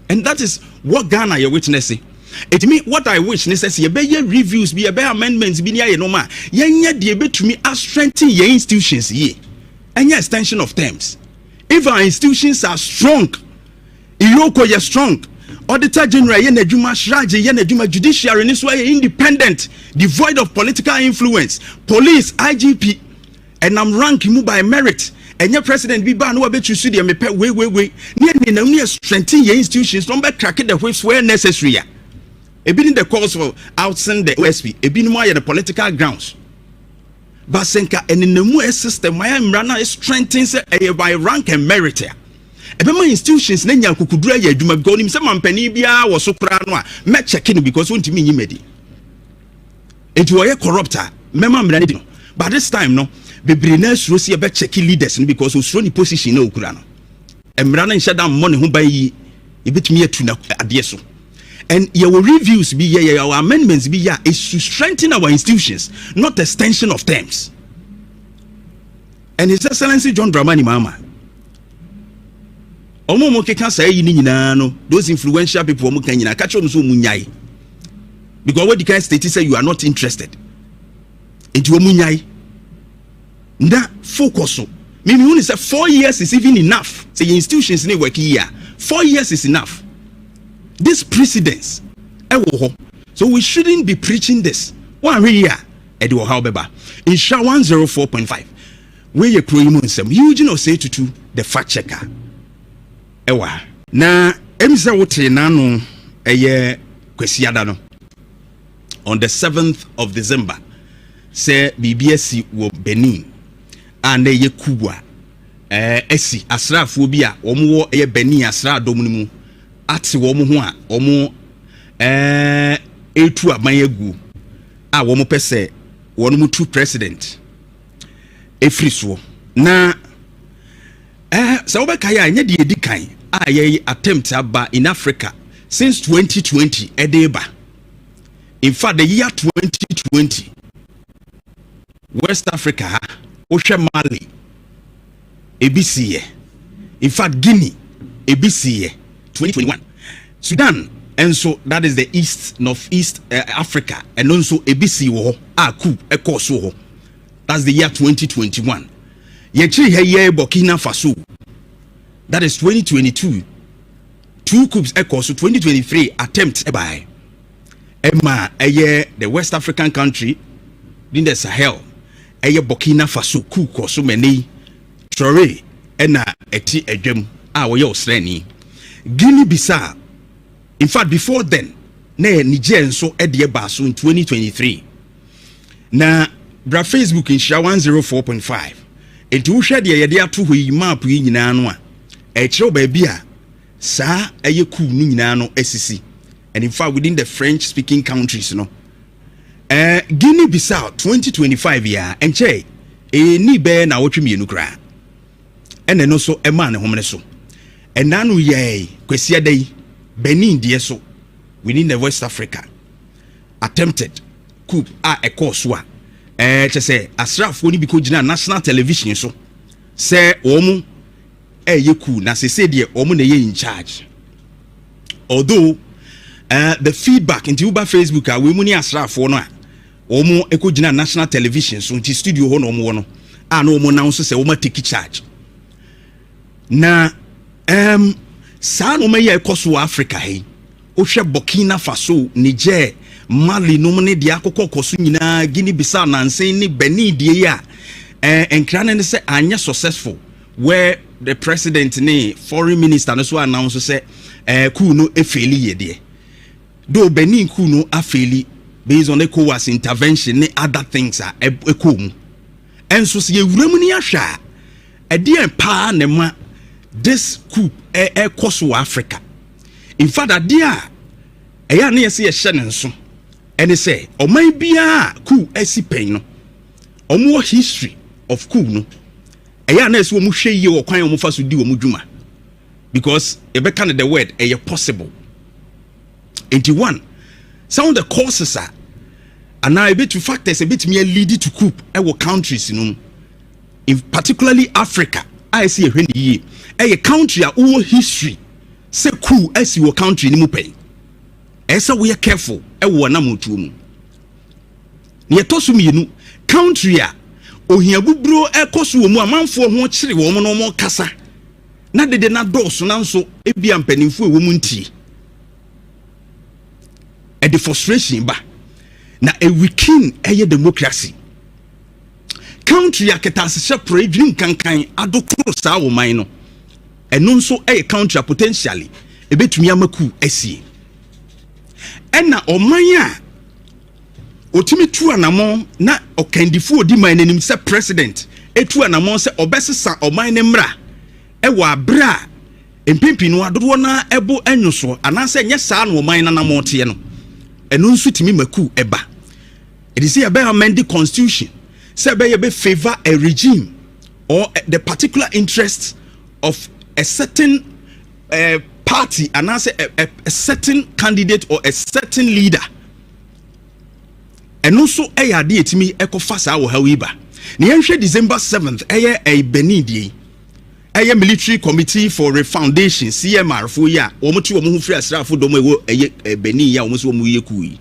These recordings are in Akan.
And that is what Ghana you're witnessing. It means what I wish necessary ye be reviews be amendments be near no ma yenye de be to me as strengthen your institutions ye any extension of terms. If our institutions are strong, Iyoko ye strong, Auditor General ye Nejuma Shraji ye Nejuma Judiciary in this way independent, devoid of political influence, police, IGP, and I'm ranking you by merit. And your president be ban no be choose the me wait near strengthen your institutions, don't be crack the whips where necessary. A bit in the calls for outside the OSP, a bit more the political grounds. Basenka and in the MUS system, my Mrana strengthens by rank and merit. A bit more institutions, Nanya Kukudra, you might go him some penibia or soprano, met checking because won't mean you made it. You are a corrupter, Memam. But this time, no, the Brinas Russia bet checking leaders because who's running position no Kurano. And Mrana and shut down money who buy ye a bit mere to Adieso. And your reviews be your amendments be is to strengthen our institutions, not extension of terms. And His Excellency John Dramani Mama. Omo can say no those influential people mo can catch on so munyai. Because what the kind state say you are not interested. Into munyai. Nda focus so. Maybe only say 4 years is even enough. Say your institutions need work here. 4 years is enough. This precedence, so we shouldn't be preaching this. One year, Edo however, in SHA 104.5, where you KuroYiMuNsem, Eugene say to the fact checker. Ewa na emisa wote nano eye kwesiada no on the 7th of December. Say BBSC wo Benin and eye kubwa esi asrafo bi a omo wo eye Benin asra domunimu. Ati womu hua omu etu abayegu a womu pese womu two president efriso na sa obekaya nya de edikan a ye attempt aba in Africa since 2020 edeba. In fact the year 2020 West Africa ohwe Mali ebisiye, in fact Guinea ebisiye 2021 Sudan, and so that is the northeast Africa, and also ABC wo aku ekoso ho. That's the year 2021. Yechi here Burkina Faso, that is 2022. 2 coups ekoso 2023 attempt by Emma the West African country in the Sahel Burkina Faso coup koso many Traore ena eti edwem a wo ye osrani Guinea-Bissau. In fact, before then, Niger so Edie Basu in 2023. Na bra Facebook in SHA 104.5. And to share the idea to we map in Nanwa. A show baby, sa a yeku ninano SCC. And in fact, within the French speaking countries, no. Guinea-Bissau 2025 year, and che, ni bear na what you mean, and then also a man home so. And now ye kwesia day Benin dieso within the West Africa attempted coup a course wa say asrafo ni biko gina national television so say omu ye coup na se de omu na ye in charge. Although the feedback into Uber Facebook we muni asrafo no a omu eko gina national television so nti studio ho no omu no a no omu na so say omu take charge na sa no me ye koso Africa he o hwe Burkina Faso, Niger, Mali no ne dia akokɔ koso nyina, Guinea-Bissau nansen ni Benin die ya enkra ne say anya successful where the president ne foreign minister no so announce say coup no efeli ye de do Benin coup no afeli based on ECOWAS intervention ne other things are ekom enso se ewuram ni ahwa ade pa ne ma this coup koso Africa. In fact adia eya na yesi ye hye ne nso ene say o man bia coup esipen no omo history of coup no eya na esi omo hwe ye wo kwan omo fa so di omo dwuma because e be can the word e possible. 81 some of the causes are and now a bit to factors a bit me lead to coup e countries in particularly Africa. I see a country a history se coup asi wo country ni mu pay esa we careful e wo na motu mu ne etoso mienu country a ohia buburo ekoso wo mu amanfo ho kire wo mo no mo kasa na dede na dose na nso ebia mpanimfo e wo mu ntie e the frustration ba na a weaken eye democracy country aketase she proedwin kankan adokoro saa wo man no eno nso eye country potentially ebetumi amaku asie ena oman a otimi tu anamon na okandifo odi man nanim se president etu anamon se obesesa oman ne mra ewo abra empimpi no adodo na ebo enyoso anase nye saa no oman na namote no eno nso timi maku eba it is here by amend the constitution say be favor a regime or the particular interests of a certain party and as a certain candidate or a certain leader and also a ade etimi ekofasa wo hawiba na yenhwe December 7th a Benin die a military committee for refoundation CMR fo ya wo moti wo ho firi asrafo dom ewo Benin ya wo so wo ye kui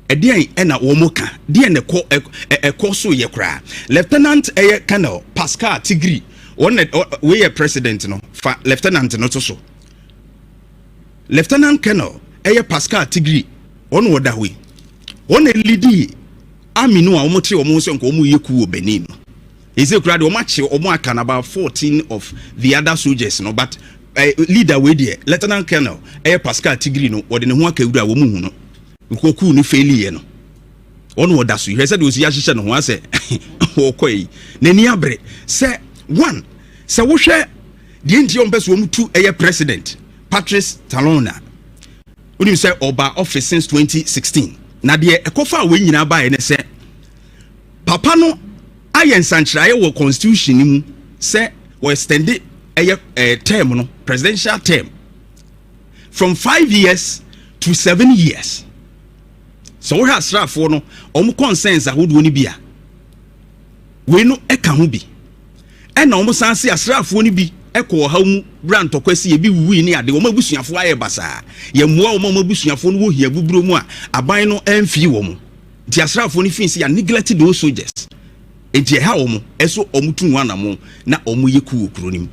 edian ena wo moka die ne ko so ye kra lieutenant colonel Pascal Tigri we president no fa lieutenant no to so lieutenant colonel Pascal Tigri on woda we on leadi army no a wo tre wo so nko wo ye ku wo Benin no ise kra de wo match wo aka na about 14 of the other soldiers no but leader we there lieutenant colonel Pascal Tigri no wo de ne ho aka wura wo mu hu no nkoku ni failure no on woda so he said osi ahihye no ho ase wo koi nani abre se one se wo hwe de nti on peso wo tu president Patrice Talona unim say oba office since 2016 na de ekofa we nyina ba ne se papa no ayen sanchiraye wo constitution ni mu se wo extend term no presidential term from 5 years to 7 years. So we have strafo no omu consensus ahodo ni bia we no eka ho bi e na omu sanse asrafo ni bi ekọ ha mu brand tokwasi e bi wuwi ni ade omu abusuafo aye basa ye muwa omu abusuafo no wo hia buburo mu a aban no amfi wo mu di asrafo ni finsi ya neglected those soldiers eje ha omu eso omu tu anamo na omu yeku okuro nim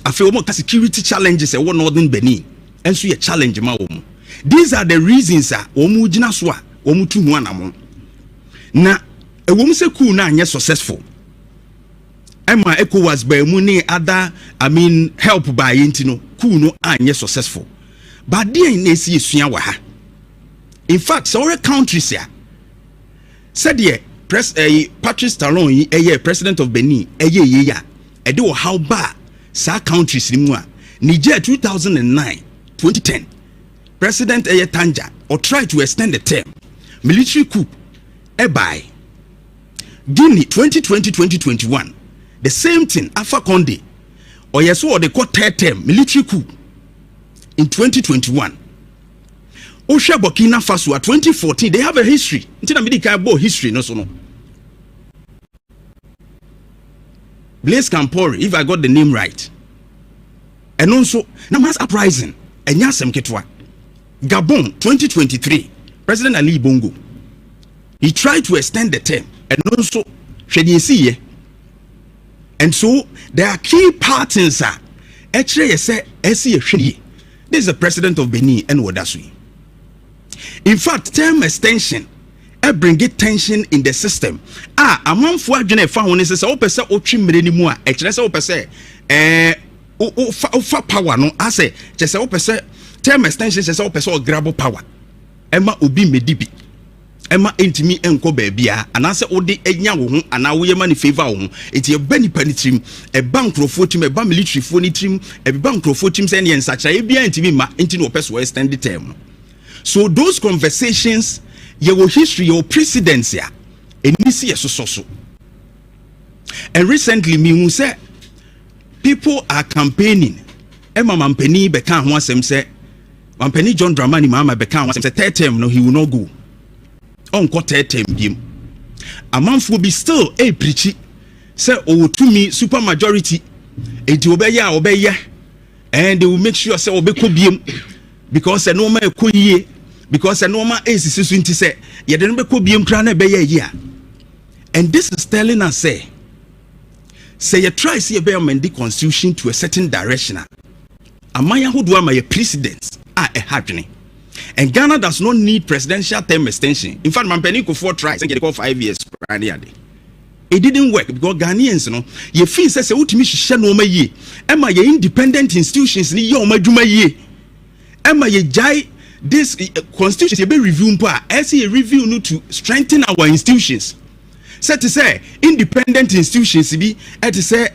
afi omu ka security challenges e wo northern Benin enso ye challenge ma omu. These are the reasons omu gina so a omu tu hu anamo na ewom se ku na anye successful ema ECOWAS ba mu ni other help by intino ku no anye successful but dey na esi esua wa ha. In fact so our countries here said ye Patrice Talon yi president of Benin ye ya e de wo how ba sa countries ni mu a Niger 2009 2010 President Tanja or try to extend the term military coup by Guinea 2020-2021 the same thing Alpha Conde or yes or the court third term military coup in 2021 Osha Burkina Faso at 2014 they have a history until America history no so no Blaise Compaoré if I got the name right and also now mass uprising and yasem ketwa Gabon 2023 President Ali Bongo he tried to extend the term and also shedi and so there are key patterns actually say this is the president of Benin and Wadasui. In fact term extension bring it tension in the system amanfo adwene fa ho ne se o pese o twi mmere ni mu a ekire se o pese o fa power no ase je se o pese term extension se o pese o grab power ema obi medibi ema entimi enko baabia anase ode enya wo ho ana wo yema ni favor wo ho enti e ba nipa ni trim e bankrofo tim e ba military fo ni trim e ba bankrofo tim se ne ensacha e bia entimi ma enti no pese o extend the term. So those conversations your history your precedence ya enisi so and recently me who say people are campaigning Emma Mampeni beka ho asem say Mampeni John Dramani Mahama beka ho asem say third term no he will not go on ko third term bim amanfo be still preach say o to me super majority enti obeya and they will make sure say obeko biem because no ma ekoyie because no ma esisi nti say ye de no beko biem kra na be ye and this is telling us say you try see a amend the constitution to a certain direction amaya hodo ama ye precedents happening. And Ghana does not need presidential term extension. In fact, Mampeni Kufuor tried and get 5 years. It didn't work because Ghanaians, you feel says ultimately she no ye. Emma ye independent institutions ni yo majuma ye. Emma ye jai this constitution ye be review pa. As a review no to strengthen our institutions. Said to say independent institutions be to say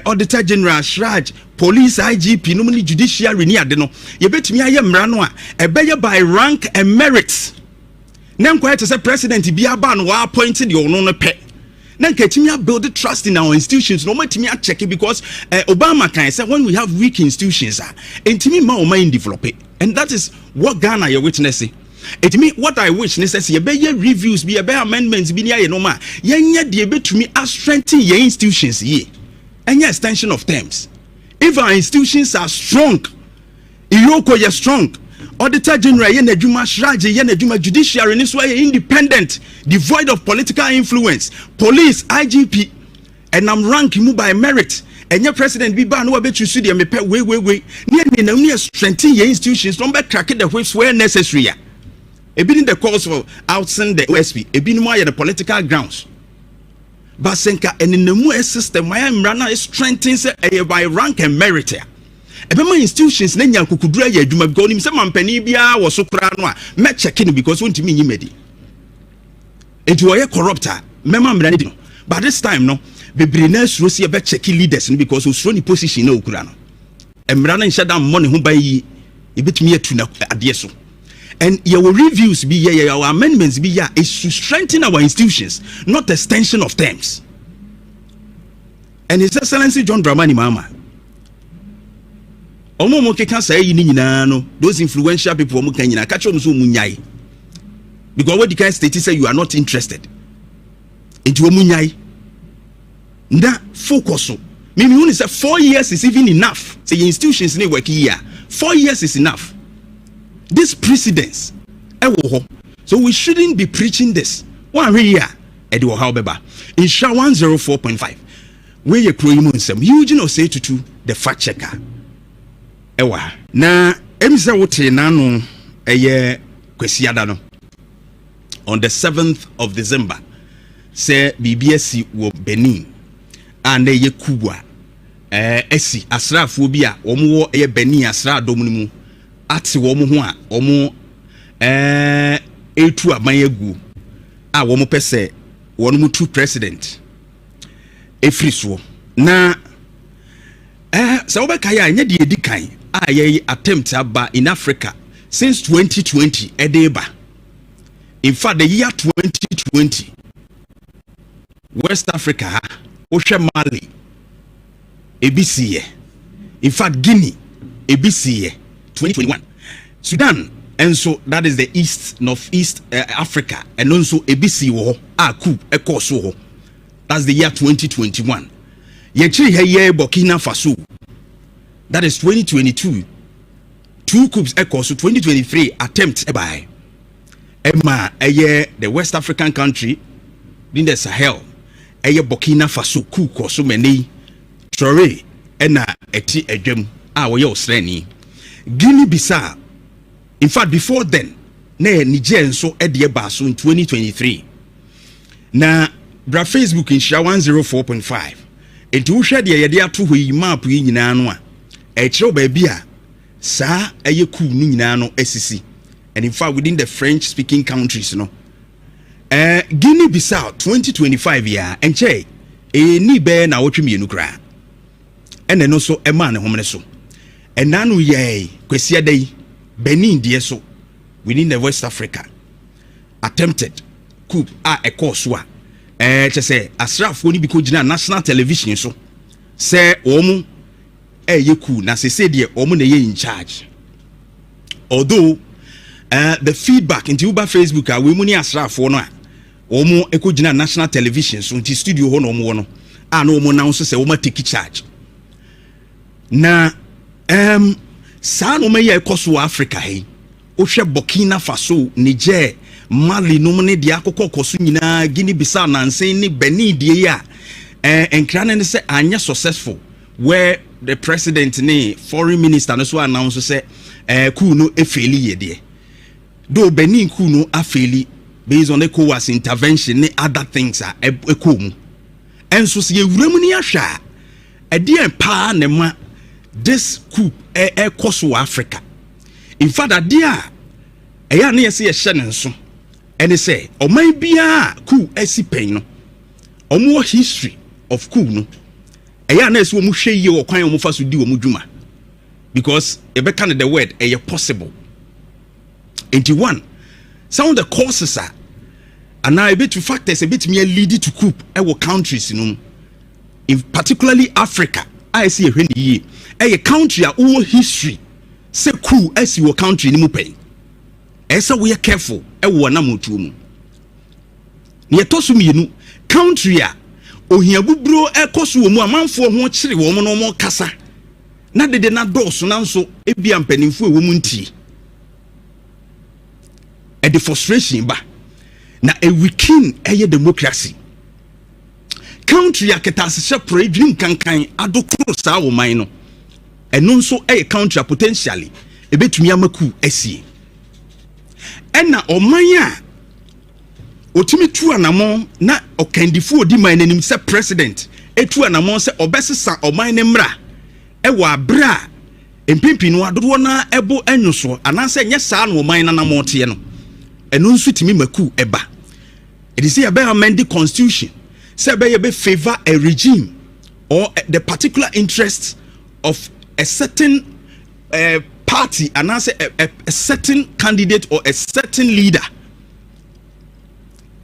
Auditor General Shraj, Police IGP, normally judiciary ni ade no. Ye betimi aye mra no a ebeye by rank and merit. Nan kwa to say president bi aba no wa appointed the ono no pe. Nan ketimi build trust in our institutions no matimi a check because Obama can say when we have weak institutions entimi ma o man develop it. And that is what Ghana you witnessing. It mean what I wish necessary ye be reviews be amendments be near no ma ye de betumi a strengthen your institutions ye and extension of terms. If our institutions are strong, Iyoko ye strong, Auditor General ye na adwuma Shraje ye na adwuma judiciary ni so ye independent, devoid of political influence, police IGP and I'm ranking mu by merit. And your president be ban no be choose the me pe we near strengthen your institutions don't be crack the whips where necessary. Ebi in the cause for outside the OSP, ebi no more the political grounds. But senka and in the mu system, why am rana strengthens by rank and merit. Ebi my institutions na nya kukudura ya adwuma because nim se mampani bia wo so kra no a me checking because won't me nyimedi. Enti wo ye corrupter, mema mra ne. But this time no, bebre na suro se be checking leaders because o suro ni position na okura no. Emra na nhyɛ da money ho ba yi, ebetumi atu na ade so. And your reviews be your amendments be is to strengthen our institutions, not extension of terms. And His Excellency John Dramani Mahama. Omo mo keka say yi ni nyina no, those influential people mo kan nyina ka cho so munyai. Because what the kind state say you are not interested. Into munyai. Nda focus so. Maybe you say 4 years is even enough. Say your institutions need work here. 4 years is enough. This precedence, so we shouldn't be preaching this. One year, Edo Halbeba in SHA 104.5. Where you KuroYiMuNsem, Eugene say to the fact checker. Ewa na emisa wote nano eye kwesiada no on the 7th of December. Say BBSC wo Benin and eye kubwa esi asrafo bi a omo wo eye Benin asra domunimu. Ati wo mo ho a omo etu aban a wo mo pese wo no mutu president efriso na so we kai anya de edikan a ye attempt aba in Africa since 2020 edeba. In fact the year 2020 West Africa ohwe Mali ebisiye, in fact Guinea ebisiye 2021 Sudan, and so that is the northeast Africa, and also ABC wo aku ekoso ho. That's the year 2021. Yechi here Burkina Faso, that is 2022. 2 coups ekoso 2023 attempt by Emma the West African country in the Sahel Burkina Faso coup koso many Traore ena eti edwam a wo ye osrani Guinea-Bissau. In fact, before then, Niger so Edie Basso in 2023. Now, bra Facebook in SHA 104.5. And to share the idea to we map in Nanwa. A show baby, sa a yeku ninano SCC. And in fact, within the French speaking countries, Guinea-Bissau 2025 year, and che, ni be na KuroYiMuNsem. And then also a man home so. And nanu ye kwesia day Benin so within the West Africa attempted coup a course wa say asrafo ni biko gina national television so say omu ye coup na say de omu na ye in charge. Although the feedback into Uber Facebook we muni asrafo no a omu eko gina national television so nti studio ho no omu no a no omu na so say omu take charge. Na saa no me ye koso Africa hey ohwe Burkina Faso, Niger, Mali no ne dia akokɔ koso nyina, Guinea Bissau, Nansen ni Benin die ya enkra ne say anya successful, where the president ne foreign minister no so announce say coup no efeli ye de. Though Benin coup no afeli based on ECOWAS intervention ne other things are ekom. Enso se ewurem ni ahwa e pa ne ma this coup koso Africa. In fact, a dear a near see a shannon so and they say, or maybe a coup esi pain or more history of coup no a yarness will mushe you or kind of mufas to do mujuma because a becan the word a possible. 81 some of the causes are and now a bit to factors a bit me lead to coup our countries, in particularly Africa. I see a year a country all history. Se coup as your country ni mu pay. Esa we are careful e wo na motu mu. Ne etoso mienu country a ohia bubro e koso wo mu amanfo ho kire wo mo no mo kasa. Na dede na dose na nso e bia mpanimfo e wo mu nti. E the frustration ba. Na a weaken e democracy. Country a ketase pre dream kankan adokro sa wo man no. And also a country potentially a bit miamaku esi. And na omanya otimi tu anamon na okandifo odi man nanim se president etu anamon se obesesa oman ne mra e wa bra empimpi no adodo na ebo anwuso anase nye saa no oman na namote no eno nso timi maku eba. It is here by amend the constitution say be favor a regime or the particular interests of a certain party and answer a certain candidate or a certain leader.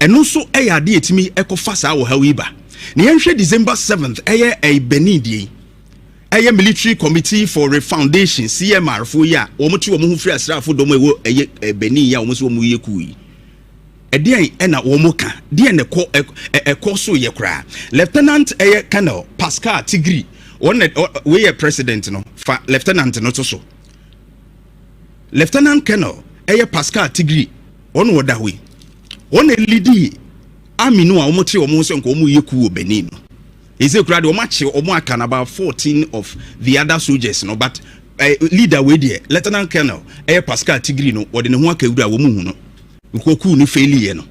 And also a idea to me echo fast our however. December 7th, a Benin day, a military committee for a foundation, CMR for ya, or much of who free as for Domo a Benin ya almost one kui. A day and a womoka, dear and a course ye cry. Lieutenant A. Colonel Pascal Tigri. One we a president no fa lieutenant no so Lieutenant Colonel Pascal Tigri on woda we one lead army no a omotre omo so nko omo yeku Benin no is a crowd omache omo aka about 14 of the other soldiers no but leader we there Lieutenant Colonel Pascal Tigri no wode ne ho aka wura wo mu hu no nkoku ni failure no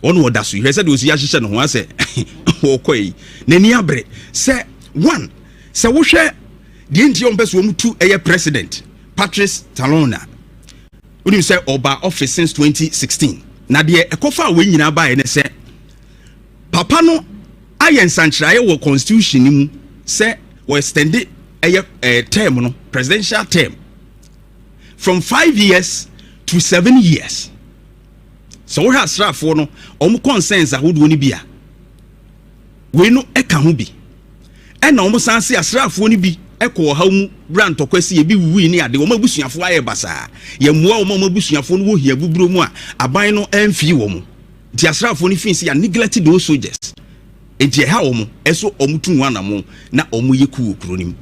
on woda so he said we see ahihye no ho ase okoi nani abre say one so wo hwe die nti on person wo tu president Patrice Talona unim say oba office since 2016 na de ekofa we nyina ba ne say papa no ayen sanchiraye wo constitution ni mu say we extend term no presidential term from 5 years to 7 years. So we have strap for no omo consensus ahodo ni bia we no eka ho bi e na omo sanse asrafo ni bi ekọ ha mu brand tokwasi ye bi wuwi ni ade omo abusuafo aye basa ye muwa omo abusuafo no wo hia buburo mu a aban no amfi wo mu di asrafo ni finsi ya neglected those soldiers eje ha omo eso omo tu anamo na omo yeku okuro nim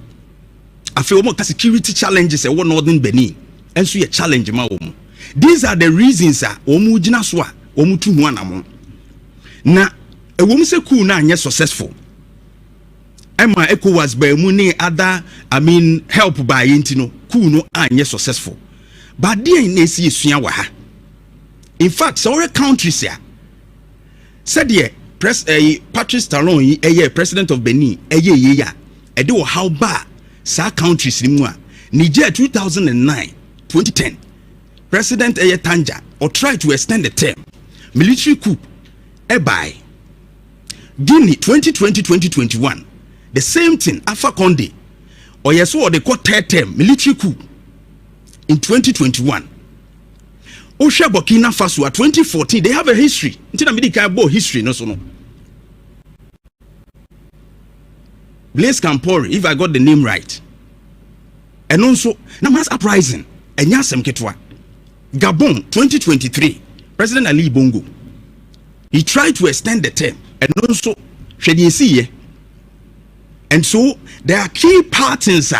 afi omo ka security challenges e wo northern Benin enso ye challenge ma omo. These are the reasons omo gina so a omo tu anamo na ewom se ku na anye successful. Emma ECOWAS by muni other help by intino ku no anye successful. But there in AC sua wa ha. In fact, some countries here said ye Patrice Talon president of Benin ya e do how ba sa countries ni mu a Niger 2010 president Tanja or try to extend the term military coup by Guinea 2020-2021 the same thing Alpha Conde or yes or they call third term military coup in 2021. Osha Burkina Faso 2014 they have a history. Until America bo history no so no. Blaise Compaoré, if I got the name right. And also na mass uprising enyasem ketwa. Gabon 2023 President Ali Bongo he tried to extend the term and also and so there are key patterns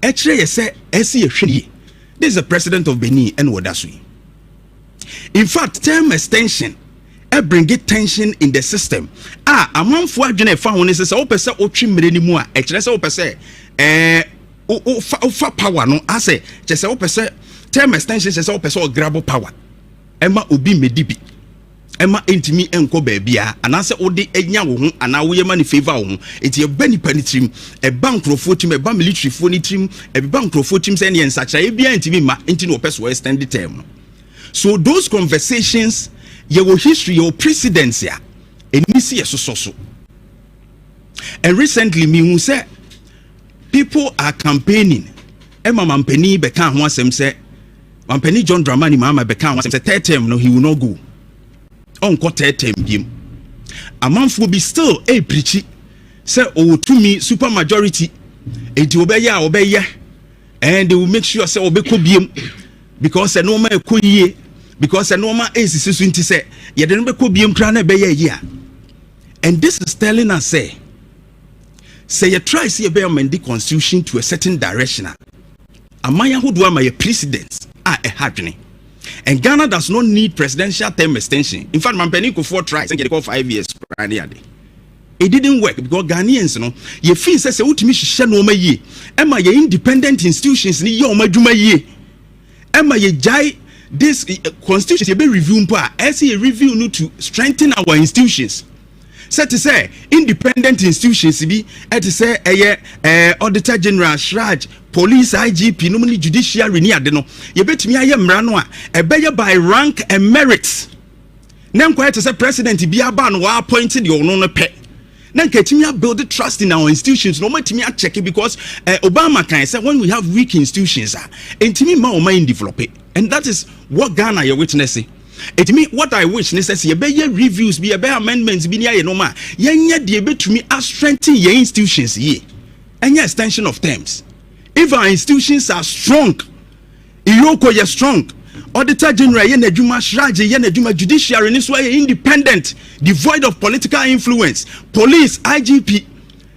Actually, I say, this is the president of Benin and Wadasui. In fact, term extension, bring it tension in the system. A man for adwene fa ho ne se o pese o twi mmere ni mu a e kire se o pese o power no ase che se o pese term extension che se o pese o grab power ema obi medibi ema entimi enko ba bia anase wo de anya wo ho ana wo yema ni favor wo ho enti e ba nipa ni trim e bankrofo tim e ba military fo ni trim e be bankrofo tim se ne ensacha e bia entimi ma enti no pese o extend the term. So those conversations your history, your presidency, and you see so. And recently, me say people are campaigning. Emma Mampeni bekan one sem say Mampeni John Dramani Mama bekan one sem say third term no he will not go. Uncle third term game. A man will be still a preachy. Say oh to me super majority. It will be ya, and they will make sure say obeko biem because no man kuye. Because a normal is say you didn't be biem crane be year. And this is telling us say you try see a be amend the constitution to a certain direction. Amaya who do my precedents are a happening. And Ghana does not need presidential term extension. In fact, Mampeni could 4 tries and get 5 years. It didn't work because Ghanaians, you feel says ultimately she no ye. Emma ye independent institutions ni yo majuma ye. Emma ye jai. This constitution be review as a review no to strengthen our institutions. Set to say independent institutions be at say auditor general, Shraj, police, IGP, normally judiciary ni ade no. Ye betimi aye mra no a be by rank and merit. Nan quite to say president be aba no wa appointed your no pe. Nan ketimi build trust in our institutions no matimi check it because Obama can say when we have weak institutions intimi ma o mind develop it. And that is what Ghana you're witnessing. It means what I wish necessary. You be reviews, be amendments, be near no ma. Yenya de be to me as strengthen your institutions ye. And your extension of terms. If our institutions are strong, Iyoko you're strong. Auditor General yena juma shraji yena juma judiciary ni so independent, devoid of political influence. Police, IGP,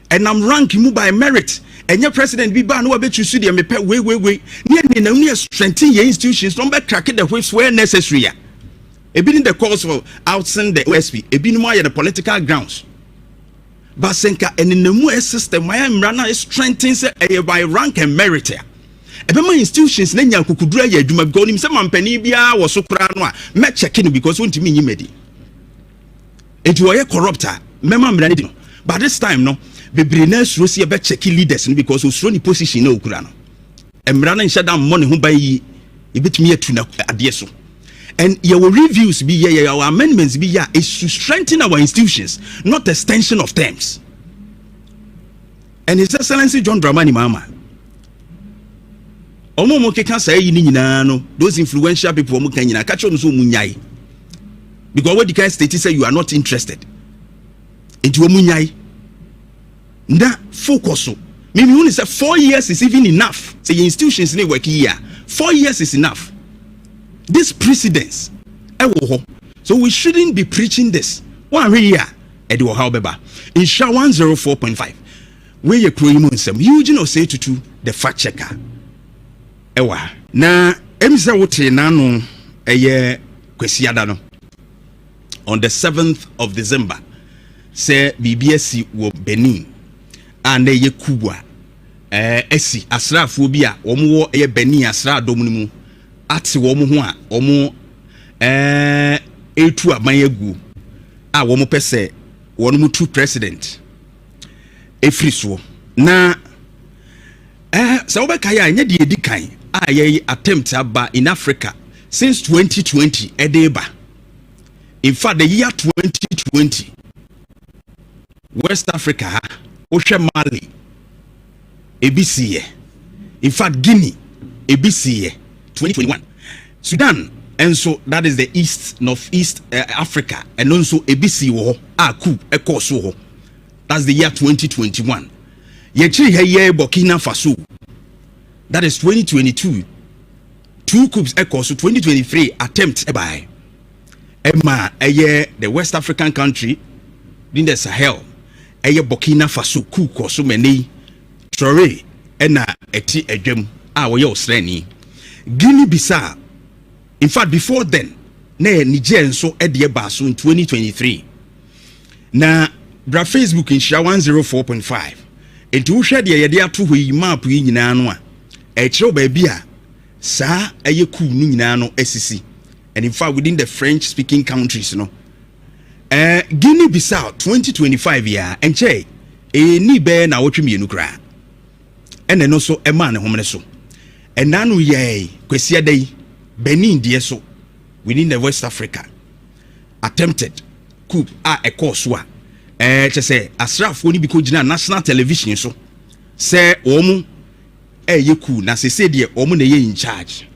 and I'm ranking you by merit. And your president be ban no be choose the me way near strengthen your institutions don't be crack the whips where necessary. E be in the cause for outside the OSP e be no more the political grounds but senka and in the mu system why am rana strengthens by rank and merit e be my institutions na nya kokudura ya adwuma because nim se mampani bia wo so kura no a me check no because won timi nyimedi enti wo ye corrupter mema mra ne but this time no bebre na suro se be check leaders because osuro ni position na okura no emra na nhya da money ho bayi e betumi atu na ade so and your reviews be your amendments be is to strengthen our institutions not extension of terms. And His Excellency John Dramani Mahama omo mo keka say yi ni nyina no those influential people mo kan nyina ka cho no so munyai because what the kind state say you are not interested into munyai na focus so maybe only say 4 years is even enough say your institutions need work here 4 years is enough this precedence so we shouldn't be preaching this one here at the how beba in SHA 104.5 where you KuroYiMuNsem Eugene say to the fact checker ewa na emisa wote na no eye kwesiada no on the 7th of December say BBSC wo Benin and ye kubwa esi asrafo bi a omo wo eye Benin asra dom no mu ati wo mo ho a omo etu abayegu a wo mo pese wo no mu two president efriso na so we kaya anya de edikan a ye attempt aba in Africa since 2020 edeba in fact the year 2020 West Africa ohwe Mali ebisiye in fact Guinea ebisiye 2021 Sudan and so that is the northeast Africa and also ebisi wo aku ekoso ho that's the year 2021 yechi here Burkina Faso that is 2022 two coups ekoso 2023 attempt by Emma the West African country in the Sahel Burkina Faso coup koso many Traore ena eti edwam a wo ye osrani Guinea Bissau in fact before then na Niger nso ede ba so in 2023 na bra Facebook in 104.5 enti wo hwe de ye de ato hɔ yi map yi nyina no a e kire ba bia saa eye ku no nyina no asisi and in fact within the French speaking countries no Guinea Bissau 2025 ya enche ni be na wotwe mienu kra ene no so ema ne homne so enanu ye kwesi adai Benin die so within the West Africa attempted coup a course wa say asrafo ni bi ko gina national television so say omu ye coup na se de omu na ye in charge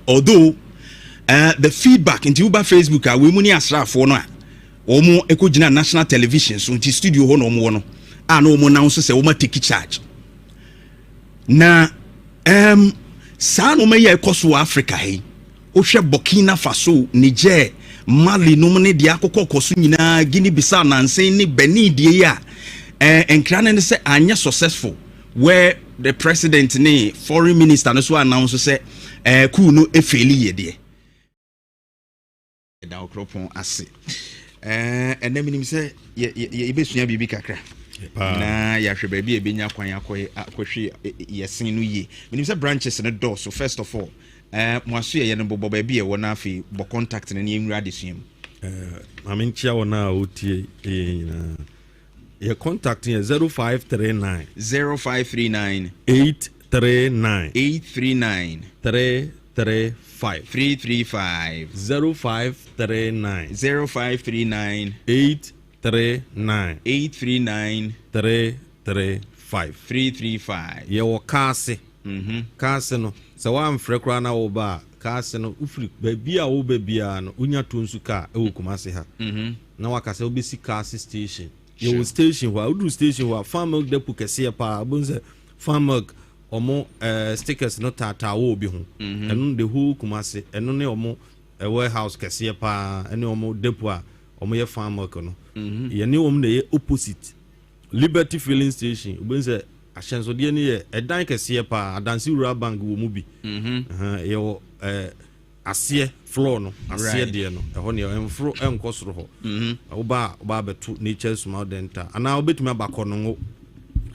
although the feedback into Uber Facebook we muni asrafo no a omu eko gina national television so nti studio ho no omu no a no omu now so say omu take charge na sa no me ye koso Africa he o hwe Burkina Faso Niger Mali no ne dia akokɔ koso nyina Guinea Bissau nansen ni Benin die ya enkra ne say anya successful where the president ne foreign minister no so announce say ku no efeli ye de da okropon ase and then minim say ye besua bibi kakra na ya hwe ba bi ebenya kwan akohwe yesen no ye minim say branches no door so first of all mo aso ye no bobo ba bi e wona afi bo contact ne enwura desuam aminchia wona otie nyina your contact is 0539 0539 839 335 0539 839 335 ye wo kase kase no se wa mfre kra na wo ba kase no ufri ba bia wo ba bia no unya to nsu ka e wo kumase ha na wakase obesi kase station ye wo station wa udu station wa farm depo kese pa bonze farm omo stickers no tata wo obi ho eno de whole kumase eno ne omo warehouse kese pa ene omo depo a omo ye farm work no ye ne omo na ye opposite Liberty filling station bonze ahyenso de ne ye edan kese pa adansi rural bank wo mu bi ye wo asie floor no asie de no ho ne enfro enkosoro ho wo ba beto nature small dental ana obetumi abakọ no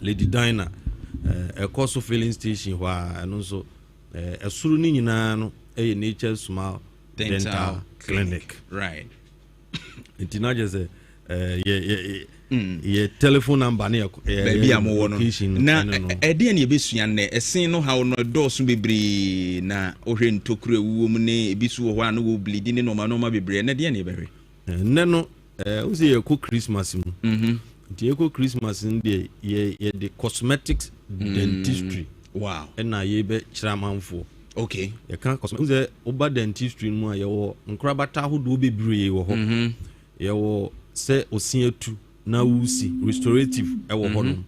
Lady Dina Koso filling station wa eno so esuru ni nyina no nature small dental clinic right intina je ye telephone number ne baby amowo no na ede ne ebesua ne esen no ha no dose bebre na ohwe ntokuru ewuwo mu ne ebisu wo ho a no wo bleed ne no ma bebre na de ne behwe ne no uzi ye ko Christmas mu nti ye ko Christmas ndi ye the cosmetics dentistry wow na ye be chiramanfo okay ye kan cosmetics uzi oba dentistry mu a ye wo nkrabata hodo bebre wo ho ye wo se osietu na wusi restorative ewo ho no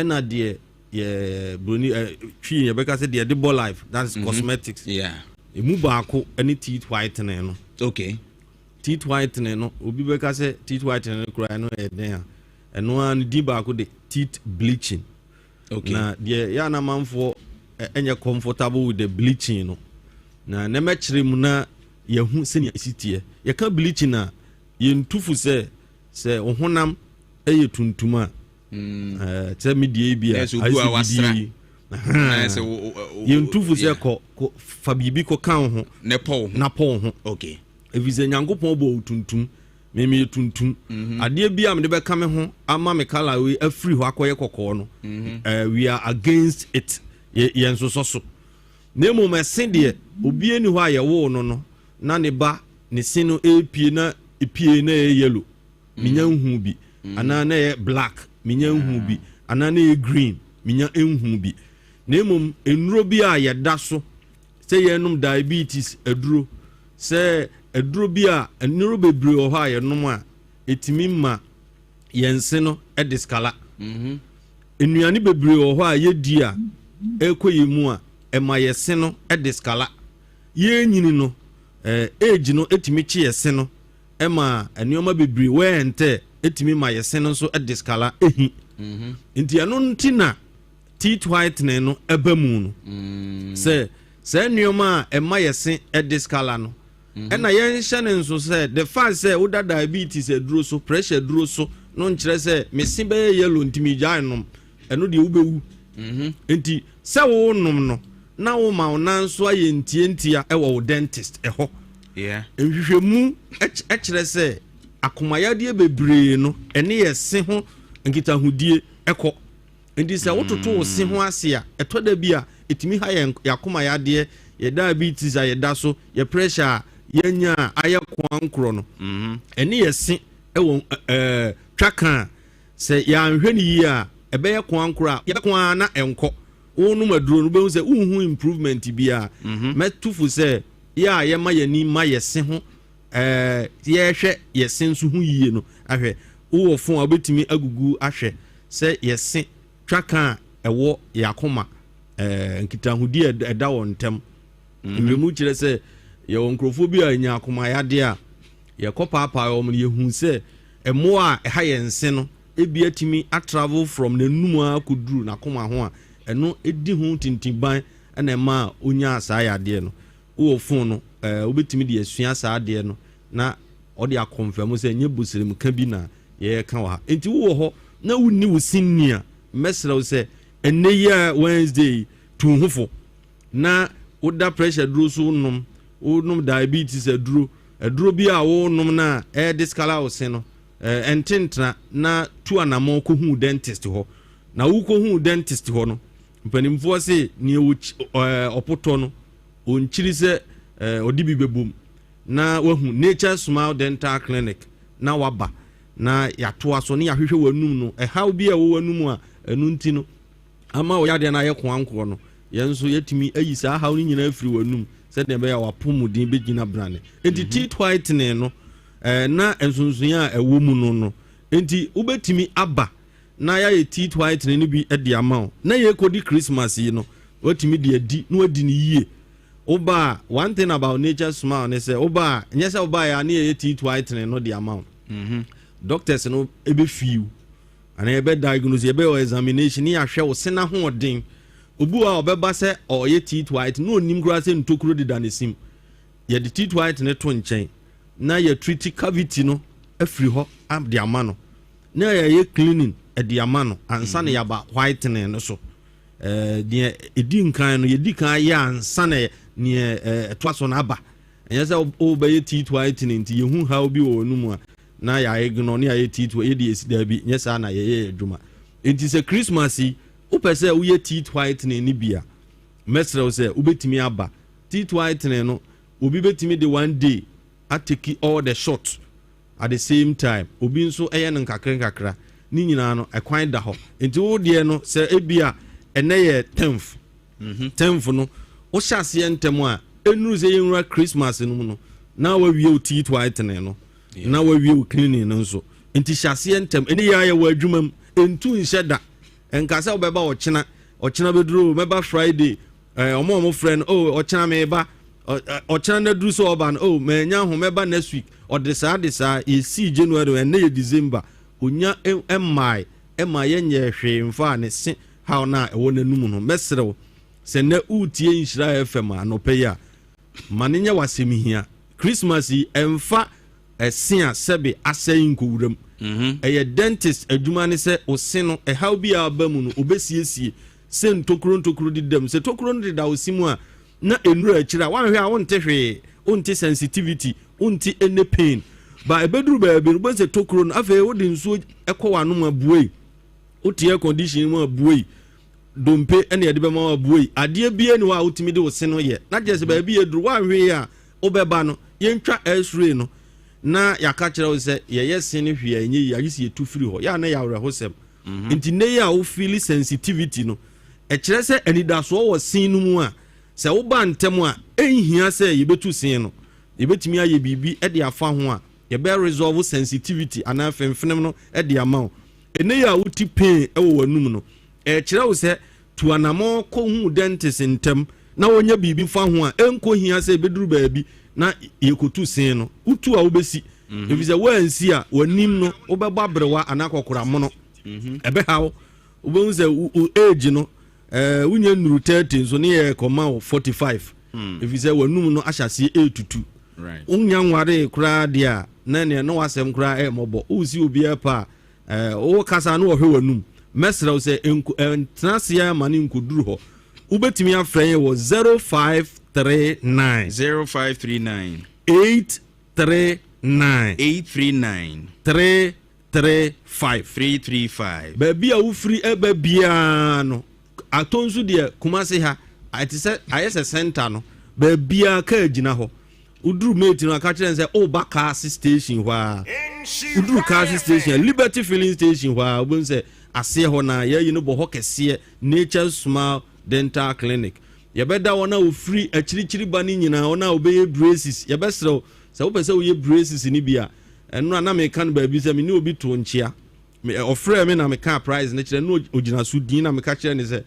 na de ye broni twi ye beka se de debo life that's cosmetics yeah emu baako ani teeth whitening no okay teeth whitening no obi beka se teeth whitening kura no e den a eno an di baako de teeth bleaching okay na de ya na manfo enye comfortable with the bleaching no na na mekire mu na ye hu se ne isitie ye ka bleaching na ye ntufu se ohonam eye tuntuma tse media bia ICD ye ntufu se ko fa bibi ko kan ho na po ho okay evize nyankopon bo tuntum meme tuntum ade bia me de be ka me ho ama me kala we afri ho akoye kokko no we are against it ye nso so na mo mesen de obi eni ho aye wo no na ne ba ne sino epie na yellow minya nhu bi ana na black minya nhu bi ana na green minya enhu bi na emom enuro bi a yeda so se yenum diabetes aduro se aduro bi a enuro bebre o ha yenom a etimi ma yense no ediskala enuane bebre o ho a yedi a ekoyimu a ema yese no ediskala ye nyini no age no etimi chi yese no ema enioma bebre we ente etimi ma yese no so ediskala ehi nti anu ntina teeth whitening no ebamu no say nneoma a ɛma yɛse discolor no ɛna yɛnhyɛ ne nso sɛ the fact sɛ woda diabetes aduro so pressure aduro so no nkyerɛ sɛ mesi bɛyɛ yellow ntimi gya nom ɛno deɛ wobɛwu enti sɛ wo nom no na wo ma wo nanso ayɛ ntientia ɛwɔ wo dentist ɛhɔ nhwehwɛmu ɛkyerɛ sɛ akomayadeɛ bebree no ɛne yɛse ho nkitahodie ɛkɔ enti sɛ wototo wo se ho ase a ɛtɔ da bi a ɛtumi ha yɛakomayadeɛ yɛ diabetes a yɛda so yɛ pressure a yɛnya a ayɛ kwankoro no ɛne yɛse ɛwɔ twaka sɛ yɛanhwɛ ne yie a ɛbɛyɛ kwankoro a yɛbɛkwa na ɛnkɔ wonum aduro no bɛhu sɛ wonhu improvement biara mɛtufo sɛ yɛ a yɛma yɛni ma yɛse ho yɛhwɛ yɛse nso ho yie no ahwɛ wowɔ fo a wobɛtumi agugu ahwɛ sɛ yɛse twaka a ɛwɔ yɛakoma nkitahudi ɛda wɔ ntɛm nwemu kyerɛ sɛ yɛwɔ nkurɔfoɔ bi a ɛnya akomayadeɛ a yɛkɔ paapaa wɔm no yɛhu sɛ ɛmmoa a ɛha yɛn se no ebi atumi atravel from n'anum a kɔduru n'akoma ho a ɛno ɛdi ho tintinban ɛna ɛma a onya saa yadeɛ no wowɔ fon no wobɛtumi de asua saa adeɛ no na ɔde akɔmfam sɛ nyɛ bosirem ka bi na yɛka wɔ ha enti wowɔ hɔ na wonni wo sinni a mɛsrɛw sɛ ɛnɛ yi a Wednesday tu hofo na woda pressure duro so wonom diabetes aduro bi a wonom na discolor wo se no ɛntentena na tu anamɔ kɔhu dentist hɔ na wokɔhu dentist hɔ no mpanimfoɔ se nea ɔpotɔ no ɔnkyiri sɛ ɔde bi bɛbom na wahu Nature Smile Dental Clinic na waba na yɛatoa so ne yɛahwehwɛ w'anum no ɛhaw bi a ɛwɔ w'anum a ɛno nti no ama ɔyadeɛ no ayɛ koankorɔ no yɛn nso yɛtumi ayi saa haw no nyinaa afiri w'anum sɛdeɛ ɛbɛyɛ a wapomuden bɛgyina brane enti teeth whitening no na nsonsonya a ɛwɔ mu no enti wobɛtumi aba na yɛayɛ teeth whitening no bi de ama wo na yɛkɔdi Christmas yi no watumi de adi na wadi ne yie woba one thing about Nature Smile ne sɛ woba nyɛ sɛ woba yɛ ne yɛyɛ teeth whitening no de ama wo doctors no ɛbɛfiw ana yɛbɛ diagnose yɛbɛ examination ne yɛahwɛ wo se na hoɔden obu a ɔbɛba sɛ ɔyɛ teeth white na onim koraa sɛ ntokuro deda ne sim yɛde teeth white ne to nkyɛn na yɛ treat cavity no afiri hɔ de ama no na yɛyɛ cleaning de ama no ansa na yɛaba whitening no so deɛ ɛdi nkan no yɛdi kan yɛ ansa na neɛ ɛtoa so no aba ɛnyɛ sɛ wobɛyɛ teeth whitening nti yɛhu haw bi wɔ no mu a na yɛayɛ gno ne yɛayɛ teeth yɛde ɛsi daa bi nyɛ saa na yɛyɛ adwuma enti sɛ Christmas yi wopɛ sɛ woyɛ teeth whitening ne bi a mɛsrɛw sɛ wobɛtumi aba teeth whitening no obi bɛtumi de one day atake all the shot at the same time obi nso ɛyɛ no nkakra ne nyinaa no ɛkwan da hɔ enti wo deɛ no sɛ ebia ɛnɛ yɛ 10th no wo hyɛ aseɛ ntɛm a ɛnuru sɛ yɛnwura Christmas no mu no na wawie wo teeth whitening no na wawie wo cleaning no nso enti hyɛ aseɛ ntɛm ɛne yɛ ayɛ wɔ adwuma mu ɛntu nhyɛ da ɛnka sɛ wobɛba ɔkyena bɛduru mɛba Friday ɔmo frɛ no ɔkyena meba ɔkyena na duru sɛ ɔba no manya ho mɛba next week ɔde saa yɛsi January ɛnɛ yɛ December onya ɛma yɛnyɛ hwee mfa ne se how na ɛwɔ n'anum no mɛsrɛw sɛ na utie Nhyira FM anɔpɛ yi a ma ne nyɛ wasɛm hia Christmas yi ɛmfa ɛse a sɛbe asɛe nkɔwuram ɛyɛ dentist adwuma ne sɛ ose no ɛhaw bi a aba mu no obɛsiesie sɛ ntokuro didam sɛ tokuro no deda osi mu a na enura akyira a wanhwɛ a wonte hwee wonte sensitivity wonte any pain ba ebeduru baabi no bɛsɛ tokuro no afei wode nsuo ɛkɔ wanom abuei wote air condition mu abuei dompe ɛne yɛde bɛma abuei adeɛ bie ne wa wotumi de wo se no yɛ na gyɛ sɛ baabi yɛduru wanhwɛ a wobɛba no yɛntwa x-ray no na yɛaka kyerɛ wo sɛ yɛyɛ se ne hwee a ɛnyɛ yi agye sɛ yɛtu firi hɔ yɛ na yɛawerɛ ho sɛm nti ne yi a wo feel sensitivity no ɛkyerɛ sɛ anidasoɔ wɔ sen no mu a sɛ woba ntɛm a ɛnhia sɛ yɛbɛtu sen no yɛbɛtumi ayɛ biribi de afa ho a yɛbɛ resolve sensitivity anaa fɛmfɛm no de ama wo ɛne yi a woti pain wɔ w'anum no ɛkyerɛ wo sɛ tuanamɔ kɔhu dentist ntɛm na wɔnya biribi fa ho a ɛnkɔ hia sɛ ɛbɛduru baabi na yɛkɔtu sen no wotu a wobɛsi ɛfiri sɛ woansi a w'anim no wobɛbɔ aberewa anaa kɔkoramono ɛbɛhaw wobɛhu sɛ age no Unya nuru 30 so ne koma 45 if you say wanum no ahyase 8 right unya nware kura dia na ne no wasem kura mobo usi obi pa o kasa no hwe wanum mesra wo say entrasia mane nkoduru ho ubetimi afran wo 0539 839 335 baby a ufri eba bia no atonsu de kumase ha ati se ayese center no baby a ka agina ho uduru mate no aka kire say o baka station hwa uduru car station Liberty filling station hwa obun say ase ho na ye no bo ho kese Nature Smile Dental Clinic ye beda wona ufri achirichiri bani nyina wona obeye braces ye besro se wo pese wo ye braces ni bia eno na me kan ba bi se me ni obi to nchia me ofre me na me ka price na kire no ogina so din na me ka kire ni se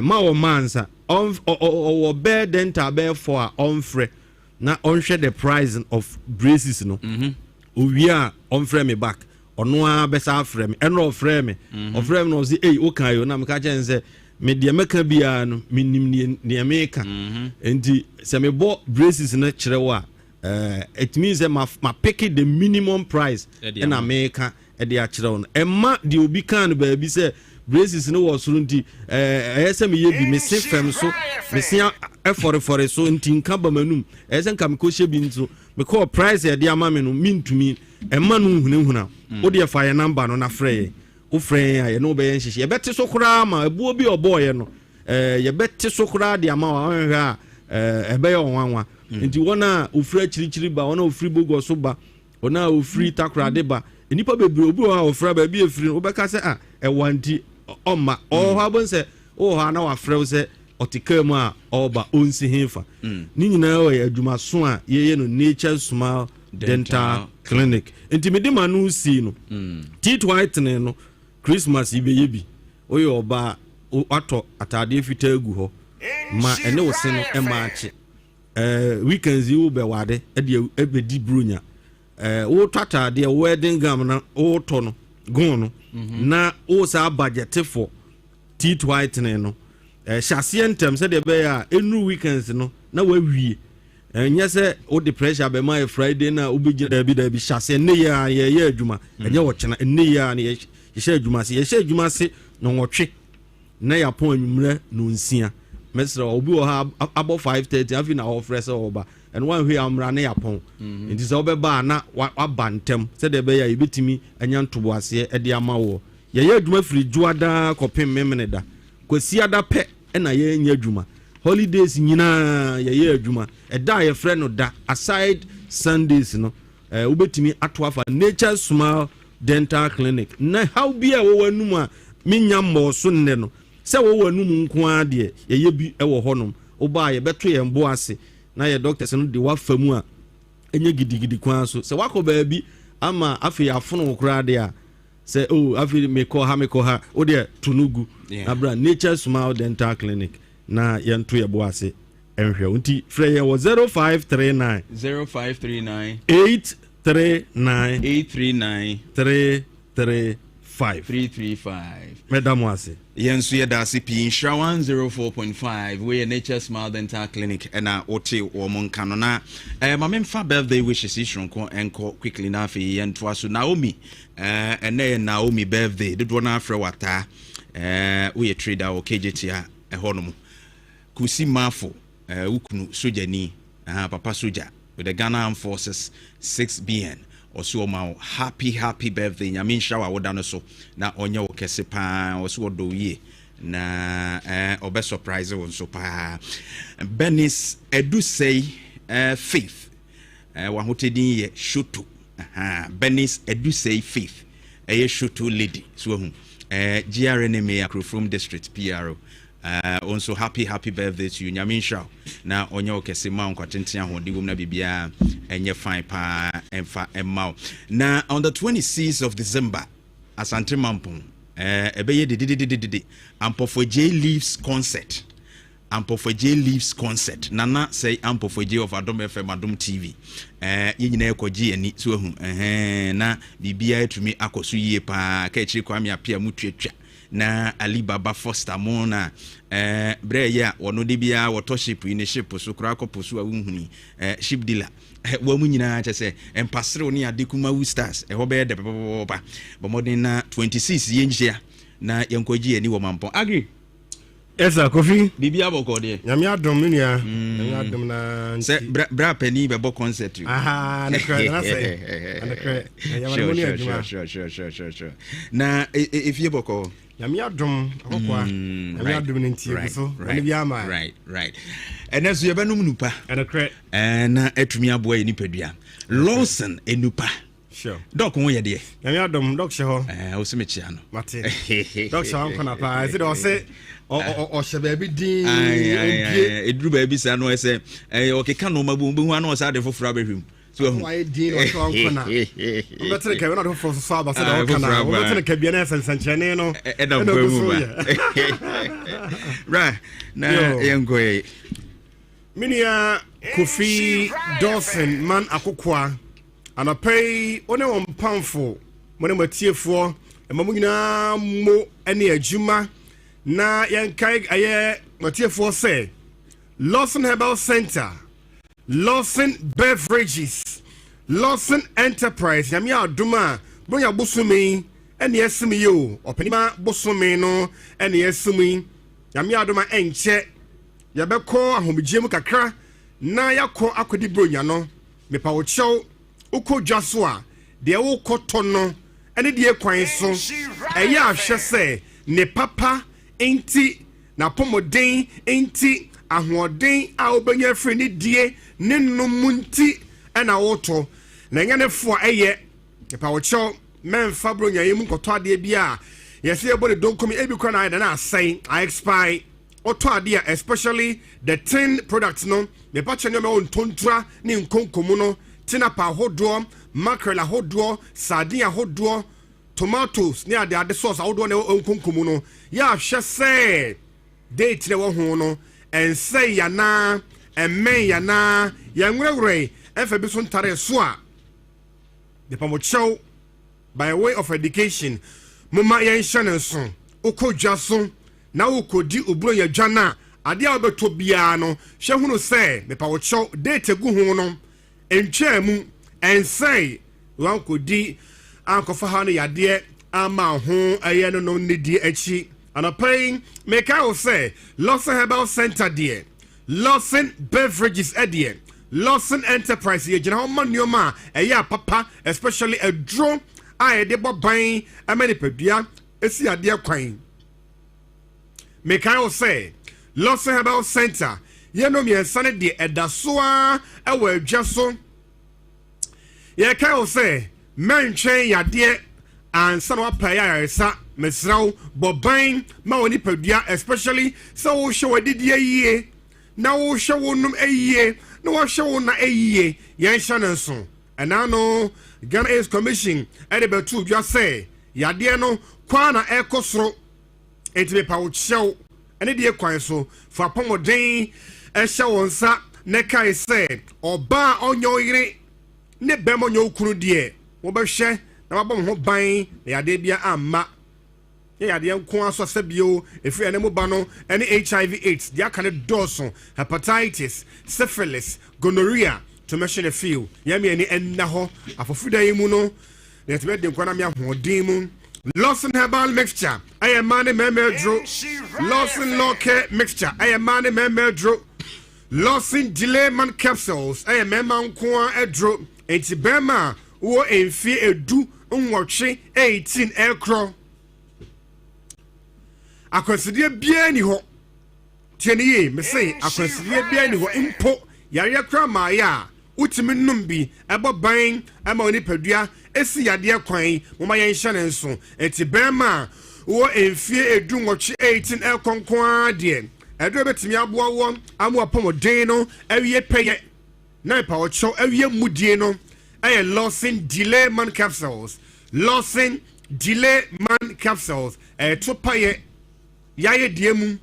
ma o mansa o be dental be for a onfre na onhwe the price of braces no owia onfre me back ono a be sa afre me eno ofre me no say o kan yo na me ka kire ni se me de meka bia no minim ne meka enti se me bo braces na kire wa it means that my pick the minimum price in America at the actual and the obi can baby say braces no was runti SME be missing fam so missing effort for a so in tinkaba manum as and come koshe bintu because price at the amamino mean to me a manu huna what dear fire number no na frey o frey I no be she better so crama a boy or boy no you better so cra the amount a bear on nti wona ofri chirichiri ba wona ofri bogo so ba wona ofri takra de ba enipa bebre obi wa ofra ba bi efri obeka se wanti oma ha bon se ha na wa frɛ se otika mu a oba onsi hefa ni nyina o ya adwuma so a ye no Nature Smile Dental Clinic nti me de manu si no teeth whitening no Christmas ibe ye bi oye oba ato atade fita egu ho ma ene wo se no maache weekends you be wade e di brunya wo tata de wedding gown na wo to no gon no na wo sa budget for teeth whitening no hyase entem se de be ya enu weekends no na wawie nya se wo the pressure be my Friday na wo be da bi hyase ne ya ye adwuma enye wo chena ne ya na ye hye adwuma se no nwotwe na ya pon anwumre no nsia Mesra obi o ha about 5:30 afi na ofrese oba and one we amra na yapon nti se obeba na wabantem se de be ya ibetimi anya ntobo ase e de ama wo ye adwuma firi juada kopem memneda kwasi ada pe na ye nya adwuma holidays nyina ye adwuma e da ye frɛ no da aside Sundays no ubetimi ato afa Nature Smile Dental Clinic na how bia wo wanum a minya mbo so nne no se wo wanum nko ade ye bi e wo honom oba ye beto ye mbo ase na ye doctors no de wafamu a enye gidigidi kwa so se wako ba bi ama afi afono kura de a se afi me ko ha o de tunugu abra Nature Smile Dental Clinic na ye nto ye bo ase enhwe unti frɛ ye wo 0539 839 335 Madam Wase yensu ye da CP Insha 104.5 we Nature Smile Dental Clinic na ote wo monka no na ma memfa birthday wishes ishronko enko quickly na afi yentoa so Naomi ene Naomi birthday dodo na afre wata we trader o KJT a honom kusi mafo ukunu sojani papa soja with the Ghana Armed Forces 6BN oso ma happy birthday nyame Insha wo da no so na onye wo kese pa oso do ye na obe surprise won so pa Benis Edusei Faith wa hotedin ye Shoto Benis Edusei Faith ye Shoto lady so hu GRNMA Akrofrom District PRO also happy birthday to you nyame Insha na onye okese ma nkwatenten ahode wom na bibia enye fine pa emfa emma na on the 26th of December Asante Mampong ebeye didididididi Ampofoje Leaves concert nana say Ampofoje of Adom FM Adom TV yenyina ekoji ani so hu na bibia etumi akoso yie pa ka echiri kwame apia mutuatwa na Alibaba Foster Mona breya wono de bia woto ship in ship so kura koposu a wuhuni ship dealer wo mu nyina che empasre oni adekuma wu stars ho be de papa bomodin na 26 yenjia na yenkoji ani wo mampon agree Esa Kofi bibia boko de nyame adom nia nyame adom na se bra pani be bo concert aha na kra na say na kra sure na if you boko nyame adom akokwa nyame adom ntie so na bia ma right and as you benum nupa na kra na atumi aboa yi nipadua Lawson enupa sure doc won ye de nyame adom doc she ho o se mechia no mate doc she ho na pa se do se o she baby din eduru baby sa no ese o keka no mabu hu ana o sa de foforo abehwem so why din o so na better ka we not for so aba se do kana o better ka bia na sansanchane no e da mu right na yengoe minia Kofi Dawson man akokwa anapay one won pamfo mo ne matiefo e mamu nyina mo ene adwuma na yankai aye matiefo say Lawson Herbal Center, Lawson Beverages, Lawson Enterprise yami aduma bonya bosumi ene yesimi yo openima bosumi no ene yesimi yami aduma enche yabeko ahomigiem kakra na yakọ akodi bronya no mepa wo chew uko dwaso a de wo koto no ene de kwan so eye ahwe se ne papa enti na pomoden enti ahoden a obenya fri ne die ne nomunti ena woto na nyane fo eye mepa wo chew memfa bronya yemu koto ade bia yesi ebode donkomi ebi kwa na na asai I expire oto ade especially the tin products no me pache no me on tontra ni nkonkomu no tinapa hodo mackerel hodo sardine hodo tomatoes ni ade sauce hodo na nkonkomu no ya hwe se date ne wo ho no ense ya na emen ya na ya nwrewre efa bi so ntare so a de pamocho by way of education mama yen hye so ukodwa so na ukodi uburo ya dwana ade a obeto bia no hwe hunu se mepa wo chow date gu hu no entwa mu ensai wan kodi ankofa ha no yade ama ho aye no no nidi achi anapai meka wo se Lawson Herbal Center die Lawson Beverages die Lawson Enterprise ye gina ho manioma eya papa especially a drone a de boban amani pedua esi ade kwan meka wo se Lawson Herbal Center ye no miensa ne de edasoa ewa adwaso ye ka wo se mentwen yade ansa no apa ya yesa mesraw boban ma woni padua especially so wo hwe wadidie yie na wo hwe wonum ayie na wo hwe won na ayie yen hye nso ena no Ghana Ace Commission ede betu dwa se yade no kwa na ekosoro enti pa wo chew ene de kwan so fa pomoden ehye wonsa ne kai se oba onyo yire ne bemo nyo kunu de wo be hwe na wabom ho ban na yade bia amma yade nko aso sabio efi ene mo ba no ene HIV/AIDS dia kan doson hepatitis syphilis gonorrhea to mention a few yami ene enna ho afofuda yimu no na tebe de nkwana me ahodin mu Lawson Herbal Mixture I am man memedro Lawson Loke Mixture I am man memedro Lawson Delay Man Capsules I am memma nko edro enti bema wo enfi edu nwotwe 18 ekro akonsidie bia ni ho tieniye me say akonsidie bia ni ho impo yare kra ma ya utimi numbi ebo ban ama oni padua esi yade kwan moma yen hye nenso enti bema wo enfie edu nwotwe 18 ekonkon ade edo betimi aboa wo amu apomodin no awie peye na pa wo cho awie mudie no aye Lawson Delay Man Capsules Lawson Delay Man Capsules to paye yaye diemu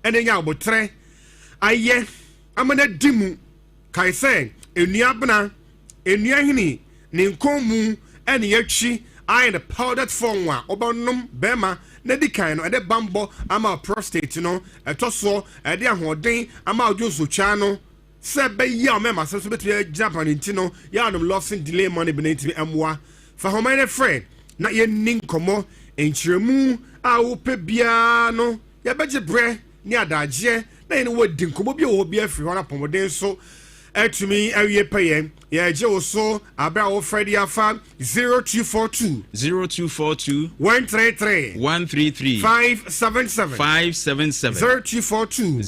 ene nya obotre aye amana dimu kai se enuabna enuahini ne nkomu ene yatwi aye the powdered form wa obanom bema na di kan no ede bambo ama prostate no etoso ede ahoden ama odwoso twa no se be ya me ma so betu Japan nti no ya no loss and delay money be nti amwa fa homane friend na ye ninkomo enchiremu a wo pe bia no ya beje bre ni adaje na ye no wodi nkomo bia wo bia afiri hona pomoden so etumi awie paye ya je wo so abra wo Friday afa 0242 133 577 0242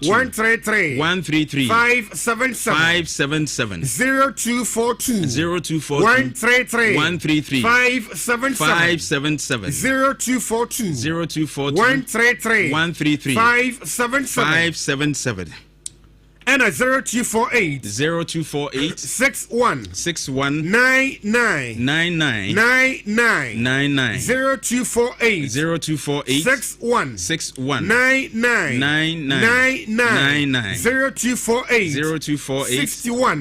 133 577 0242 133 577 0242 133 577 and a 0248 61 99 0248 61 99 0248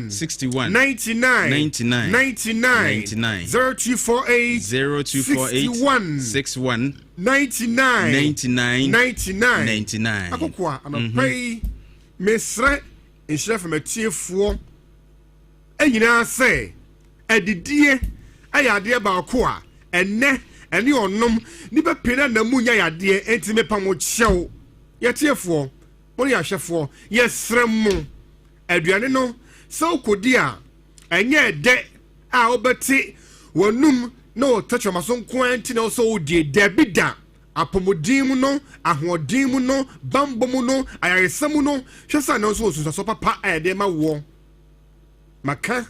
61 99 0248 61 99 akokwa anapay mesre enhyira matiefuo enyina se edidie ayade ba ko a enne ene onom ni be pena na munya yade entime pamo kyew yetiefuo mo ya hwefo yesrem aduane no so kodi a enye de a obeti wonum no touch maso nkwanti na so odie debida apomodin no ahoodin no bambom no ayaresam no hwesa na so osunso papa ede ma wo maka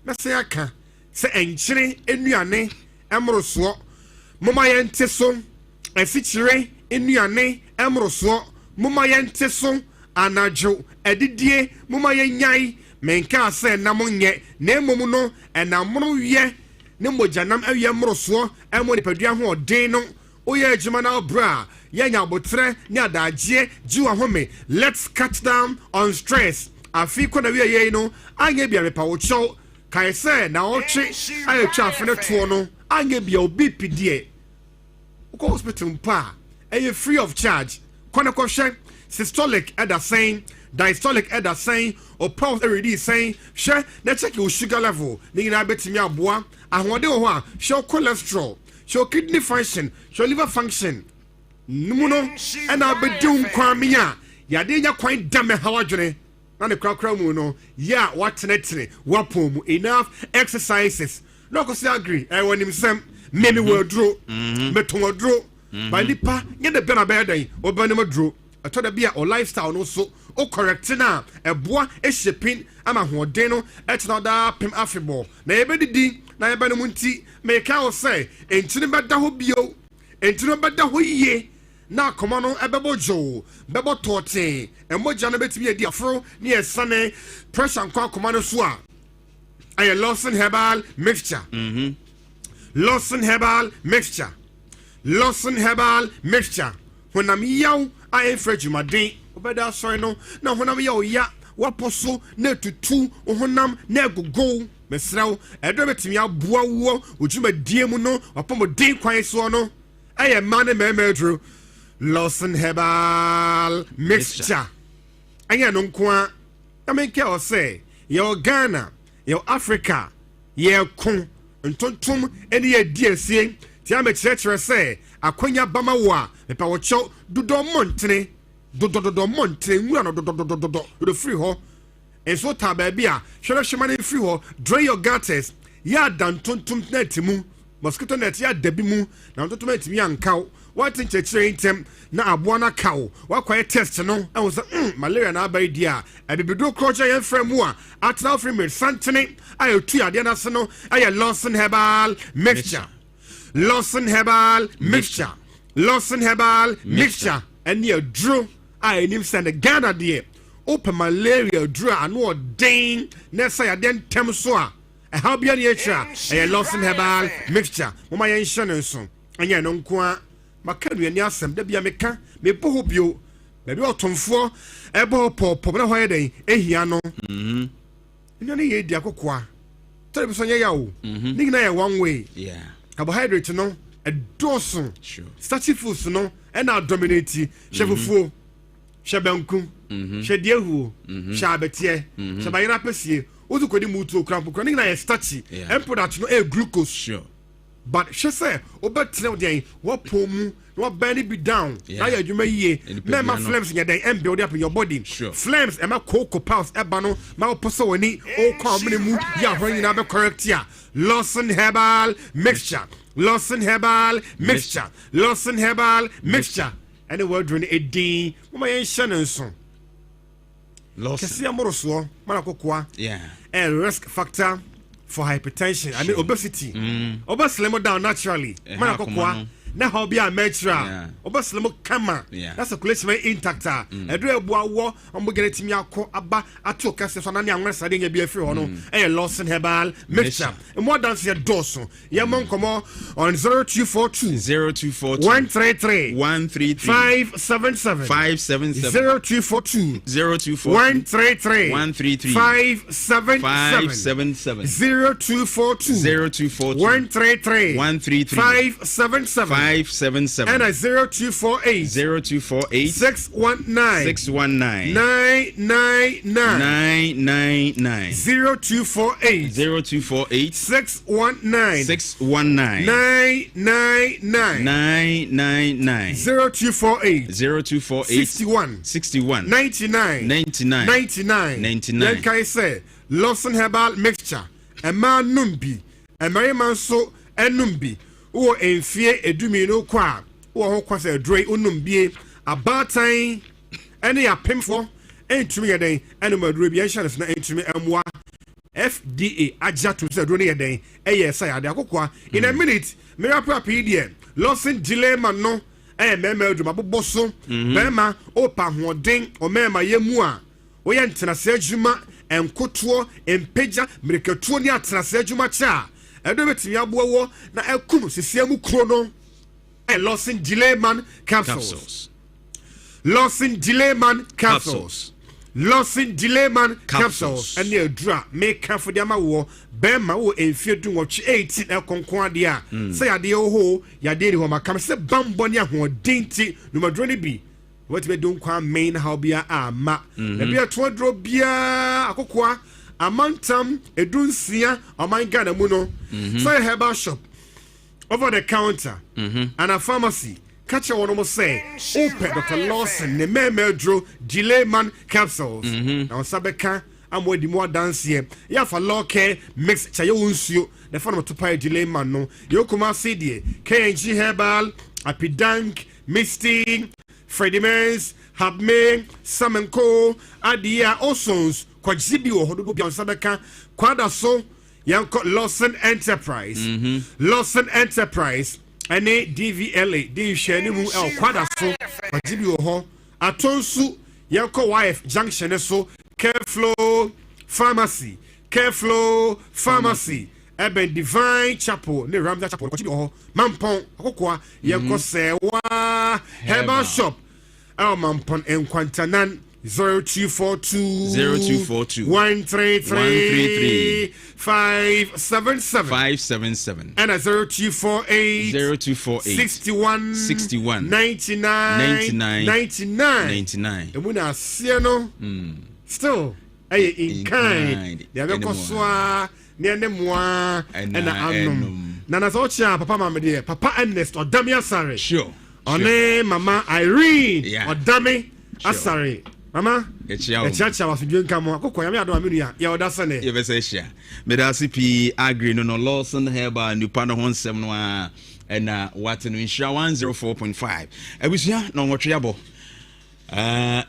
na se aka se enkyire enuane emroso moma yente so efikyire enuane emroso moma yente so anajo edidie moma yenyai menka se namonye na emom no enamro ye ne mojanam awie mroso emo nipadua ho odin no oye ejima na bra yenya abotre ni adaje jiwa home. Let's cut down on stress. Afi ko na wie ye no anye bia mepa wo chow kai se na oche ayetwa afene to no anye bia obi pidie ko hospital mpa eye free of charge kona ko hwe systolic at saying diastolic at saying or pulse already saying hwe na check your sugar level ni na betimi aboa ahode ho a hwe cholesterol show kidney function, show liver function. Numuno, and I'll be doing kwamia. Yadenya quite damn hawadre. And the crackramuno. Ya, what's next? Wapum, enough exercises. No, because I agree. I want him some. Maybe we'll draw. Metongo draw. By the pa, get the better day, or banama draw. A total beer or lifestyle also. O correct now. A bois, a shipping. I'm a hodeno. It's not that pim affable. Neighbor di. Na ebe no munti make out say entini beda ho bio entini beda ho ye na akoma no ebebo jo bebo tote emoja no betimi edi afro ne esane pressure nkwa akoma no so a aye Lawson herbal mixture Lawson herbal mixture honam yaw aye frejumaden obeda sorry no na honam yaw ya waposo na tutu honam na gogo mesraw edo betimi aboa wo ojuma diemu no apomodin kwan so no aye man memedru Lawson herbal mixture anya no nkoa amenke o say yo Ghana yo Africa ye kon ntontom ene ye diesie ti amekyerekere say akonya bama wo a mepa wo chow dodo montene nwura no do free ho enso ta baby a hwere hwemane free ho dry your gutters ya dan tontom net mu mosquito net ya dabi mu na tontom net mi ankaw what in chechere intem na aboa na kaw wakwaye test no e wo say malaria na abai dia abibido kroja ye frem mu a atna free me santene ayotu ade na se no aye Lawson herbal mixture and near drew I nim send a Ghana dear open malaria drew and no dane nessa ya den temsoa a how be any extra a Lawson herbal mixture my insurance and ya non qua Macadu and Yasam de Biamica me pohopio maybe autumn ebo pop na hoye day ehiano ye dia kokwa tell me so yaw nigna one way carbohydrate no a dozen. Sure. Starchy foods no and now dominate. Chefufu, Shabankum, Shadiahu, Shabetie, Shabayra Pessie, Uzu Kodi Mutu, Crampo, Craning like a starchy, and put out no glucose. Sure. But she said, "Oba tell day, what pomu, what belly be down. Now you may ye, my flames in your day and build up in your body. Sure. Flames and my cocoa pals, ebano, my poso ni, oh, come move, ya running up a correct ya. Lawson Herbal Mixture, Lawson Herbal Mixture, Lawson Herbal Mixture. And the word running a D, my Shannon son. Lawson. Cassia Moroso, Maracoqua, and risk factor. For hypertension and obesity. Obesity down naturally. Manakokwa. Na how be a metra. Obesity kama. That's a place very intact. A do a war. Get it me aba atoka se na nya ngasa de be free ono. Lawson Herbal Mixture. And more than your Dawson. Ya mon komo on 0242 133 577 0242 133 577 0242 133 577 and a 0248 619 999 0248 619 999 0248 61 99 then can I say Lawson Herbal Mixture a man numbi a man so and numbi or in fear a dumino qua or quas a dray unumbie a bad time any a pimful and to me a day animal radiation is not to me and what FDA adjust to the day a yes I had in a minute Mirapapedia Lawson dilemma no a memo to my bosso Bema opa ding or mema yemua we enter a sejuma and kotuo empeja mreketuo ni atrase adwuma cha edobetimi abowo na ekum sisiamu krono Lawson Delayman capsules Lawson Delayman capsules Lawson Delayman capsules and the dra make for the amawo bema wo enfie du watch 18 ekonkon ade a say ade ho ya de ho makam se bambo ne ho denti no madroni bi what we don't kwa main how be a ma e bia to dro bia akokwa amantam edunsia omanga mu no say herbal shop over the counter and a pharmacy catch one almost say open Dr. Lawson ne memedro Delayman capsules now sabeka amwe di more dance here ya for law care mix chayo unsuo the fun to pay Delayman no yokuma cd KNG herbal apidank misty Freddie Mans, Habme, Samenko, Adia, Osons, Kwajibi or Hodubu Sabeka, Quadaso, Yanko Lawson Enterprise, Lawson Enterprise, and a DVLA, Divishanimu El Quadaso, Kwajibi or Atonsu, Yanko Wife Junction, so Careflow Pharmacy, Careflow Pharmacy. Eben Divine Chapel, ne Ramda Chapel, Mampon, Okwa, Yanko Sewa, Herbal Shop, Mampon and Quantanan 0242 133 577 and a 0248 61 99 and when I see no still in kind they have a Nene moi and anum. Nana Socha, Papa Mamma dear, Papa Ernest or Dummy Asari. Sure. One Mama Irene or Dummy Asari. Mama, it's your church. I was doing come on. Cocoa, you're that's an Evesesha. Medasipi agree no Lawson Herbal KuroYiMuNsem and what in Insha 104.5. I wish ya no more trouble.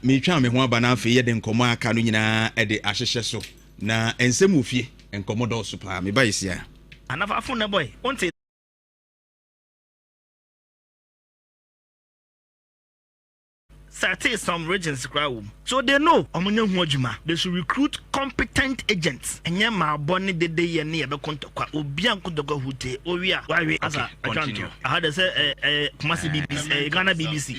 Me try me one banafi yet Koma Kanuna at the Ashesho. Na ensemufie enkomodo super me buy sia anafa phone boy onte certain some regions crowd so they know omonye hu adwuma they should recruit competent agents enye ma boni dede ye ne ye be kontokwa obi ankodokwa hute owia wawe asa Jantuah I had to say Kumasi BBC Ghana BBC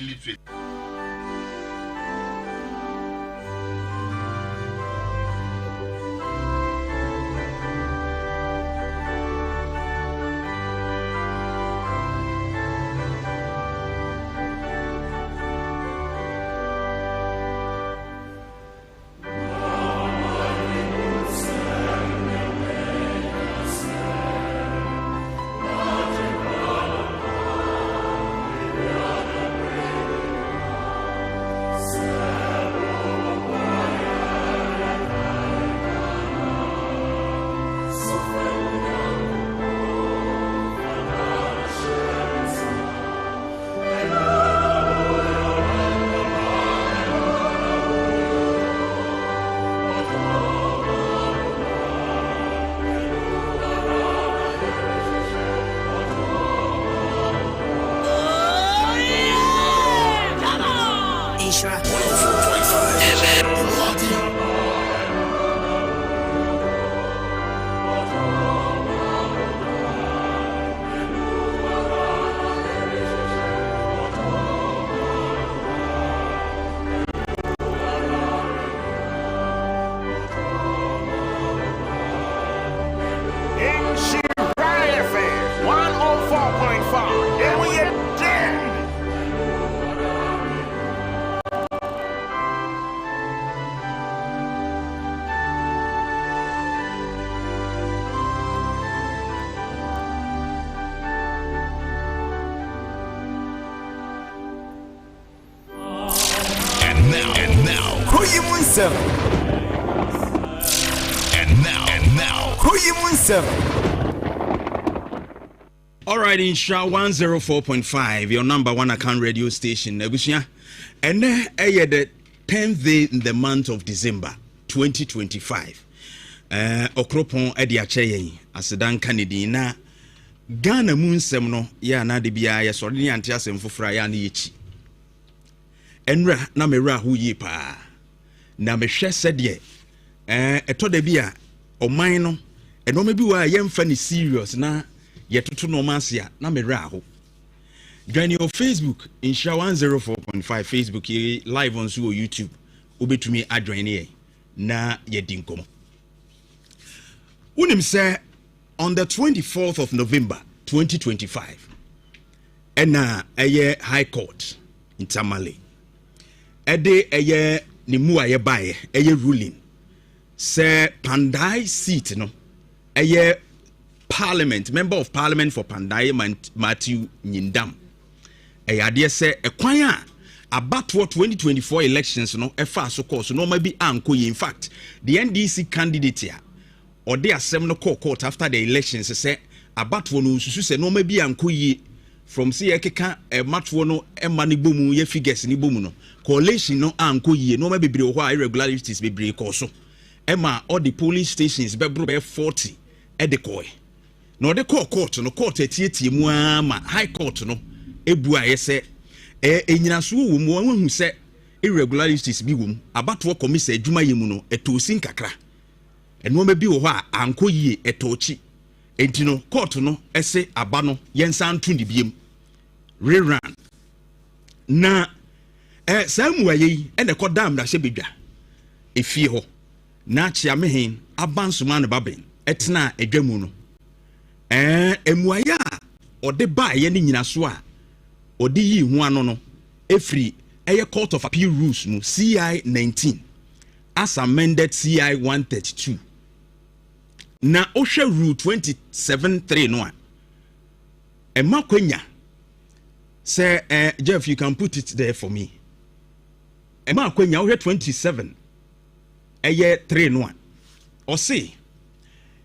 KuroYiMuNsem. And now, KuroYiMuNsem. All right, in Sha 104.5, your number one account radio station, Ebusia. And the 10th day in the month of December 2025. Okropon Ediache, Asedan Kennedy, na Ghana Munsem no, ya na de bia ya so ni ante asem fofra ya na yechi. Enra na mera hu yi pa. Na mehwe sede eto da bia oman no eno ma bi wa yemfa ni serious na yetoto no masia na mera ho. Join your Facebook in Sha 104.5 Facebook live on YouTube. Obetumi adjoin here na yedi nkomo. Unim say on the 24th of November 2025 ena eye High Court in Tamale ede eye ni mu aye bae eye ruling say Pandai seat no eye Parliament member of Parliament for Pandai Matthew Nyindam ade say ekwan a abatwo 2024 elections no efa so course no ma bi anko. In fact the NDC candidate here or they asem no court after the elections say abatwo no susu se no ma bi anko yi from see ekeka matwo no emani bomu ye figures ni bomu no coalition no anko yi no ma bebre ho irregularities bebre ko so ema all the police stations bebro be 40 e de koy no de court no court etietie mu ama High Court no ebu aye se enyina so wo mu hu se irregularities bi wom abatwo commission adwuma yemu no etosin kakra eno ma bi wo ho a anko yi etochi enti no court no ese aba no yensa ntu ni biem rerun na samu ayi ene ko dam da hye bedwa efie ho na chia mehen abansoma ne baben etena adwamu no emuaya ode ba ye ni nyina so a odi yi hu ano no efri eye Court of Appeal rules no CI 19 as amended CI 132 na ohwe rule 27.3 no a ema kwanya say Jeff, you can put it there for me. Ema kwanya ohwe 27 eye 3 no a or say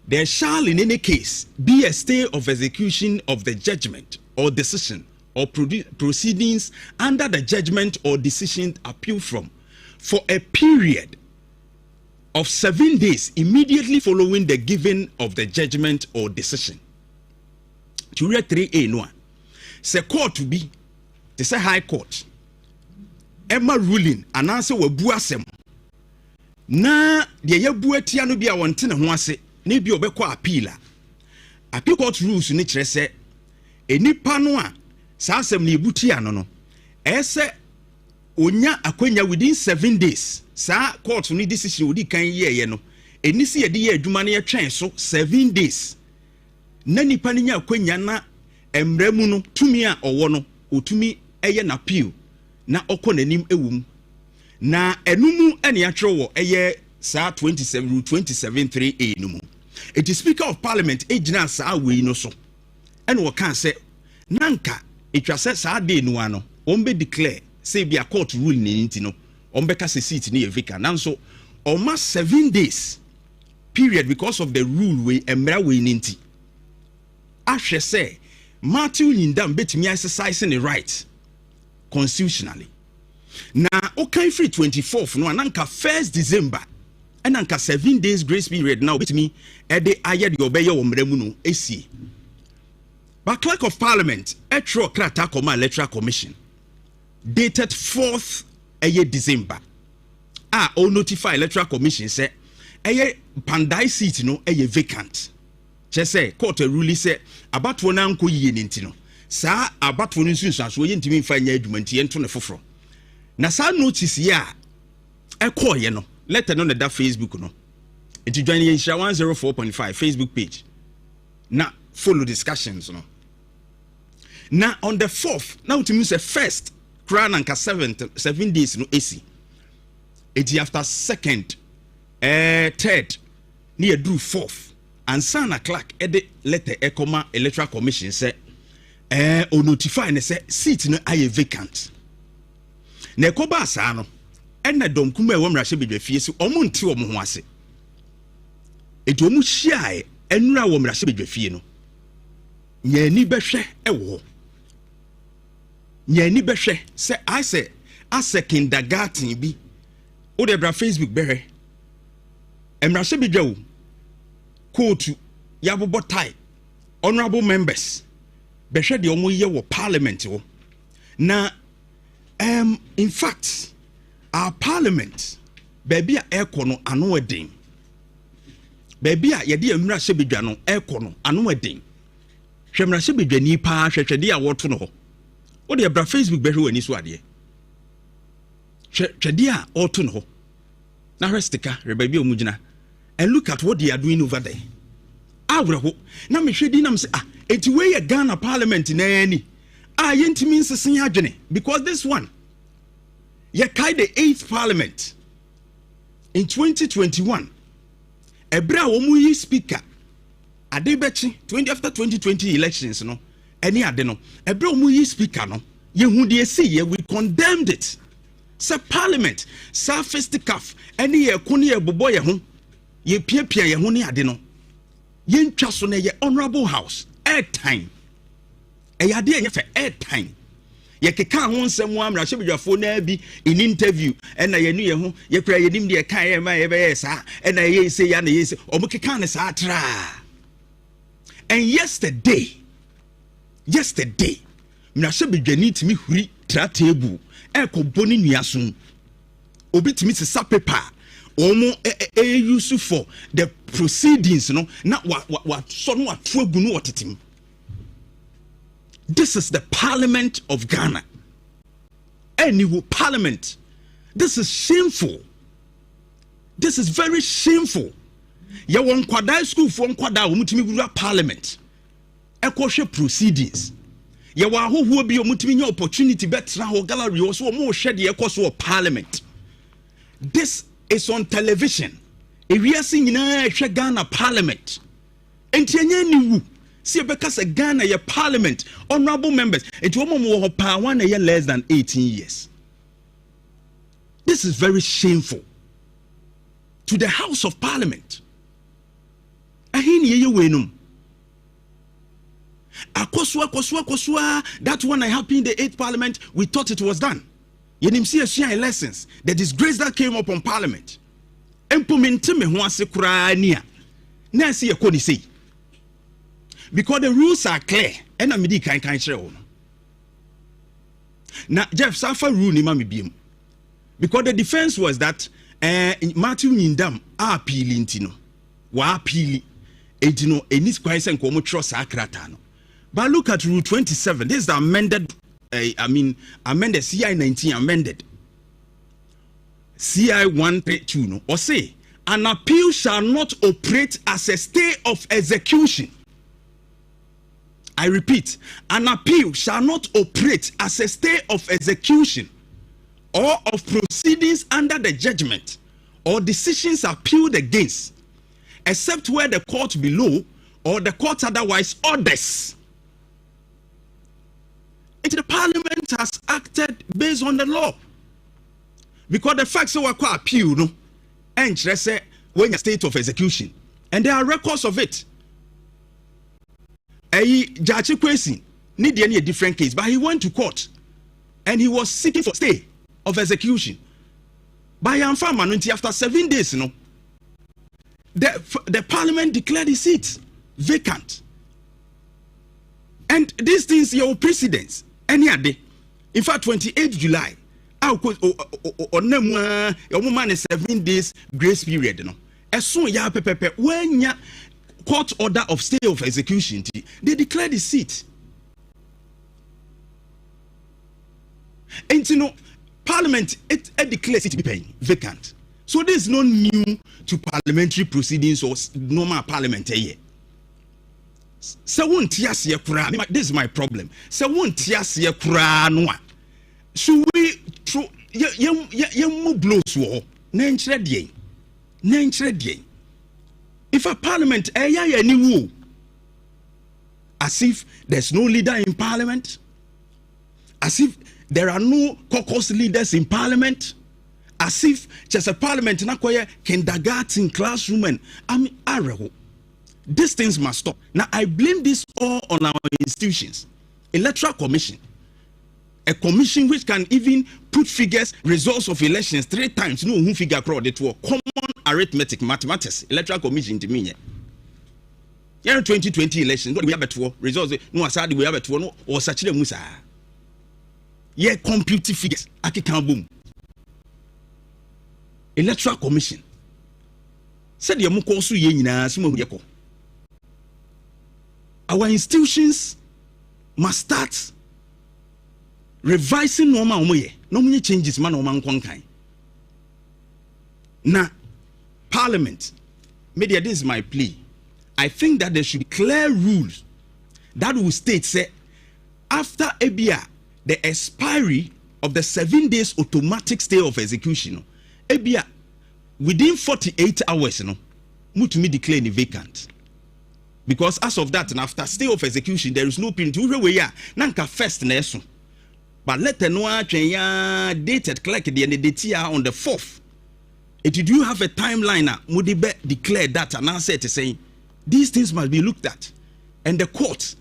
there shall in any case be a stay of execution of the judgment or decision or proceedings under the judgment or decision appealed from for a period of 7 days immediately following the giving of the judgment or decision. To read 3A no. Say court to be the say High Court. Emma ruling and answer we buasem. Na de ye buatia no bia wonte ne ho ase na bi obekọ appeal a. Appeal court rules ni kire se enipa no a sa asem na ebutia no no. Ese onya akwanya within 7 days. Sa court ni decision odi kan ye no. Enisi ye de ye adwuma na ye twen so 7 days. Na nipa ni nya akwanya na emremu no tumi a owo no otumi eye na appeal na okọ nanim ewum. Na enumu ene atwere wo eye sa 27.3A no mu. It is Speaker of Parliament ejina sa we no so. Ene wo kan se nanka etwa se sa de no ano ombe declare say be a court rule ni nti no ombeka se seat ni evika nanso almost 7 days period because of the rule we emra we ni nti ahwe say Matthew Nyindam betimi exercising the right constitutionally. Na okay free 24th no ananka 1st December and anka 7 days grace period now betimi e de ayed yo beye wo mramu no esi. But Clerk of Parliament etro krata koma electoral commission dated 4th December o notify electoral commission say Pandai seat no vacant. Che say court ruling say abatwo na nko yie nti no saa abatwo no nsunsuaso ye ntimi mfa nya adwumanti ento ne foforo na saa notice ya call ye no letter no na da Facebook no enti join ye Sha 104.5 Facebook page na follow discussions no na on the 4th now to mean say first crown and 7 days no AC eti after 2nd 3rd near drew 4th and Sana Clark ede letter ekoma electoral commission say o notify ne say seat no aye vacant na ekoba asa no ɛna dɔm kuma ɛwɔ mmarahyɛ badwa fie so ɔmo nte ɔmo ho ase etu ɔmo hyiae ɛnura wɔ mmarahyɛ badwa fie no nyɛni bɛhwɛ ɛwɔ hɔ nyɛni bɛhwɛ sɛ asɛ kindergarten bi wo de bra Facebook bɛhwɛ mmarahyɛ badwa wo kootu yabobɔ tie honorable members bɛhwɛ deɛ ɔmo yɛ wɔ parliament hɔ na in fact our parliament baby a ɛkɔ no ano ɛden baby a yɛde mmarahyɛ badwa no ɛkɔ no ano ɛden hwɛ mmarahyɛ badwa ni paa hwɛhwɛde a wɔto no hɔ wo de bra Facebook bɛhwɛ w'ani so adeɛ hwɛde a ɔto no hɔ na hwɛ stika hwɛ baby a ɔmo gyina and look at what they are doing over there awreho na mehwɛ di nam sɛ eti wei yɛ Ghana parliament na ani yɛntimi nsesen adwene because this one yɛkae the 8th parliament in 2021 ɛberɛ a wɔn yi speaker ade bɛkye after 2020 elections no ɛne ade no ɛberɛ a wɔn yi speaker no yɛhu deɛ si we condemned it sɛ parliament saa fisticuff ɛne yɛ ko ne yɛ bobɔ yɛ ho yɛ piapia yɛ ho ne ade no yɛntwa so na yɛ honorable house airtime ɛyɛ ade yɛ fɛ airtime yɛkeka ho nsɛm mu mmarahyɛ badwafoɔ na bi in interview ɛna yɛnu yɛ ho yɛkura yɛnim deɛ ɛka yɛ ma yɛbɛyɛ saa ɛna yɛyɛ sɛ ya na yɛyɛ sɛ ɔmo keka ne saa tra and yesterday mmarahyɛ badwani timi huri tra table ɛkɔ bɔ ne nua so obi timi sisa paper omo use for the proceedings no na wa so no ato agu no otetem. This is the parliament of Ghana. Any parliament. This is shameful. This is very shameful. Ya won kwada school for kwada omutimi gura parliament. Ekwohwe proceedings. Ya wa hoho bi omutimi nya opportunity betra ho gallery o so mo hwe de ekoso parliament. This is on television. Ewiase nyina hwe Ghana parliament. Enti anya ni wu. See because a Ghana your parliament honorable members it will power one a year less than 18 years. This is very shameful to the House of Parliament. Akosua that one I happened in the 8th Parliament we thought it was done. Yenim see a lessons the disgrace that came upon Parliament. Implement me ho ase kura nia. Na see e koni sei. Because the rules are clear and I medi kan share on. Now Jeff Safa rule ni ma me biem. Because the defense was that Matthew Nyindam appealing tino. Wa appeal etino enis kwai se nko mo trust akrata no. But look at rule 27. This is the amended amended CI 19 amended. CI 132 no. Or say an appeal shall not operate as a stay of execution. I repeat, an appeal shall not operate as a stay of execution or of proceedings under the judgment or decisions appealed against, except where the court below or the court otherwise orders. The parliament has acted based on the law. Because the facts were quite appeal, no, and say when a state of execution, and there are records of it. Jachi Kwesi need any different case, but he went to court and he was seeking for stay of execution. By Amfamanunti after 7 days, the parliament declared the seat vacant. And these things your precedents any day. In fact, 28th July, on 7 days grace period. As soon ya pepe when ya court order of stay of execution, they declared the seat. And Parliament it declares it to be paying vacant. So this is not new to parliamentary proceedings or normal parliamentary. So won't this is my problem. So won't no. So we through you blows war. If a parliament as if there's no leader in parliament, as if there are no caucus leaders in parliament, as if just a parliament na koye kindergarten classroom and areho. These things must stop. Now I blame this all on our institutions. Electoral Commission, a commission which can even put figures, results of elections 3 times. No, who figure crowd it was common arithmetic, mathematics. Electoral Commission to me. Yeah, 2020 elections. What we have at war results. No, aside we have at war. No, or such a musa. Yeah, compute figures. Aki can boom. Electoral Commission. Said the Mukosu Yena Sumo Yako. Our institutions must start revising normal omoye. No many changes man oman kwankai. Now, Parliament, media, this is my plea. I think that there should be clear rules that will state, say, after ABIA, the expiry of the 7 days automatic stay of execution, ABIA, within 48 hours, mutumi declare vacant. Because as of that, and after stay of execution, there is no period. Nanka first neso. But let the noa dated collect the date on the 4th. Did you have a timeline? Mudibe declare that and answer to saying these things must be looked at. And the court,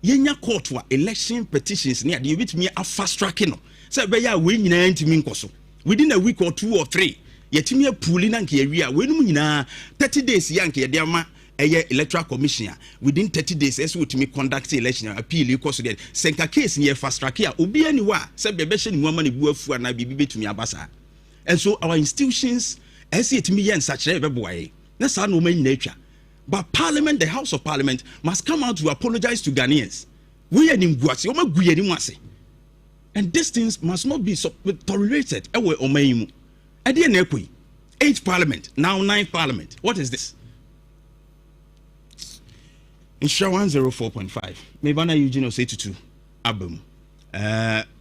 yenya court wa election petitions near the with me a fast tracking. So be ya win within a week or 2 or 3. Yetimi a pooling and area when 30 days yankee diama. Electoral Commission within 30 days as we to conduct election appeal you cause that senka case near fast track here obi anywhere said be beshi ni money buafu and bibi to me abasa. And so our institutions as it me and such a boy that's no man nature. But Parliament, the House of Parliament must come out to apologize to Ghanaians. We are in Guasi, and these things must not be tolerated. Ewe omeimu. Adi enekwi 8th Parliament, now 9th Parliament. What is this? In Insha 104.5. Maybe Eugene 82 album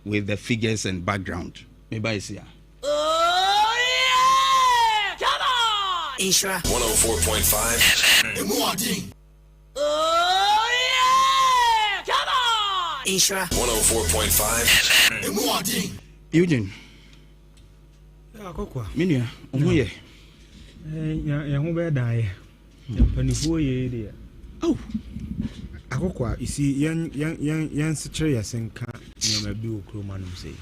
with the figures and background. Maybe I see. Oh yeah! Come on! Insha 104.5. Oh yeah! Come on! Insha 104.5. Eugene. Akokwa. Minia, omoye. Ya ho be dan. Panifuo ye de. Oh. Akokwa, you see yan secure yasenka nyama bi okroma no say.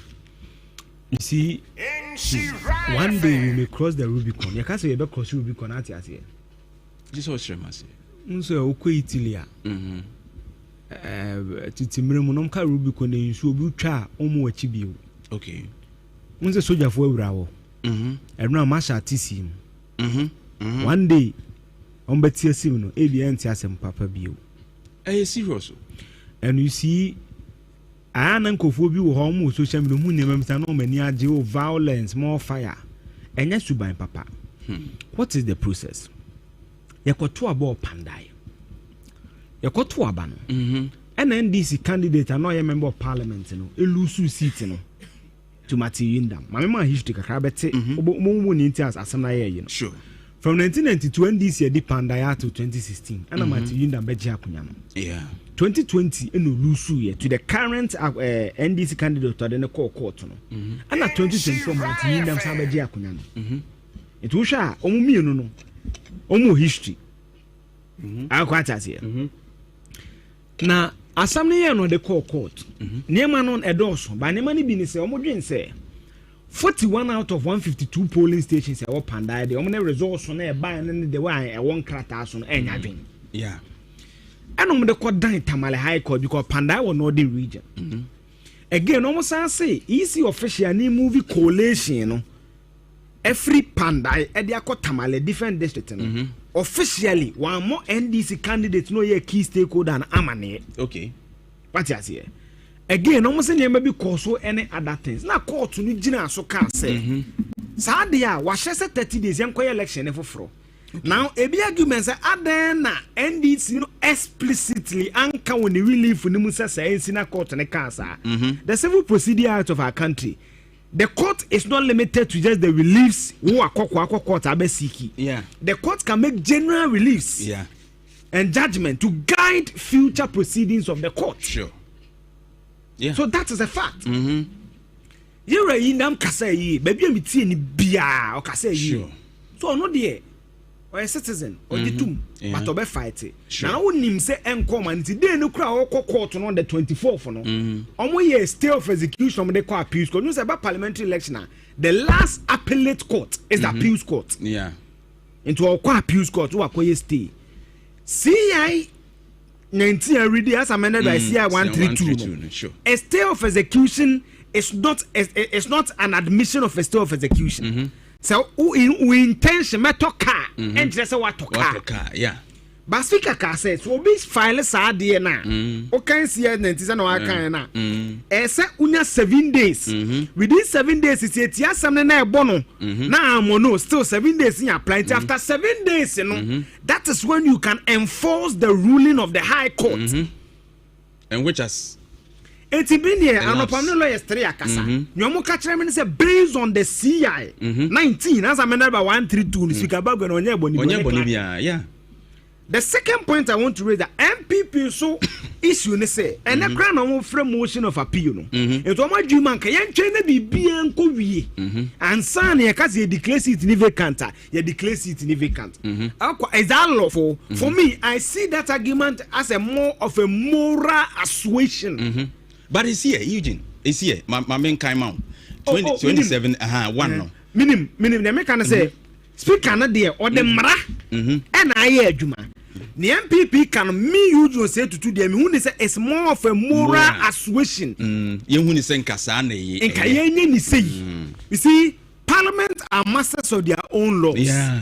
You see, one day we may cross the Rubicon. You can't say you be cross Rubicon at here. Jesus Shemasi. Nso okwe Italia. Titimire mu no mka Rubicon e nso obi twa omo achi bio. Okay. Nso sojafo awura wo. Ebna masha tisi. One day ombeti asim no ebi enti asem papa bio. Serious. And you see I am nkofo bi wo ho mo social media mu nemam sa no mani age o violence more fire. Enya suban papa. What is the process? Yakoto abo pandai. Yakoto aba no. NDC candidate and not a member of parliament no. Elusu seat no. To KuroYiMuNsem. Mama history kakra bete obo ni nti asem na ye you know. Sure. From 1992 NDC di pandaya to 2016 and KuroYiMuNsem beji akunya no. Yeah. 2020 eno lusu ye to the current NDC candidate to the court no. And 2024 KuroYiMuNsem sa beji akunya no. It wo sha omu mienu no. Omu history. Akwata se. Na asam ye no the court. Niema no edoso ba niema ni bi ni se omo dwen se 41 out of 152 polling stations are pandai the omne results on e ban ne the way e won krata so no enya dwen. Yeah. And the court dan Tamale High Court because Pandai was northern region. Again, almost I say easy official ni movie coalition no. Every Pandai at the Tamale different district no. Officially one more NDC candidates no ye key stakeholder and amane. Okay. What you say? Again, almost any maybe cause so any other things. Na court to Nijina so can say. Sadia was 30 days young election for fro. Now, a big argument say Adena NDC no explicitly anchor when the relief when the Musa says in a court and a cancer. The civil procedure out of our country. The court is not limited to just the reliefs who are court abesiki. Yeah. The court can make general reliefs. Yeah. And judgment to guide future proceedings of the court. Sure. Yeah. So that is a fact. Yera yindam kasa yi baby am tie ni bia o kasa yi so no de or a citizen or the tomb but obe fight now wonim say enkom and today no kra o court on the 24th no omo ye stay of execution on the court appeals court no say about parliamentary election the last appellate court is the appeals court into our court appeals court who akoye stay CI 19 already as amended by CI 132 sure a stay of execution is not an admission of a stay of execution so we intention meto car and just what to car yeah but speaker car says so be file sa de na o kan see na ntisa na wa kan na say unya 7 days within 7 days it tia sam na e bo no na amono still 7 days in apply after 7 days no that is when you can enforce the ruling of the high court and which has Etibini anopamno lawyers 3 akasa. Nyomo ka kire me say based on the CI 19 as amended by 132 ni speaker bago na onye boni yeah. The second point I want to raise that MPP so issue ne say and the crown on frame motion of appeal no. Eto ma dwuma nka ye ntwe na bibia nko wie. Ansa na ye ka say declare seat ni vacant. Ye declare seat ni vacant. Is that lawful? For me I see that argument as a more of a moral assuasion. But it's here, Eugene. It's here. My main came out. 27, one no. Minim, the me can say, speaker na there or the mara, and I hear Juma. The MPP can me usually say to them, who say it's more of a moral assuasion. You who is saying Kasane, and Kayeni say, you see, Parliament are masters of their own laws. Yeah.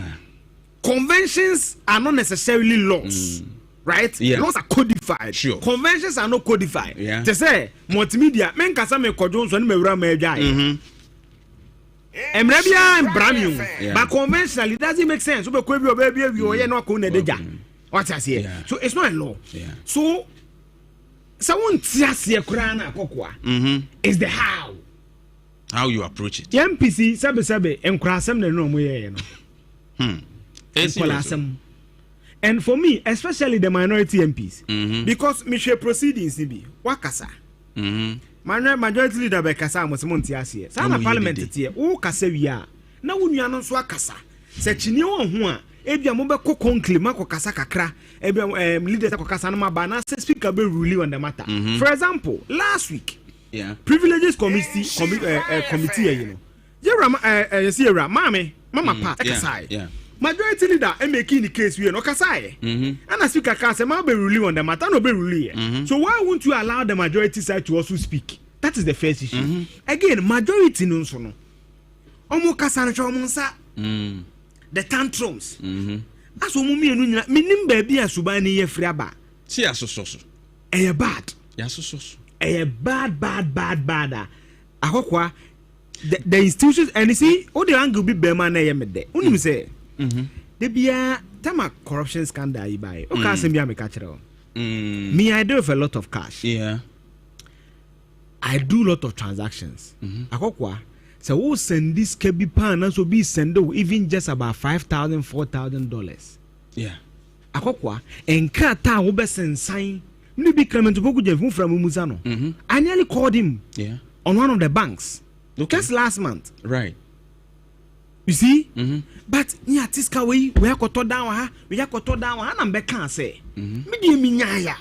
Conventions are not necessarily laws. Right? Yeah. Laws are codified. Sure. Conventions are not codified. Yeah. They say multimedia. Men kasa me kodjon so ni me wura me jai. Emrebia embramium. But conventionally it doesn't make sense. So be ko bi oba bi we no ko na deja. What I say? So it's not a law. Yeah. So someone tiase kura na kokwa. Is the how you approach it. The MPC sabe enkrasem na no mo ye no. It's and for me, especially the minority MPs, because Michelle proceedings be wakasa. Majority leader be kasa amosemonti ase. Sa na parliament tie, o kasa wiya. Na wonua no so akasa. Se chini wo ho a, ebia mo be ko conclave mako kasa kakra. Ebia leaders akokasa no ma na say speaker be ruling on the matter. For example, last week, privileges committee you know. Yera mama pa ekasai. Majority leader making the case we no kasai. And as speaker can say ma be ruling on the matter no be ruling. So why won't you allow the majority side to also speak? That is the first issue. Again, majority no so no. Omo kasa no chomonsa. The tantrums. As omo mienu nyina minim ba bia suban ne ye free aba. See asoso. Eh bad. Ya asoso. Eh bad. Akokwa the institutions and you see all the angle be be man na ye mede. Unu say the bia tama corruption scandal yi bai. O ka asem bia me ka kire. Me I do have a lot of cash. Yeah. I do a lot of transactions. Akokwa so who send this kebi pan and so be send even just about $5,000 $4,000. Yeah. Akokwa enkata wo be sensan me be Clement Opoku Jefu from Muzano. I nearly called him on one of the banks just last month. Right. You see? But yeah, tiska we akoto down ha, na mbeka say. Me di mi nyaya.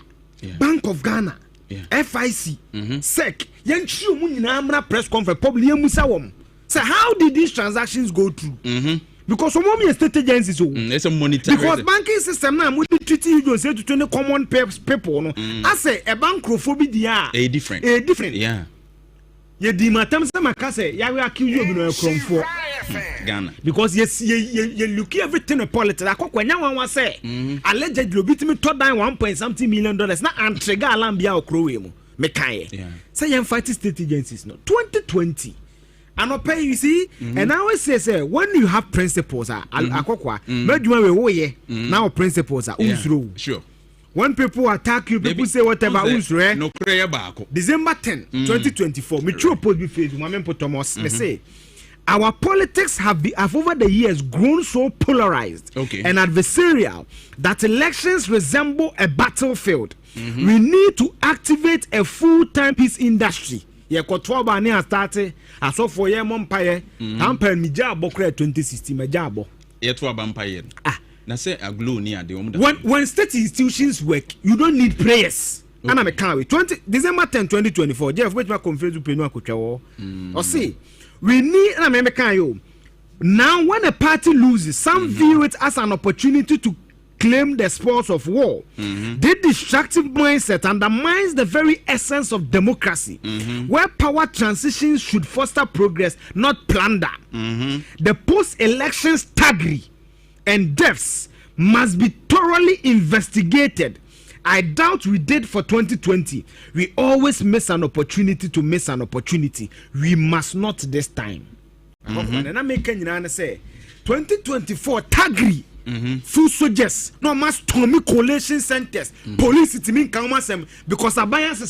Bank of Ghana. FIC. SEC. Yentri omu nyina amra press conference public musa wom. So how did these transactions go through? Because some of state agencies it's a monetary because banking system now we treat you say to 20 common people no. I say a bankrophobia dia a different. Yeah. Ye di matam say makase ya we accuse you no kromfo Ghana because yes you look everything in politics akokwa nya wan say allegedly obitimi to dan 1.something million dollars na entrega alambia okrowe mu me kan say you fight state agencies no 2020 and okay you see and I always say when you have principles akokwa meduma we wo ye now principles usro sure. When people attack you, people say whatever. No prayer back. December 10, 2024. Me true post be Facebook. Thomas. They say our politics have over the years grown so polarized and adversarial that elections resemble a battlefield. We need to activate a full-time peace industry. ye koto ba ne start asofo ye mompaye ampa mi ja abokra 2016 ma ja abo ye to abampaye na say aglo ni ade when state institutions work you don't need prayers and I'm a can't wait 20 December 10 2024 Jeff which my conference to penu akotwa or see we need and I'm can you now when a party loses some view it as an opportunity to claim the spoils of war. This destructive mindset undermines the very essence of democracy, where power transitions should foster progress, not plunder. The post-election staggery and deaths must be thoroughly investigated. I doubt we did for 2020. We always miss an opportunity to miss an opportunity. We must not this time. And I make Kenyan say 2024 tagri. Full soldiers, no mass Tommy collation centers, police it mean KuroYiMuNsem because Abayas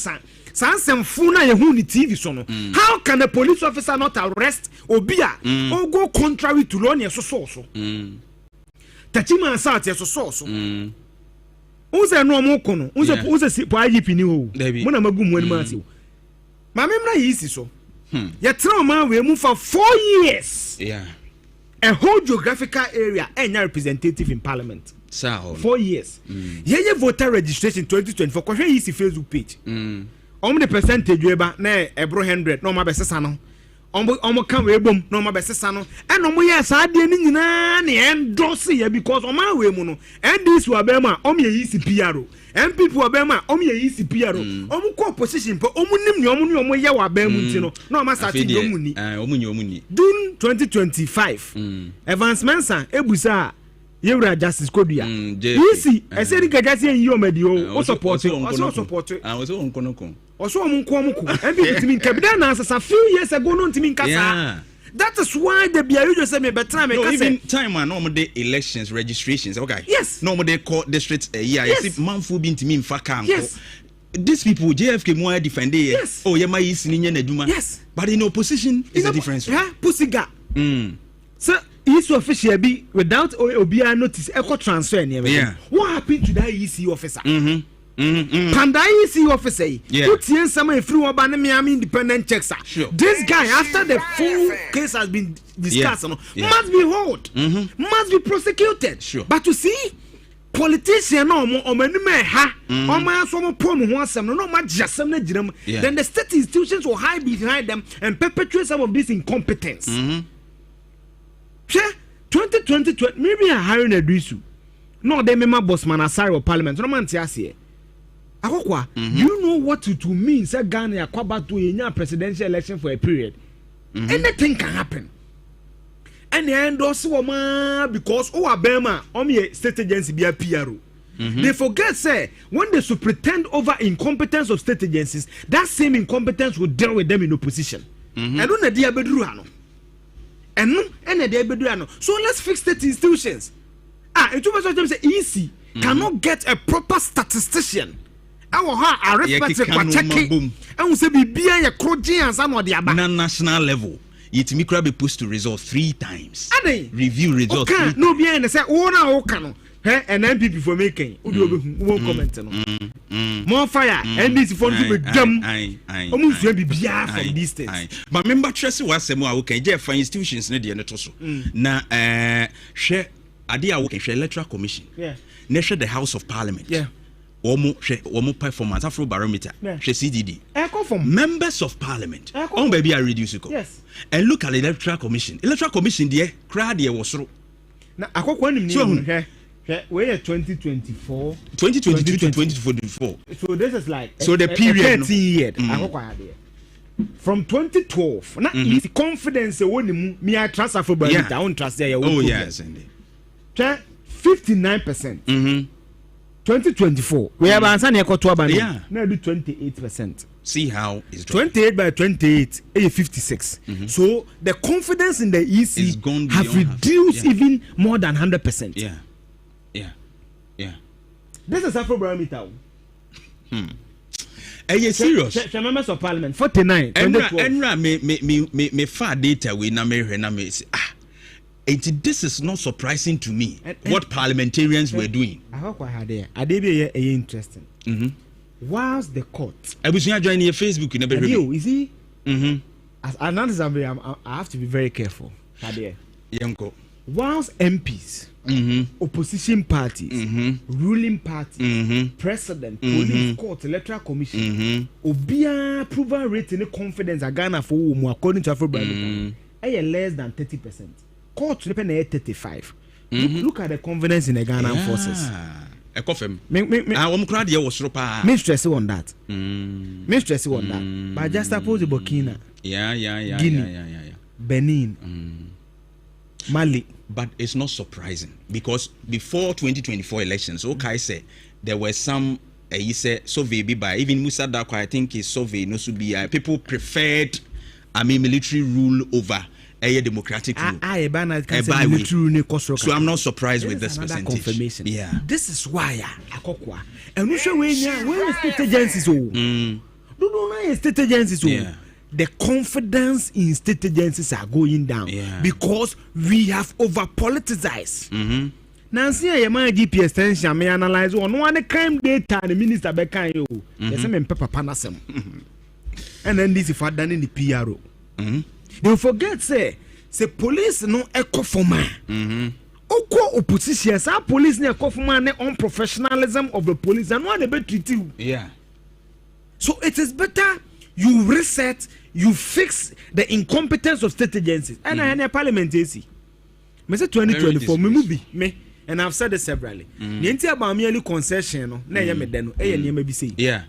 Sansem Funa Yehuni TV sono. How can a police officer not arrest Obia or go contrary to law so so? Tachima Sati so. Uze no mokono, uze si po IGP ni ho. Muna magum wen mansi. Ma memra yisi so. Ya trauma we move for 4 years. Yeah. A whole geographical area and representative in parliament. 4 years. Yeah, voter registration 2024. Kwa hwe yisi Facebook page. The percentage weba na ebro 100 no ma besesa no. Omo kan we bom no ma besesa no. And omo ye sa ade ni nyina na endorse ya because omo we mu no. And this wa be ma omo ye yisi PRO. And people wa be ma omo ye yisi PRO. Omo ko opposition po omo nim ni omo ye wa be mu ntino. No ma start di omo ni. Omo ni. June 2025. Evans Mensah ebusa Yewra Justice Kodua. Yisi eseri gajasi en yomedi o support o support. So onkonoko. Also omunko MPP timi kabida na asasa few years ago no timi nkasa. That is why the BIU just say me better me kasa. Even time man no dey elections registrations okay. Yes. No dey call district year. Yes. If manfo bi ntimi mfa kan ko. Yes. These people JFK mo defend here. Yes. Oh yema yisi ni nye adwuma. Yes. But in opposition is a difference. Yeah, pusiga. So EC official be without Obia notice echo transfer and everything. Yeah. What happened to that EC officer? Panda EC officer. Put in some free one Miami independent checks. Sure. This guy, after the full case has been discussed, must be held, must be prosecuted. Sure. But you see, politician no mo omanime ha oman so mo pom ho asem no ma jasem na giram. Then the state institutions will hide behind them and perpetuate some of this incompetence. 2020 maybe a hiring a drisu. No, they member bossman asari of parliament. No man tiase. Akokwa, you know what it will mean? Say Ghana akwaba to a presidential election for a period. Anything can happen. And the end also because Obama state agency be a PRO. They forget say when they should pretend over incompetence of state agencies, that same incompetence will deal with them in opposition. And don't the bedruano. And the so let's fix state institutions. It was say easy cannot get a proper statistician. I respect the and we say be a crojians and what the national level. It me be pushed to result 3 times. Review result. Okay, no be and say oh na okay and MPP for making won't comment no. More fire and this for to be jam. Almost be from these states. But remember Tracy was some okay for institutions na the so. Na share ade a work electoral commission. Yeah. Na share the House of Parliament. Yeah. Omo performance afro barometer. Share CDD. Members of Parliament. On baby I reduce it. Yes. And look at the electoral commission. Electoral commission there crowd there was through. Na akokwa nim ni we 2024 2022 to 2024. So this is like so the period 13 years akokwa there. From 2012 na easy confidence woni me I trust for barometer. I won't trust there. Oh yes indeed. 59%. 2024 we have answer na ekoto aba na do 28%. See how is 28 by 28 is 56. So the confidence in the EC have reduced even more than 100%. Yeah. This is Afro barometer. Serious. Members of Parliament 49. Me far data we na me say this is not surprising to me. What parliamentarians were doing. I be interesting. Whilst the court. I was joining your Facebook in you see As an answer, I have to be very careful. Yanko. Whilst MPs, opposition parties, ruling parties, president, police, court, electoral commission, obia approval rate in the confidence a Ghana for whom, according to Afro-Barima, less than 30%. Court depend 35. Look at the confidence in the Ghana forces. I confirm. I'm glad you was ropa. Me stress on that. Me stress on that. But just suppose the Burkina. Guinea, Benin, Mali. But it's not surprising because before 2024 elections, okay, say there were some. He said survey by even Musa Dako. I think his survey no should be. People preferred, military rule over a democratic rule. So I'm not surprised with this percentage. Confirmation. Yeah, this is why Akokwa. And we show where state agencies. State agencies. Yeah. The confidence in state agencies are going down because we have over politicized. Now, see, I my GPS tension. Me analyze one crime data. The minister bekan you. Yes, I'm Pepper Panasem. And then this is for done in the PRO. They forget say police no echo for man. Oko opposition. Say police no echo for man. The unprofessionalism of the police and what they be treat you. Yeah. So it is better. You reset, you fix the incompetence of state agencies. And I am parliament AC. Me say 2024, me, and I've said it severally. The entire about merely concession, no, na me deno, me be say. Yeah.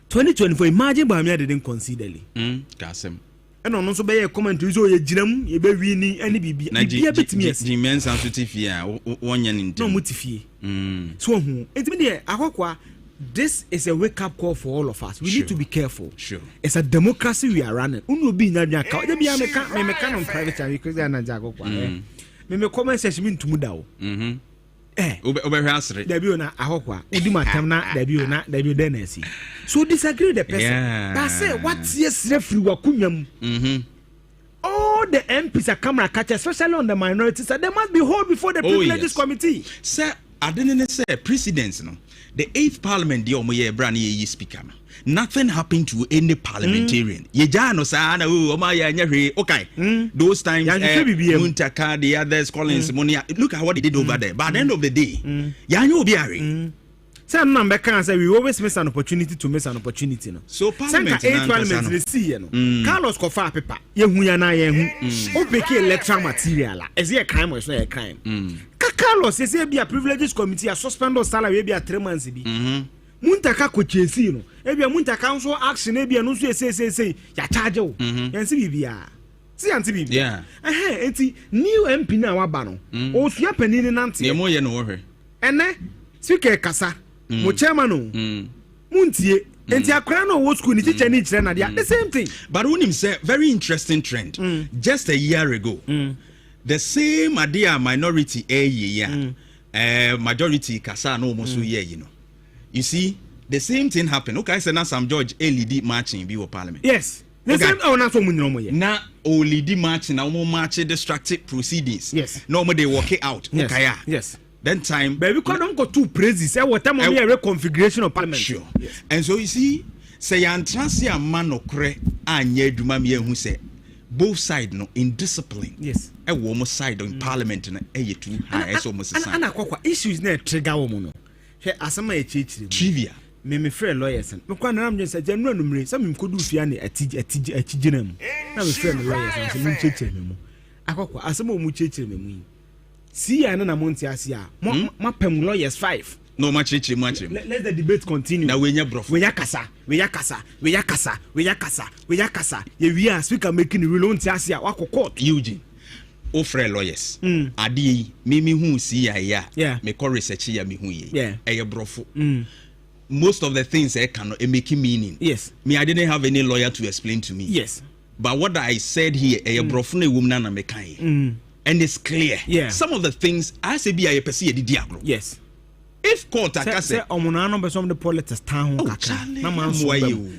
2024, imagine Bamia didn't consider. Kasem. And on also be a comment to you, jinam, ye be winning, any be a bit me. The men sensitive, yeah, 1 year in no mutifie. So, it's me there, Akokwa. This is a wake-up call for all of us. We need to be careful. Sure. It's a democracy we are running. Unu be na nyaka. Oje bi ameka on private and because na jago kwa. Me comment section mi ntumu da o. Obe asre. Da bi na ahokwa. Udi matam na da bi den na si. So disagree the person. But say what yes referee wakunyam. All the MPs are camera catch, especially on the minorities, they must be held before the privileges committee. Sir, I didn't say precedence, no. The 8th parliament, the Omoye Brani ye speaker. Nothing happened to any parliamentarian. Yejano sana Omaya nyari. Okay. Those times Muntaka, the others Collins Monia. Look at what they did over there. But at the end of the day, Yanyo Biari. Some number can say we always miss an opportunity to miss an opportunity. No. So parliament 8 parliament they see Carlos Kofa paper. Yehuyana yehu. Obeke electoral material. Is it a crime or is not a crime? Carlos is be a privileges committee a suspend or salary be a 3 months be. Muntaka ko chesi no. Ebi Muntaka council action ebi no so say ya charge o. Yan si bibia. Si anti bibia. Yeah. Enti new MP na waba no. O sua panini nante. Ye mo ye no wo hwe. Ene speaker kasa. Mo chairman no. Muntie. Enti akra no wo school ni teacher ni kire na dia. The same thing. But unim say very interesting trend. Just a year ago. The same idea minority majority kasa no almost you know. You see, the same thing happened. Okay, I said now some George LED marching be parliament. Yes. The same na so munyo ye. Na LED marching na mo march destructive proceedings. Yes. No more they walk it out. Yes. Okay. Yes. Then time baby don't go two praises. What time we reconfiguration of parliament. Sure. Yes. And so you see, say yan transia man okre anye dwuma me hu say both sides no in discipline. Yes. A woman side in parliament na too high as almost the same. And issues na trigger woman no. He asama e chichiri. Trivia. Me friend lawyers. Me kwa na am just general numre some me kodu fia na atijina mu. Na me friend lawyers so me chichiri me mu. Akokwa asama o mu chichiri me mu. See ya na monti asia. Ma pem lawyers 5. No much chichiri much. Let the debate continue. Na we nya brof. We yakasa. Ye we are speaker making the rule on asia wa court. Eugene. O friend lawyers. Adi me hu see ya. Me call research ya me hu ye. Yeah. Eye brofo. Most of the things cannot make meaning. Yes. Me I didn't have any lawyer to explain to me. Yes. But what I said here, brofo na woman na me kan. And it's clear. Yeah. Some of the things I say be a pesi di diagro. Yes. If court say omono no be some the politics town kakra. Na man so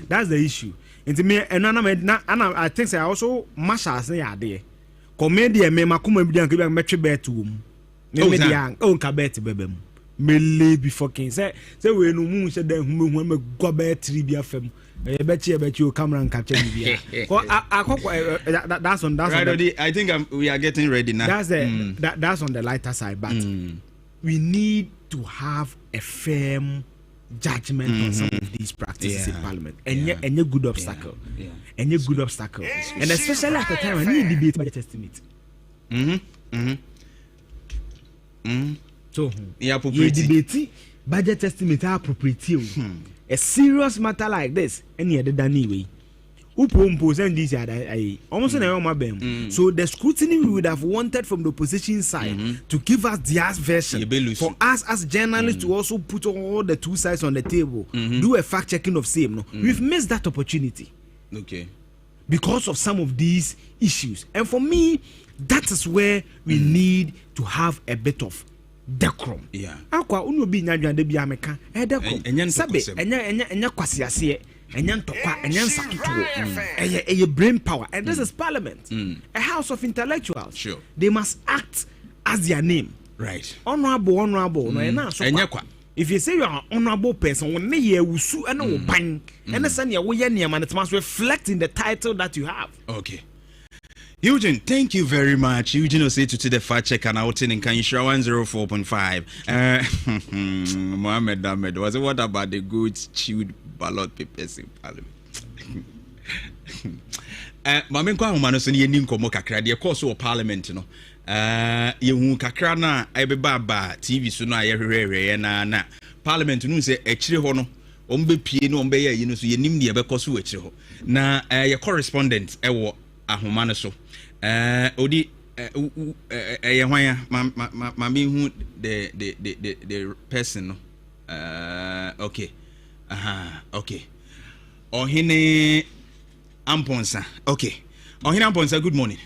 that's the issue. Into me and I think I also mashas na ade. Comedian me makuma bi dan ke be metwe bet wo mu. Me dia o ka bet bebem. mele before king say we no mu say dan hu me go be 3 bia fam e be o camera and capture bia that's on right, I think we are getting ready now. That's on the lighter side, but we need to have a firm judgment on some of these practices in parliament and a good obstacle and a good obstacle and especially at the time when you debate budget estimate so you debate budget estimate appropriate a serious matter like this any other than anyway almost so the scrutiny we would have wanted from the opposition side to give us their version for us as journalists to also put all the two sides on the table, do a fact checking of same. We've missed that opportunity. Okay. Because of some of these issues. And for me, that is where we need to have a bit of decorum. Yeah. A brain power, and this is parliament, a house of intellectuals. Sure. They must act as their name. Right. Honorable. No, if you say you are an honorable person, when you sue and no bang, and the send your way and it must reflect in the title that you have. Okay. Eugene, thank you very much. Eugene will say to the fact check and out in Kanishra 104.5. Mohammed Ahmed was what about the good chewed ballot papers in parliament? Mamen kwa humano so ni enim komo kakra de course of parliament no. Yehu kakra na ebeba TV so no ayehwehwe na parliament no se ekire ho no ombe pie no ombe ye no so yenim de ebekọ so ekire ho. Na ye correspondent ewo ahoma no so. Odi hwan ma me hu the person no. Okay. Okay. Ohine Amponsa. Okay. Ohine Amponsa, good morning.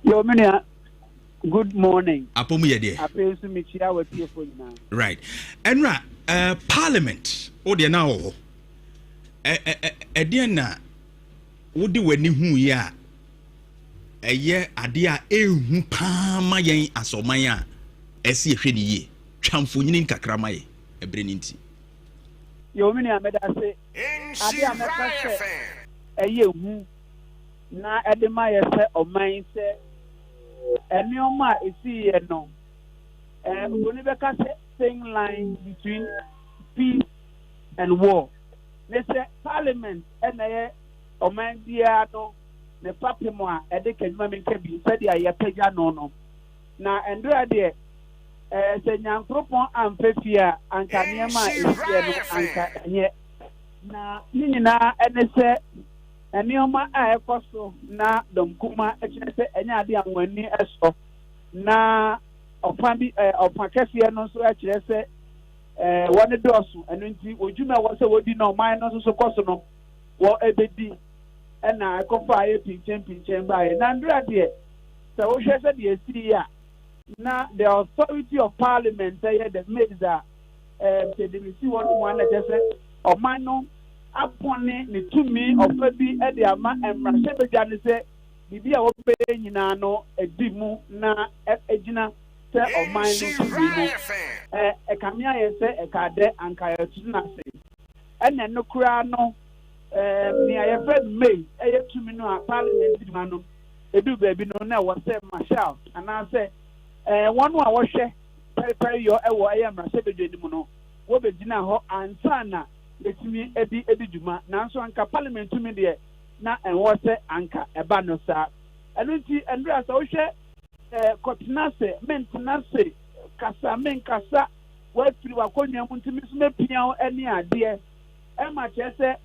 Yo, Minia, good morning. Apomu ye de. Apensu michia we tie phone na. Right. Enra, parliament, o de na ho. De na wodi wani hu ya. Eye ade a ehu pa ma yen asoman a esi ehwe ni ye. Twamfo nyini nkakrama ye. Ebre ni nti. Yo Minia meda se ade a meka se eye hu na edema ye se oman se enioma esi ye no oni beka se thin line between peace and war. They say parliament ena ye oman dia no ne papemo a ede kanuma menka bi se dia ye pagya no na endura de se nyankropon amfefia anka niema esie no anka enye na nyina ene se enioma a ekoso na domkuma ekine se enya ade anwani eso na opan bi opan kefie no so ekire se woni dosu enu nti ojuma wo se wodi na oman no so koso no wo ebedi ena ekofa aye pinchen bae na ndura de se wo hwe se de esi ya na the authority of parliament here that made that say the see one that just oman no apone ne tumi ofabi e de ama emra sebeja ne se bibia wo be nyina no edimu na ejina se oman no tumi no e kamia ye se e ka de anka ya tuna se ene no kura no ni aye fed may e tumi no a parliament di no edu baby no na wo se marshal ana se one wa wo hwe pere yo ewo ayamra sebeje mu no wo begina ho ansa na etimi edi djuma na nso anka parliament mi de na enwo se anka eba no sa enu nti endura sa wo hwe kotinase maintenance kasa menkasa wa firi wa konwa mu ntimi so mepia eni ade e ma chese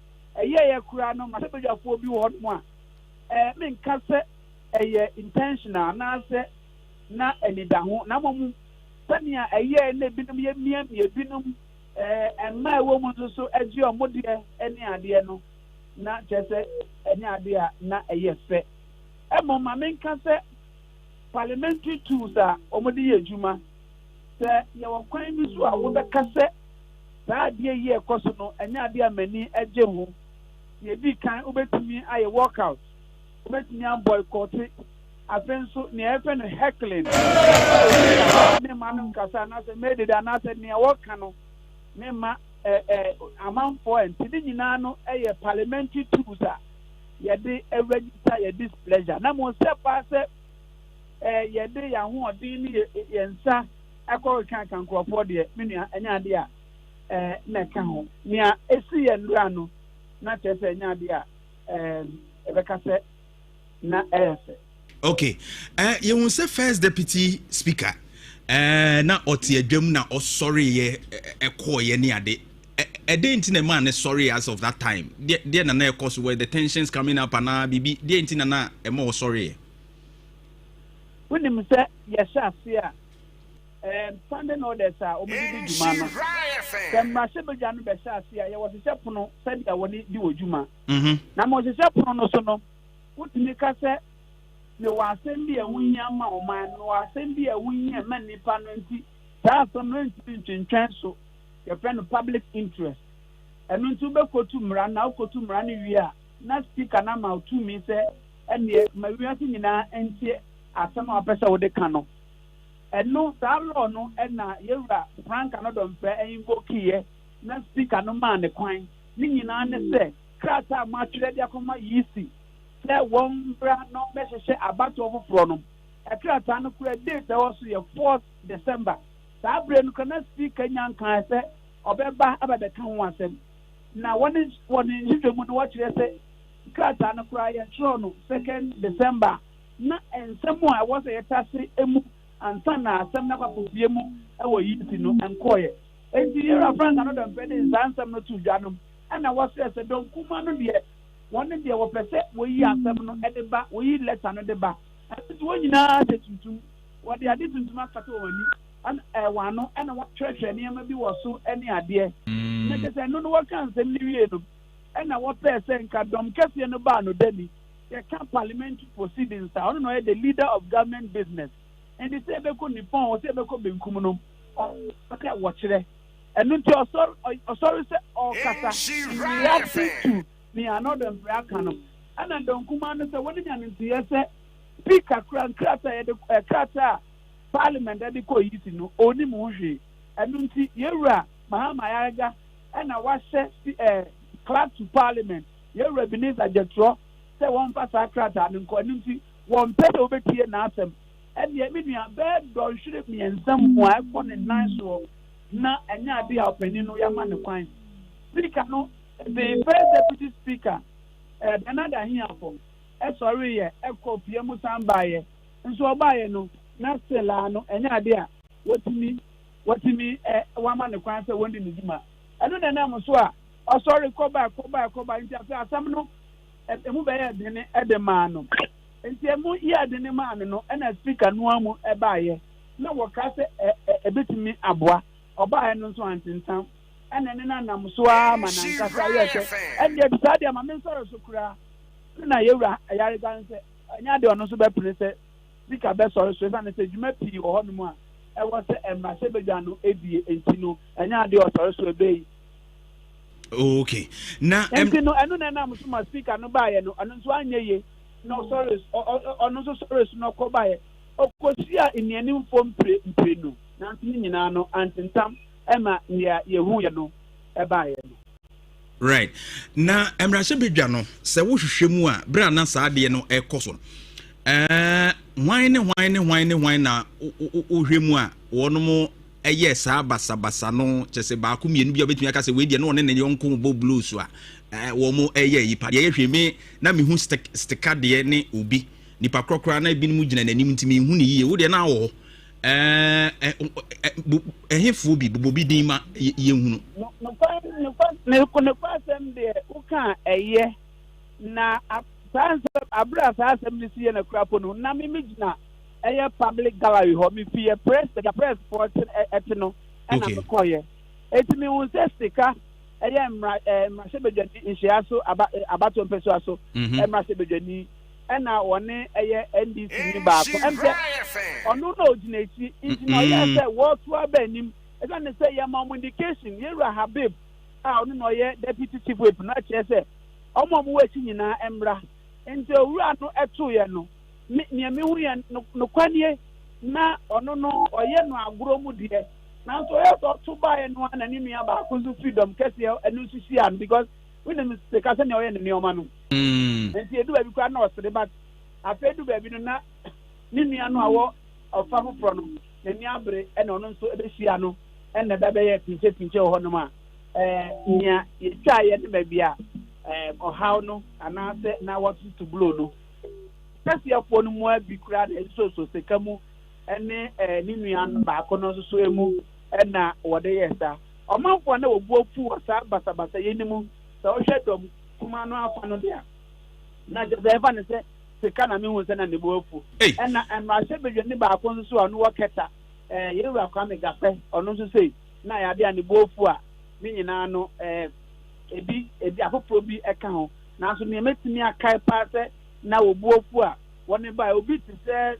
ye kura no ma sebejafo bi wo ho a menkase eye intentional na se na enida ho na momu tania eye na binum ye miam ye binum enma ewo mu so agi omode eni ade no na chese eni ade a na eye fe emo ma menka se parliamentary tools a omode ye adwuma se ye wokwan bi so a wo be kase sa ade ye ekoso no eni ade a mani age ho ye di kan obetumi aye workout obetumi boycott afei nso nea ɛfɛ no heckling ne ma no nkasa anasɛ made it anasɛ nea wɔka no ne ma amanfoɔ nti ne nyinaa no ɛyɛ parliamentary tools a yɛde register yɛ displeasure na mo sɛ paa sɛ yɛde yɛn ahoɔden ne yɛn nsa akɔreka nkurɔfoɔ deɛ me nua ɛnyɛ adeɛ a na ɛka ho nea ɛsi yɛn nnura no na kyerɛ sɛ ɛnyɛ adeɛ a ɛbɛka sɛ na ɛyɛ sɛ okay yɛhu sɛ first deputy speaker na ɔte adwam na ɔsɔreyɛ ɛkɔɔyɛ ne ade ɛde nti na man ne sorry as of that time deɛ na na ɛkɔ so where the tensions coming up ana bibi deɛ nti na na ɛma ɔsɔreyɛ wonim sɛ yɛhyɛ ase a standing orders a ɔmɔde di dwuma no sɛ mmarahyɛ badwa no bɛhyɛ ase a yɛwɔ hyehyɛ pono sɛdeɛ wɔne di wɔ dwuma na ma ɔhyehyɛ pono no so no wotumi ka sɛ ne wɔ asɛm bi a ɛho hia ma ɔman no wɔ asɛm bi a ɛho hia ma nnipa no nti saa asɛm no ntumi ntwentwɛn so yɛfrɛ no public interest ɛno nti wobɛkɔtu mmara na wokɔtu mmara no wie a na speaker no ama wotumi sɛ ɛneɛ ma wiase nyinaa ɛntie asɛm a wopɛ sɛ wode ka no ɛno saa law no ɛna yɛwura franka no dɔmfrɛ ɛyinvokiiɛ na speaker no maa ne kwan ne nyinaa ne sɛ krataa mo atwerɛ de akɔma yisi sɛ wɔn mbra na ɔbɛhyehyɛ abatoɔ foforɔ no ɛkrataa no kora date ɛwɔ so yɛ 4th December saa abere no kana speaker nya nkan sɛ ɔbɛba abɛbɛka ho asɛm na wɔne nhwehwɛ mu no wɔkyerɛ sɛ krataa no kora yɛtwerɛ no 2nd December na nsɛm a ɛwɔ sɛ yɛtase emu ansa na asɛm na kwapɔfie mu ɛwɔ yisi no nkɔɔyɛ enti yɛwura franka no dɔmpɛ de nsaa nsɛm no to dwa no ɛna wɔsrɛ sɛ dɔnkuma no deɛ wɔne deɛ wɔpɛ sɛ wɔyi asɛm no ɛde ba wɔyi letter no de ba ɛnti wɔn nyinaa hyɛ tuntum wɔde ade tuntum akata wɔn ani ɛwɔ ano ɛna wɔtwerɛtwerɛ nneɛma bi wɔ so ɛne adeɛ na kyerɛ sɛ ɛno no wɔka nsɛm no wie no ɛna wɔpɛɛ sɛ nka dɔm kɛseɛ no baa no dani yɛka parliamentary proceedings a ɔno na ɔyɛ the leader of government business ɛnti sɛ ɛbɛkɔ nippon wɔ sɛ ɛbɛkɔ benkum no ɔka wɔkyerɛ ɛno nti ɔsɔre sɛ ɔkasa reacting to ne another aka no ɛna dɔnkuma no sɛ wɔne nya no ntiyɛ sɛ speaker kora nkrataa yɛde krataa parliament ɛde kɔ yisi no ɔnim ho hwee ɛno nti yɛwura mahama yaga ɛna wahyɛ clerk to parliament yɛwura Ebenezer Jantuah sɛ wɔmfa saa krataa no nkɔ ɛno nti wɔmpɛ sɛ wobɛtie n'asɛm ɛdeɛ me nua bɛɛ dɔnhwere mmiɛnsa mu a ɛkɔ ne nan soɔ na ɛnyɛ ade a ɔpanin no yɛama ne kwan speaker no the first deputy speaker Bernard Ahiafo ɛsɔreyɛ ɛkɔ pie mu san baayɛ nso ɔbaayɛ no na sela no ɛnyɛ ade a wɔtumi wama ne kwan sɛ wɔndi ne dwuma ɛno na nam so a ɔsɔre kɔba nti afei asɛm no emu bɛyɛ adene ɛde maa no nti emu yɛ adene maa no ɛna speaker no amu ɛbaayɛ na wɔka sɛ ɛbɛtumi aboa ɔbaayɛ no nso antentam ɛna ne nam so a ma nankasa yɛ sɛ ɛdeɛ bisa deɛ ma me nsɔre so koraa na yɛwura ayarega sɛ ɛnyɛ adeɛ ɔno nso bɛpere sɛ speaker bɛsɔre so ɛfa ne sɛ dwuma pii wɔ hɔ nom a ɛwɔ sɛ mmarahyɛ badwa no ebie enti no ɛnyɛ adeɛ ɔsɔre so ebeyi okay na enti no ɛno na nam so ma speaker no baayɛ no ɔno nso anyɛ yie na ɔsɔre ɔno nso sɔre so na ɔkɔ baayɛ ɔkɔsi a nnuanimfo mpire no nanso ne nyinaa no antentam ɛma nea yɛhu yɛ no ɛbaayɛ no right na mmarahyɛ badwa no sɛ wohwehwɛ mu a berɛ na saa adeɛ no ɛkɔ so hwan na wohwɛ mu a wɔnom ɛyɛ saa basabasa no kyɛ sɛ baako mmienu bi a wobɛtumi aka sɛ weideɛ no ɔne ne yɔnko bɔ blues a wɔ mo ɛyɛ yipa deɛ yɛhwɛ me na mehu stika deɛ ne obi nipa korɔkorɔ na ebinom gyina n'anim nti mehu ne yie wodeɛ na awɔ ɛhefuo bi bobi din ma yɛhunu ne kwasɛm deɛ woka ɛyɛ na abra saa asɛm ne si yɛ na kurapo no na me gyina ɛyɛ public gallery hɔ me fi press for ɛte no ɛna mekɔyɛ eti me hu sɛ sika ɛyɛ mmarahyɛ badwani nhyia so abato mpɛ so aso mmarahyɛ badwani ɛna wɔne ɛyɛ NDC ni baako ɛmsɛ ɔno na ogyina akyi nti na ɔyɛ sɛ wɔto aba anim ɛsɛ ne sɛ yɛma indication yɛwura Habib a ɔno na ɔyɛ deputy chief whip na kyerɛ sɛ ɔmo wɔ akyi nyinaa mmra nti owura no ɛtoyɛ no nea me hu yɛ no kwanie na ɔno no ɔyɛ no agoro mu deɛ nanso ɔyɛ sɛ ɔto baeɛ no ana ne nua baako nso freedom kɛseɛ ɛno nso si ano because wonim sika sɛ nea ɔyɛ ne nneɔma no nti ɛdu baabi koraa na ɔsere but afei du baabi no na ne nua no a wɔ ɔfa foforɔ no n'ani abere ɛna ɔno nso ɛbɛhyia no ɛna da bɛyɛ pinkyɛ wɔ hɔnom a nea yɛtwaeɛ ne baabi a ɔhaw no anaasɛ na wɔtoto blow no kɛseɛfoɔ no mu abi koraa na ɛsoso sika mu ɛne ne nua baako no nso so emu ɛna wɔde yɛ saa ɔmanfoɔ na wɔbu ofu wɔ saa basabasa yɛ nimu sɛ ɔhwɛ dɔm kuma no afa no deɛ na gyesɛ ɛfa ne sɛ sika na mehu sɛ na ne bu ofu ɛna mmarahyɛ badwani baako nso so a ɔno wɔ kɛta yɛwura kwame gapɛ ɔno nso sei na yɛade a ne bu ofu a ne nyinaa no ebi afoforɔ bi ɛka ho nanso nea mɛtumi akae paa sɛ na wɔbu ofu a wɔne baa obi te sɛ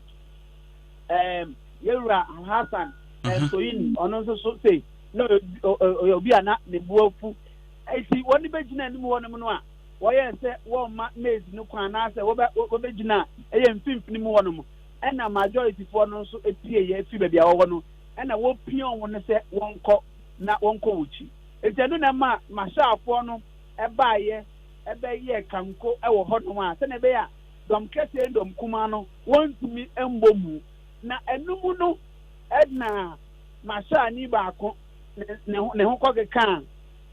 yɛwura Hassan soyin ɔno nso so sei na obi a na ne bu ofu eti wɔne bɛgyina anim hɔnom no a wɔyɛ sɛ wɔmma maize no kwan anaasɛ wɔbɛgyina ɛyɛ mfimfini mu hɔnom ɛna majorityfoɔ no nso epie yɛ afi baabi a wɔwɔ no ɛna wɔpie wɔn no sɛ wɔnkɔ wɔkyi eti ɛno na ma mahyɛafoɔ no ɛbaayɛ ɛbɛyɛ kanko ɛwɔ hɔnom a sɛnɛ ɛbɛyɛ a dɔm kɛseɛ dɔm kuma no wɔntumi mbɔ mu na ɛnum no ɛna mahyɛani baako ne ho kɔ keka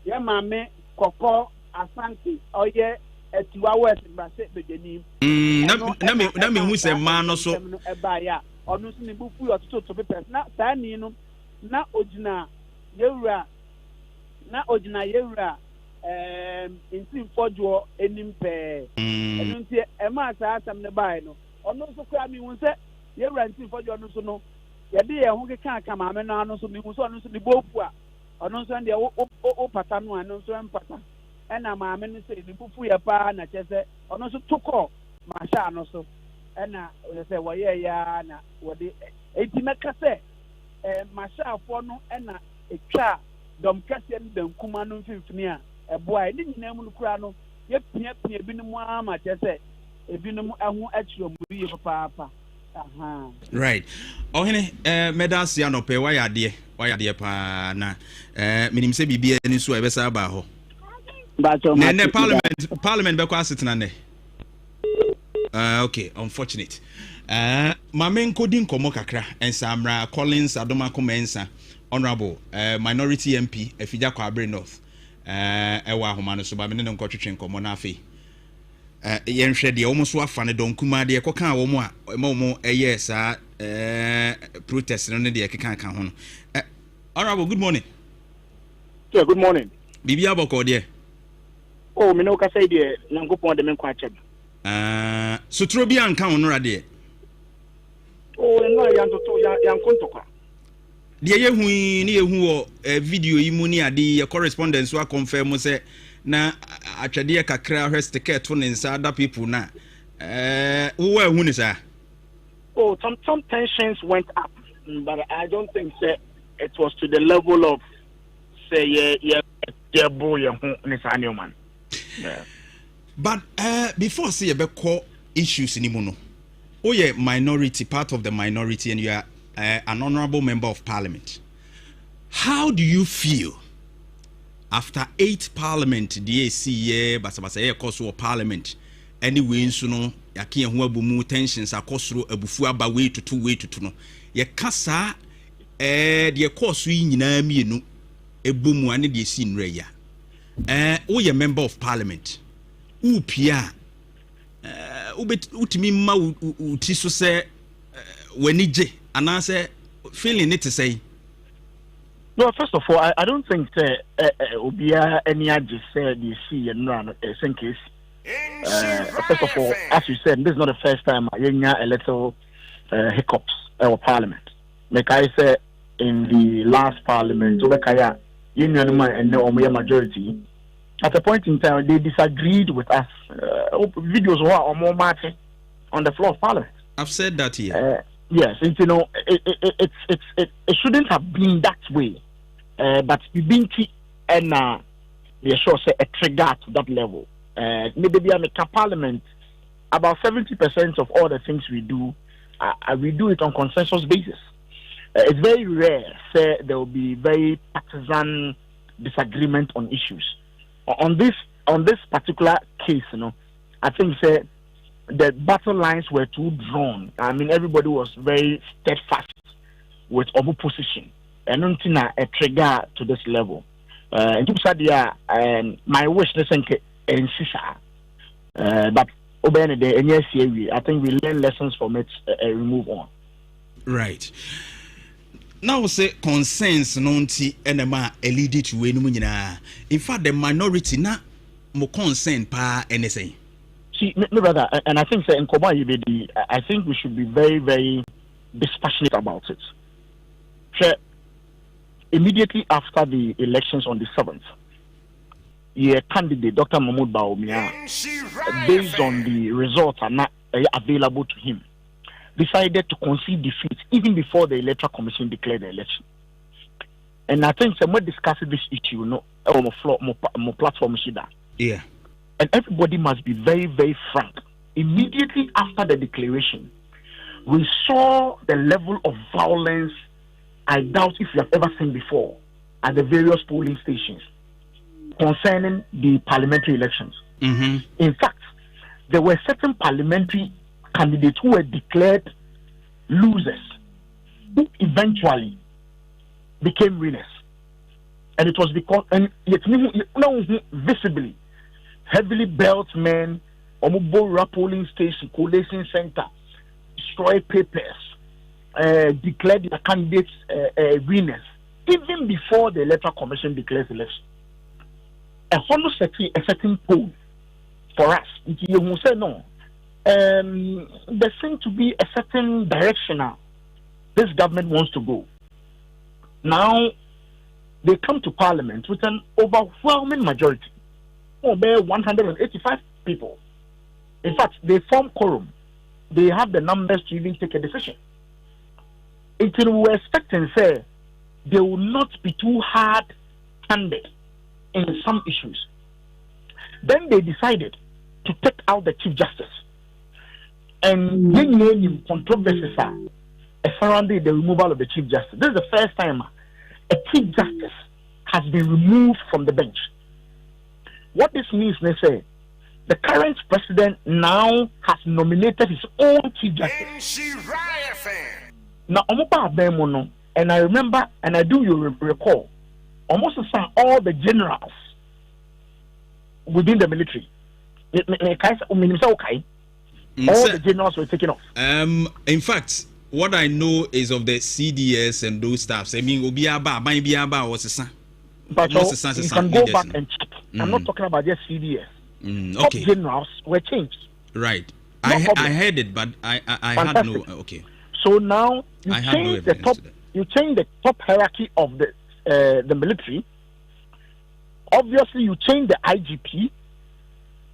yɛ maame kɔkɔ asante ɔyɛ atiwa west brase bedani na me hu sɛ maa no so ɛbaayɛ a ɔno nso ne bufu ɔtoto pepɛs na saa ni no na ogyina yɛwura ntimfɔdwoɔ anim pɛɛ ɛno nti ɛmaa saa asɛm no baeɛ no ɔno nso koraa mehu sɛ yɛwura ntimfɔdwoɔ no so no yɛde yɛn ho keka aka maame no ano so mehu sɛ ɔno nso ne bɔɔfu a ɔno nso deɛ wo pata no a ɛno nso mpata ɛna maame no sɛ ne bufu yɛ paa na kyerɛ sɛ ɔno nso to kɔɔ mahyɛ ano so ɛna sɛ wɔyɛ yɛa na wɔde eti mɛka sɛ mahyɛafoɔ no ɛna etwa dɔm kɛseɛ no dankuma no mfimfini a ɛboa ne nyinaa mu no koraa no yɛpia binom ama kyerɛ sɛ ebinom ɛho akyerɛ mu yie papaapa right ɔhene medals ya nɔpɛ wayɛ adeɛ paa na menim sɛ biribiara ni so a ɛbɛsa aba hɔ nɛ parliament bɛkɔ asetena nɛ okay unfortunate mame nkɔdi nkɔmmɔ kakra ɛnsamra Collins Adomako Mensa honorable minority MP Afigya Kwabre North ɛwɔ ahoma no so ba me ne nkɔtwetwe nkɔmmɔ na afei yɛnhwɛ deɛ wɔn so afa ne dɔnkuma deɛ kɔka wɔn a wɔn ɛyɛ saa protest no ne deɛ keka ka ho no honorable good morning. Yeah, good morning. Bibi abɔkɔ deɛ. Oh, me no ka say deɛ Nyankopɔn de me nkɔ akyɛ. Suturo bi anka ho no radeɛ. Oh, no yankontokwa. Deɛ yehu ni yehu wɔ video yi mu ni ade correspondence wa confirm sɛ na atwɛdeɛ kakra hwɛ sticker to ne nsa other people na wo ehu ni sa. Oh, some tensions went up, but I don't think say it was to the level of say yeah boy ni sa ne man. But before say you be call issues ni mu no. Oh yeah, minority, part of the minority, and you are an honorable member of parliament. How do you feel after 8 parliament DAC yeah basabasa yeah koso parliament anyway nso no yake ho abumu tensions akosoro abufu aba way to no ye kasa de koso yi nyina mienu ebumu ane de si nre ya wo ye member of parliament upia utimi ma uti so se wanije anase feeling it to say. No, first of all, I don't think Obia any just said you see and run a same case. First of all, as you said, this is not the first time I hear a little hiccups our parliament. Like I said in the last parliament, Obekaya union and the Omoya majority. At a point in time, they disagreed with us. Videos were more marching on the floor of parliament. I've said that here. Yes, and, you know, it shouldn't have been that way. But we've been and sure say a trigger to that level. Maybe I make a parliament about 70% of all the things we do it on consensus basis. It's very rare say there will be very partisan disagreement on issues. On this particular case, I think say the battle lines were too drawn. I mean, everybody was very steadfast with opposition, and until a trigger to this level. My wish is but I think we learn lessons from it and we move on. Right. Now say concerns nonti enema lead to enum. In fact, the minority na mo concern pa anything. See, my brother, and I think in Koba I think we should be very, very dispassionate about it. So, immediately after the elections on the 7th, candidate Dr. Mahmoud Bawumia, based on the results are not available to him, decided to concede defeat even before the Electoral Commission declared the election. And I think someone discussed this issue, on my platform, yeah. And everybody must be very, very frank. Immediately after the declaration, we saw the level of violence I doubt if you have ever seen before at the various polling stations concerning the parliamentary elections. Mm-hmm. In fact, there were certain parliamentary candidates who were declared losers who eventually became winners. And it was because, and yet visibly, heavily built men, Omubora polling station, collation center, destroy papers, declared their candidates winners, even before the Electoral Commission declares election. A follow a certain poll for us. You will say no. There seems to be a certain direction now this government wants to go. Now they come to Parliament with an overwhelming majority, over 185 people. In fact, they form quorum. They have the numbers to even take a decision. Until we were expecting, say, they will not be too hard-handed in some issues. Then they decided to take out the Chief Justice. And they named controversies surrounding the removal of the Chief Justice. This is the first time a Chief Justice has been removed from the bench. What this means, they say, the current president now has nominated his own Chief Justice. Now, and I remember, and I do you recall, almost all the generals within the military, all the generals were taken off. In fact, what I know is of the CDS and those staffs. I mean, Obiaba was a son. But you can go back and check. I'm not talking about just CDS. Top generals were changed. Right. I heard it, but I had no. Okay. So now you change the top. You change the top hierarchy of the military. Obviously, you change the IGP.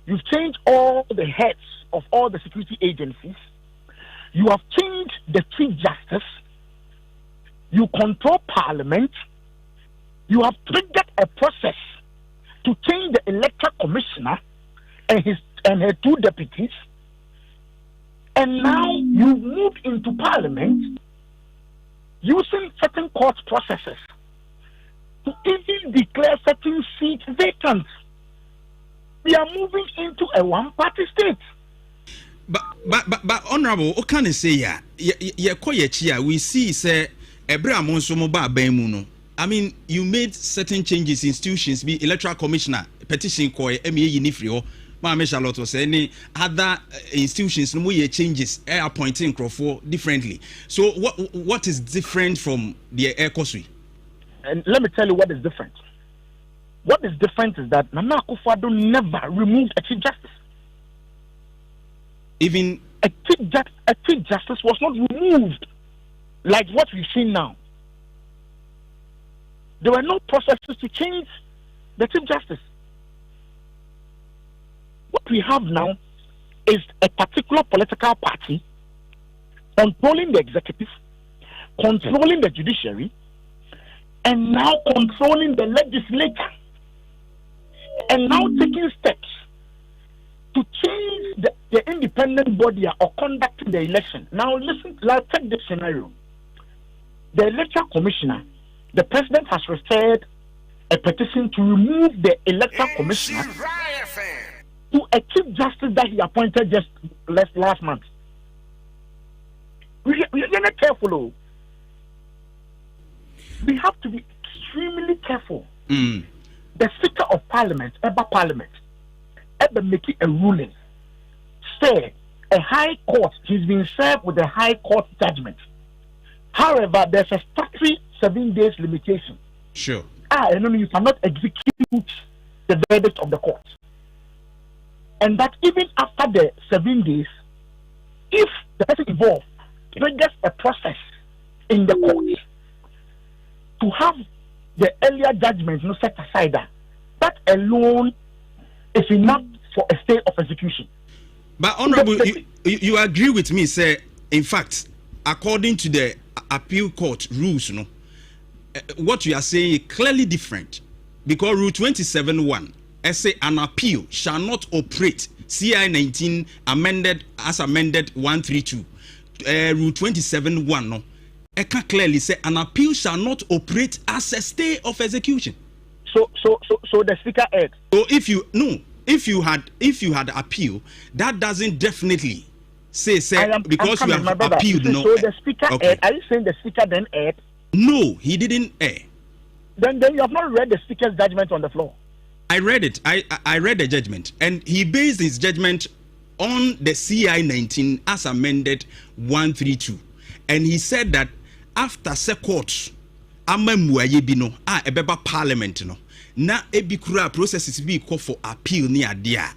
You've changed all the heads of all the security agencies. You have changed the Chief Justice. You control Parliament. You have triggered a process to change the Electoral Commissioner and her two deputies. And now you move into Parliament using certain court processes to even declare certain seats vacant. We are moving into a one-party state. But honorable, what can I say? We see say I mean, you made certain changes in institutions, be electoral commissioner, petition koi, MEA Nifrio, Mama Charlotte was any other institutions, no more changes, air appointing Crawford differently. So what is different from the air Kosui? And let me tell you what is different. What is different is that Nana Akufo-Addo never removed a Chief Justice. Even a Chief Justice was not removed like what we see now. There were no processes to change the Chief Justice. What we have now is a particular political party controlling the executive, controlling the judiciary, and now controlling the legislature, and now taking steps to change the the independent body or conducting the election. Now listen, let's take this scenario. The electoral commissioner, the president has referred a petition to remove the electoral commissioner to a chief justice that he appointed just last month. We're not careful. We have to be extremely careful. The Speaker of Parliament, ever making a ruling, say a high court, he's been served with a high court judgment. However, there's a statutory 7 days limitation. Sure. You cannot execute the verdict of the court. And that even after the 7 days, if the person involved triggers a process in the court to have the earlier judgment set aside, that alone is enough for a stay of execution. But Honorable, you agree with me, sir? In fact, according to the appeal court rules, what you are saying is clearly different, because Rule 27(1) say an appeal shall not operate. CI 19 amended 132. Rule 27(1) it can clearly say an appeal shall not operate as a stay of execution. So the Speaker erred. So if you had appeal, that doesn't definitely say because you have appealed. So the Speaker erred. Are you saying the Speaker then erred? No, he didn't err. Then you have not read the Speaker's judgment on the floor. I read it. I read the judgment, and he based his judgment on the CI 19 as amended 132, and he said that after court amamuaye bi no ebeba parliament no na ebikura processes be call for appeal ni adia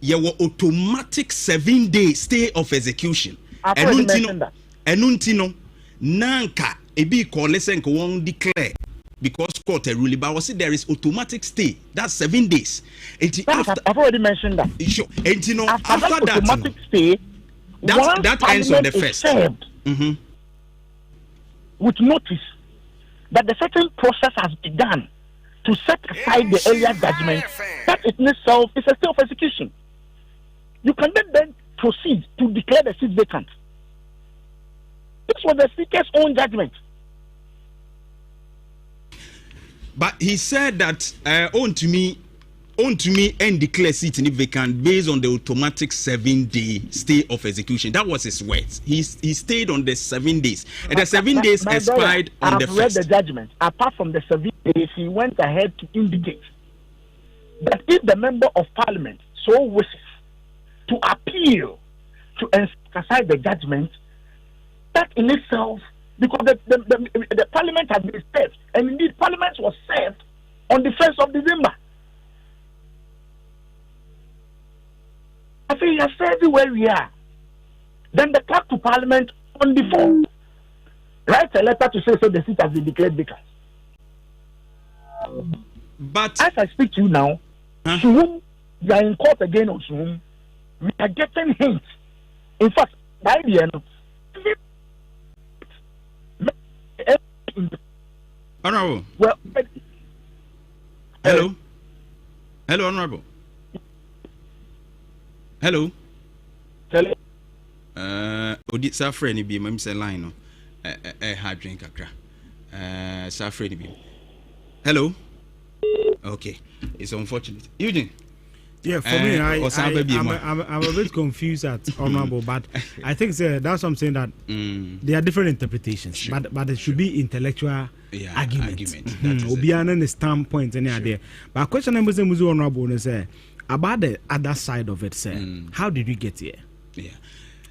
ye were automatic 7 day stay of execution. Enunti no nanka ebi call listen ko won declare because court a ruling, but I say there is automatic stay. That's 7 days. I've already mentioned that. Sure. And after that automatic stay, that ends on the first. With notice that the certain process has begun to set aside the earlier judgment, that in itself is a stay of execution. You can then proceed to declare the seat vacant. This was the Speaker's own judgment. But he said that own to me and declare seat in vacant based on the automatic 7 day stay of execution. That was his words. He stayed on the 7 days, and the 7 days expired on the 1st. I've read the judgment. Apart from the 7 days, he went ahead to indicate that if the member of parliament so wishes to appeal to exercise the judgment, that in itself, because the parliament has been served, and indeed parliament was served on the 1st of December. I think he has said where we are. Then the clerk to parliament on the phone writes a letter to say so the seat has been declared vacant. But as I speak to you now, Suhum, we are in court again on Suhum. We are getting hints. In fact, by the end, Honorable. Well, hello, Honorable. Hello. Odi safre ni bi mam say line no. Ha drink akra. Safre ni bi. Hello. Okay. It's unfortunate. Eugene. Yeah, for me, I'm a bit confused at Honorable, but I think that's something that there are different interpretations, sure. but it should be intellectual argument. Obiana the standpoint any idea. But question I'm saying, Honorable, is about the other side of it, sir. How did you get here? Yeah,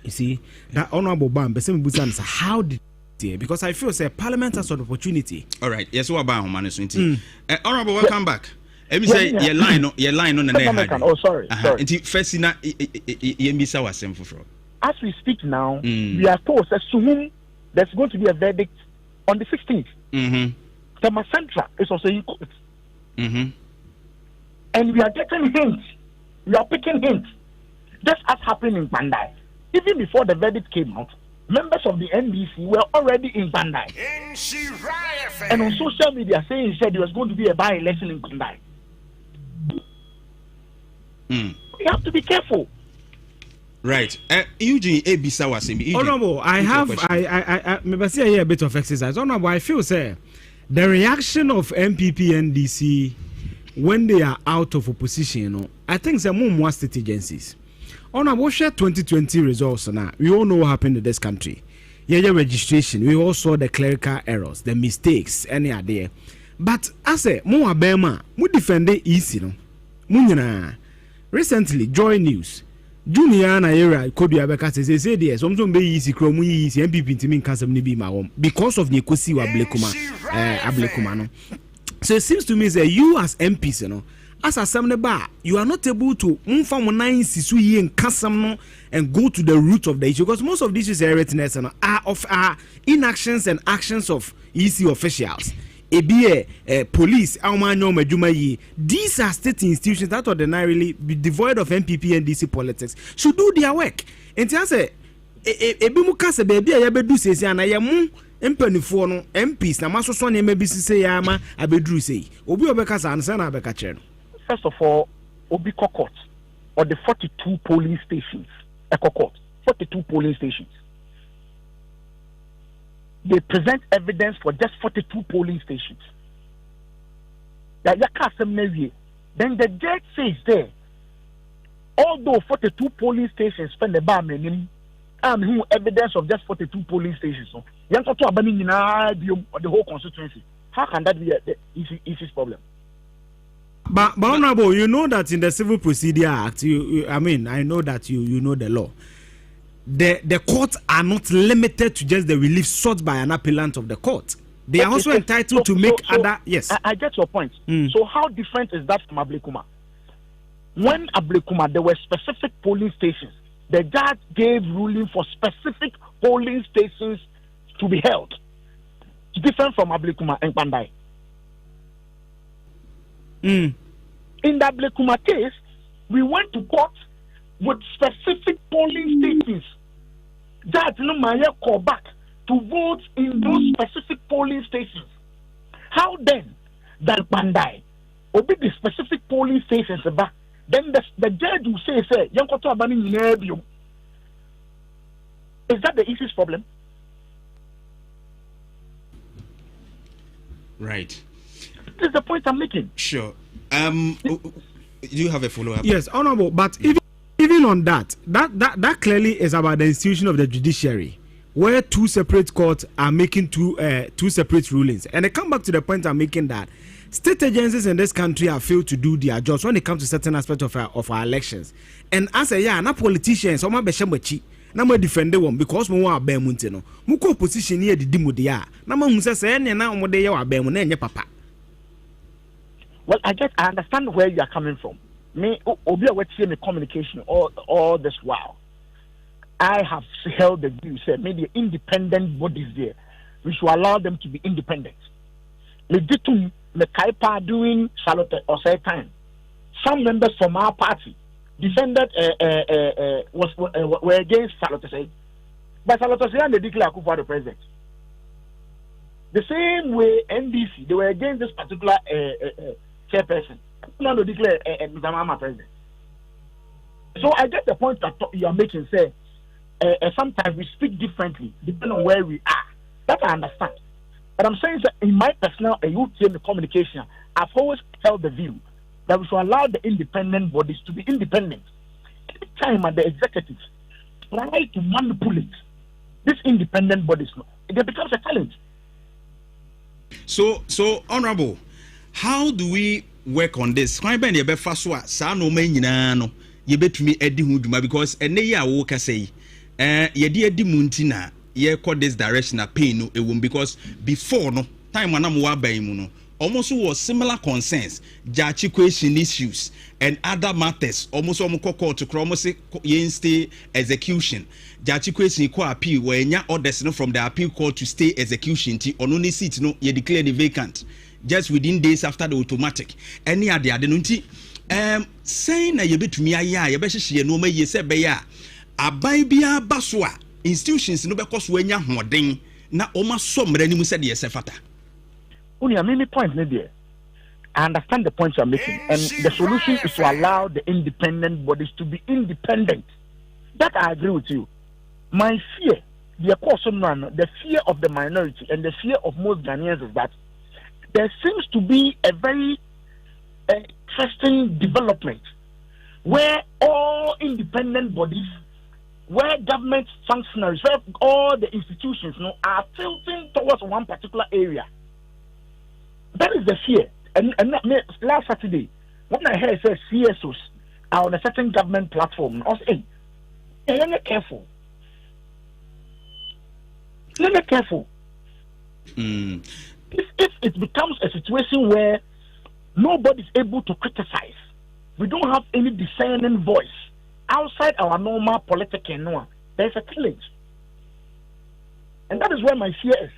you see that Honorable Bam, but some Busan, how did you here? Because I feel say Parliament has an opportunity. All right, yes, what about Honorable? Honorable, welcome back. Let me say your line on the next. Oh, sorry. First, as we speak now, we are told that Suhum there's going to be a verdict on the 16th. Tema Central is also in court. And we are getting hints. We are picking hints. Just as happened in Bandai. Even before the verdict came out, members of the NBC were already in Bandai. And on social media saying he said there was going to be a by-election in Bandai. We have to be careful. Right. Eugene Ebisa was in Honorable, I maybe say here a bit of exercise. Honorable, I feel say the reaction of MPP and DC when they are out of opposition, you know, I think some more state agencies. Honorable, share 2020 results now. We all know what happened in this country. Yeah, registration. We all saw the clerical errors, the mistakes, any idea. But I say, more Bema, we defend it easy, no. Munyana. Recently, Joy News. Junior na era could be abeka say yes something be easy kromu easy MPP ntimi nkasem ni bi ma wom because of the kosi wa ablekuma no. So it seems to me that you as MPs, you know, as assembly bar, you are not able to inform 9 sisu ye nkasem no and go to the root of the issue, because most of these issues are inactions and actions of EC officials. Police, these are state institutions that ordinarily be devoid of MPP and DC politics should do their work. And I say, baby, I do say, and I am empanifo no MPs na maso so ne mabisi say yama abedru say obi obekasa ansa na abeka no. First of all, obi court or the 42 polling stations, court 42 polling stations. They present evidence for just 42 polling stations. Then the judge says there, although 42 polling stations spend the bar minimum, evidence of just 42 polling stations. So, the whole constituency. How can that be the easiest problem? But Honorable, you know that in the Civil Procedure Act, I know that you know the law. The courts are not limited to just the relief sought by an appellant of the court. They are also entitled to make other. Yes, I get your point. So how different is that from Ablekuma? When Ablekuma, there were specific polling stations. The judge gave ruling for specific polling stations to be held. It's different from Ablekuma and Pandai. In the Ablekuma case, we went to court with specific polling stations. That no Maya call back to vote in those specific polling stations. How then that Bandai obey the specific polling stations back? Then the judge will say, Yankoto Abani Nebio. Is that the easiest problem? Right. This is the point I'm making. Sure. Do you have a follow-up? Yes, Honorable, but even on that clearly is about the institution of the judiciary, where two separate courts are making two separate rulings. And I come back to the point I'm making, that state agencies in this country have failed to do their jobs when it comes to certain aspects of our elections. And as na politicians, some na defend them because we want bemunte no. Muko opposition here the dimudia. Na ma hunse say na omode ye wa bemu na enye papa. Well, I understand where you are coming from. Me, Obi Awetsie me communication all this while. I have held the view, said maybe independent bodies there. We should allow them to be independent. Legitimate the Kaipa doing Charlotte or say time. Some members from our party defended were against Charlotte say. But Charlotte say they declare Akufo the president. The same way NDC, they were against this particular chairperson. Now they declare Mzamama president. So I get the point that you are making. Say sometimes we speak differently depending on where we are. That I understand. But I'm saying that in my personal and communication, I've always held the view that we should allow the independent bodies to be independent. Every time the executives try to manipulate these independent bodies, it becomes a challenge. So Honorable, how do we work on this? Why ben yebe faswa sa no man nyina no yebetumi edi hu dwuma, because ene ye a wo ka say yedi edi munti na ye call this direction a pain no ewum, because before no time anam wa ban mu no almost was similar concerns, jachi question issues and other matters almost court to almost stay execution. Jachi question ko appeal where nya orders no from the appeal court to stay execution ti only seat no ye declare the vacant just within days after the automatic. Any ade no nti saying na ye betumi aya ye be hye no ma ye se be ya aban bia baso a institutions no be koso anya hoden na o ma somra ni mu se de ye sefata. Unia many point there. I understand the points you're making, and the solution is to allow the independent bodies to be independent. That I agree with you. My fear, the fear of the minority and the fear of most Ghanaians is that there seems to be a very interesting development where all independent bodies, where government functionaries, where all the institutions are tilting towards one particular area. That is the fear. And last Saturday, when I heard say CSOs are on a certain government platform, I was saying, hey, let me careful. Let me careful. If it becomes a situation where nobody is able to criticize, we don't have any discerning voice outside our normal political, there's a challenge. And that is where my fear is.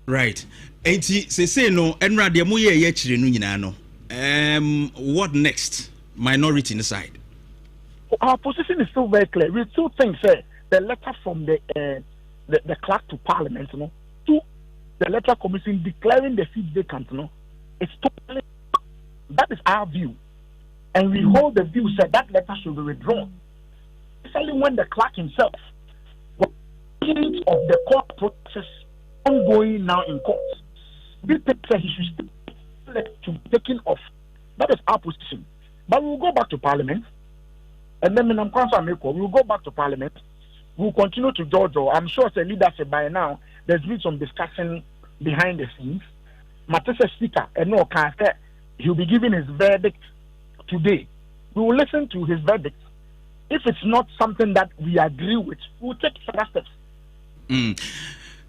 Right. Say no, Enra de moye ye chire no nyina no. What next? Minority inside. Our position is still very clear. We still think the letter from the clerk to Parliament, to the letter commission declaring the seat vacant, it's totally, that is our view. And we hold the view that letter should be withdrawn. Especially when the clerk himself was of the court process ongoing now in court. We think that he should still to taking off. That is our position. But we'll go back to Parliament. And then we'll go back to Parliament. We'll continue to judge. I'm sure the leadership by now, there's been some discussion behind the scenes. Matessa Speaker, and no, he'll be giving his verdict today. We will listen to his verdict. If it's not something that we agree with, we'll take further steps.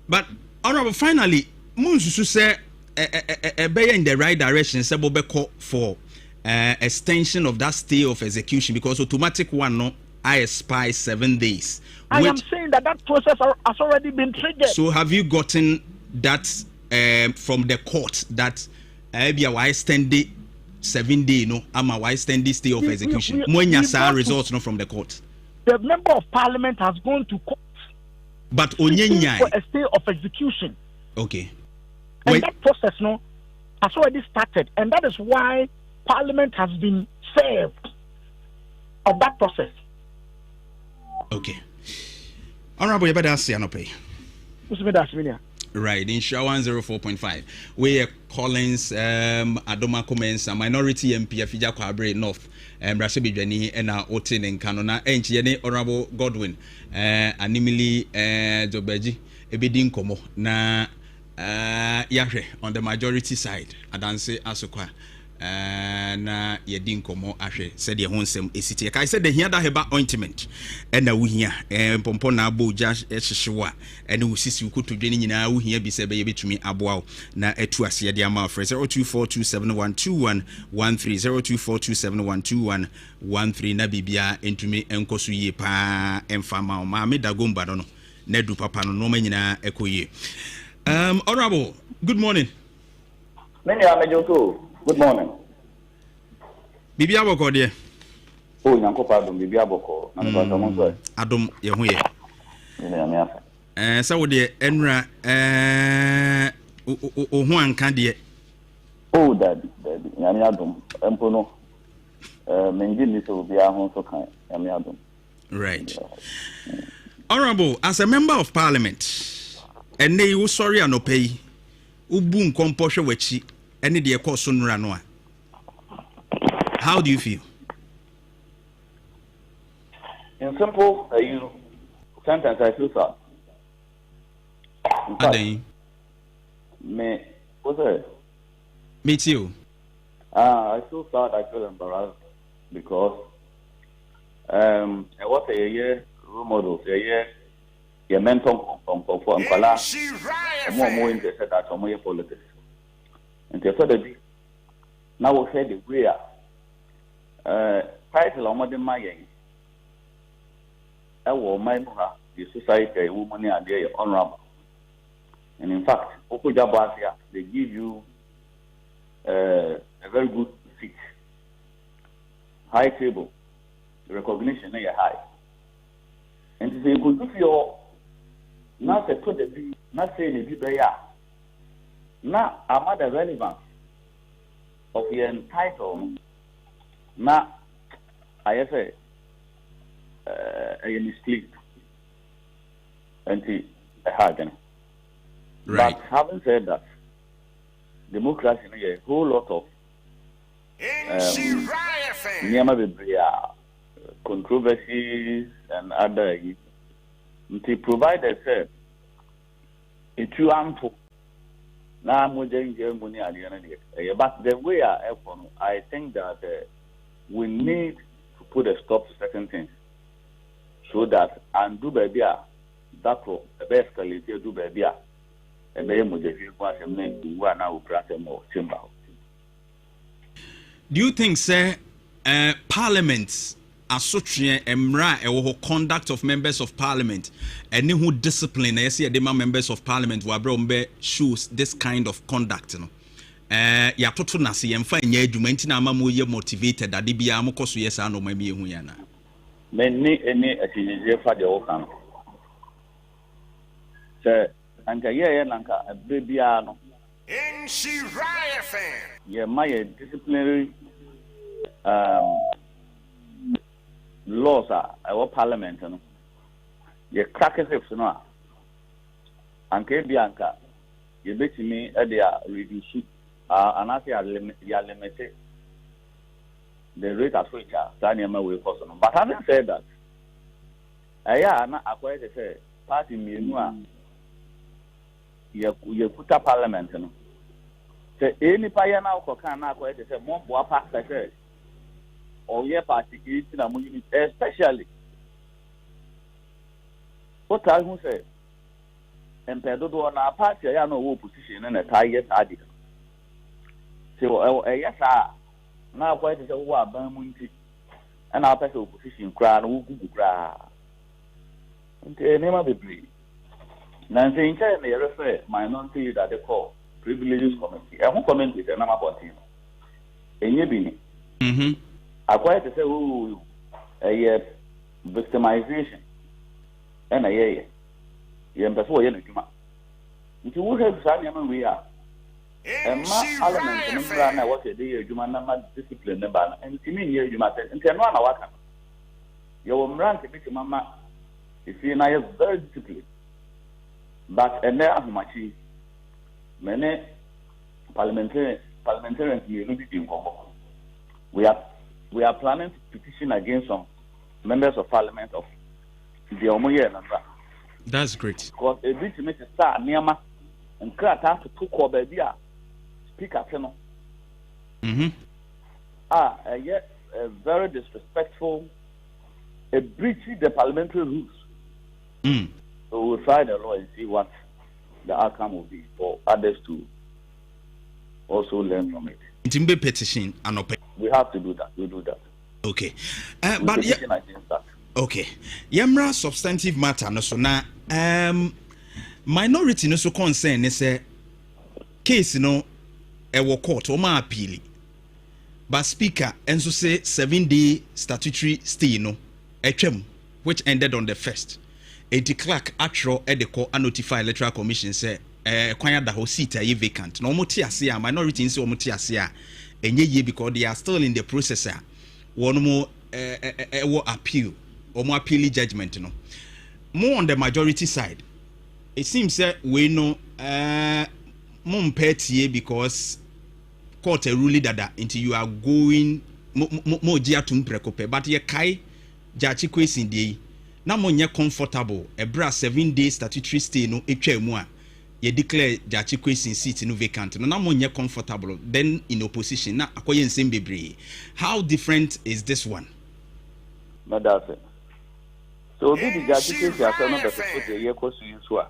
But, Honorable, finally, Munsusu say in the right direction, say Bobeko for extension of that stay of execution, because automatic one I expire 7 days. I am saying that process has already been triggered. So have you gotten that from the court that I extend 7 day why extend this stay of execution? Results from the court. The member of Parliament has gone to court. But for a stay of execution. Okay. And that process has already started, and that is why Parliament has been served of that process. Okay. Honorable, you better say pay. Right, in Shaw 104.5. We are Collins, Adoma Comments, a minority MP of Fija Kwabre North, Brashebi Jani, and Otin and Canona, and Chiene Honorable Godwin, Animili Dobeji, Ebedin Komo, na Yahre on the majority side, Adanse Asokwa. Na yedin komo ahwe said ye honsem esiti kai said the here that heba ointment and na wuhia pompo na aboja ehyewa and wo sisi ukuto dwene nyina wuhia bi se be ye betumi aboa na etu ase de ama frɛ 0242712113 0242712113 na bibia entumi enkoso yie pa emfama ma me dagomba no na du papa no no ma nyina ekoyie. Honorable, good morning. Many are Jantuah. Good morning. Bibi aboko de. Oh, nyanko pardon, bibi aboko. Na me ba so. Adom ye ho ye. Ina me afa. Sa wo de enra o ho anka de. Oh, daddy. Ya me adom. Empo no. Mengi ni so bia ho so kan. Ya me adom. Right. Honorable, as a member of Parliament, and you sorry anopay, ubu nkompo hwe wachi. Any the course on Ranoa. How do you feel? In simple, sometimes I feel sad. What's that? Me too. I feel sad, I feel embarrassed because I was a year role model, a year mentor for Ampala, more interested at some politics. And the now we heard the way title of modern Mayan. I will mind the society, woman, and they are honorable. And in fact, Okujabasia, they give you a very good seat, high table, the recognition is high. And to say, good if you're not a put the not saying a bit now, I'm the relevance of your title. Now, I say, mislead. And Right. But having said that, democracy is a whole lot of controversies and other. Provided said, it's too harmful. Now I'm going to money at the end of the day. But the way I think that we need to put a stop to certain things so that and do baby that will the best quality do baby and then we Do you think, sir, parliaments are such a conduct of members of parliament and who discipline the members of parliament who shows this kind of conduct? Ya toto nase yemfa nya adwuma na ama mo ye motivated ade bia mo koso yes ano ma bi ehu ya na many atijije fa de wokan se anka ye nanka abia no in Shiraya fan ye my disciplinary laws our parliament no ye crackers no anka bia anka ye betimi e de reduce and I say limited the rate at which we cost. But having said that, I quite say party me you put a parliament. Say any pioneer can quite say more pastor or your party especially what I will say. And Pedro on our party, I know position and a tie article. So, yes, now quite a war, Bermunti, and our special position crown, who cry. And the name of the breed. Now, saying, they refer minority that they call privileges committee. I won't comment with a number of things. And you be I quite say, oh, a victimization and a year. You before you you have some we are. And my element and what a day you might discipline the ban and to me you might say and 1 hour. Your run to be mamma if you and I are very disciplined. But and there are much many parliamentarians unity in Congo. We are planning to petition against some members of parliament of the Omoye and that's great. Because a bit to make a star near and crack after 2 quarter baby. Speaker channel. Yet a very disrespectful, a breaching the parliamentary rules. So we'll try the law and see what the outcome will be for others to also learn from it. Timbe petition and we have to do that. We'll do that. Okay. But okay. Yamra substantive matter no so na minority no so concern is a case no ewo court o ma appeal. But speaker enso say 7-day statutory stay no etwam which ended on the 1st. A clerk actual edeko a notify electoral commission say kwanya da ho seat are vacant. No mo ti ase a minority nso mo ti ase a enye ye because they are still in the process a one more appeal or more appeal judgment no. More on the majority side. It seems that we know mum petty because court a ruling that until you are going more jiatum precope but ye kai jachi question day na mo nye comfortable e bra 7-day statutory stay no etwa mu a ye declare jachi question seat no vacant no na mo nye comfortable then in opposition na akoye nsem bebre. How different is this one? No that's it. So be the jachi question after no that put the year course you so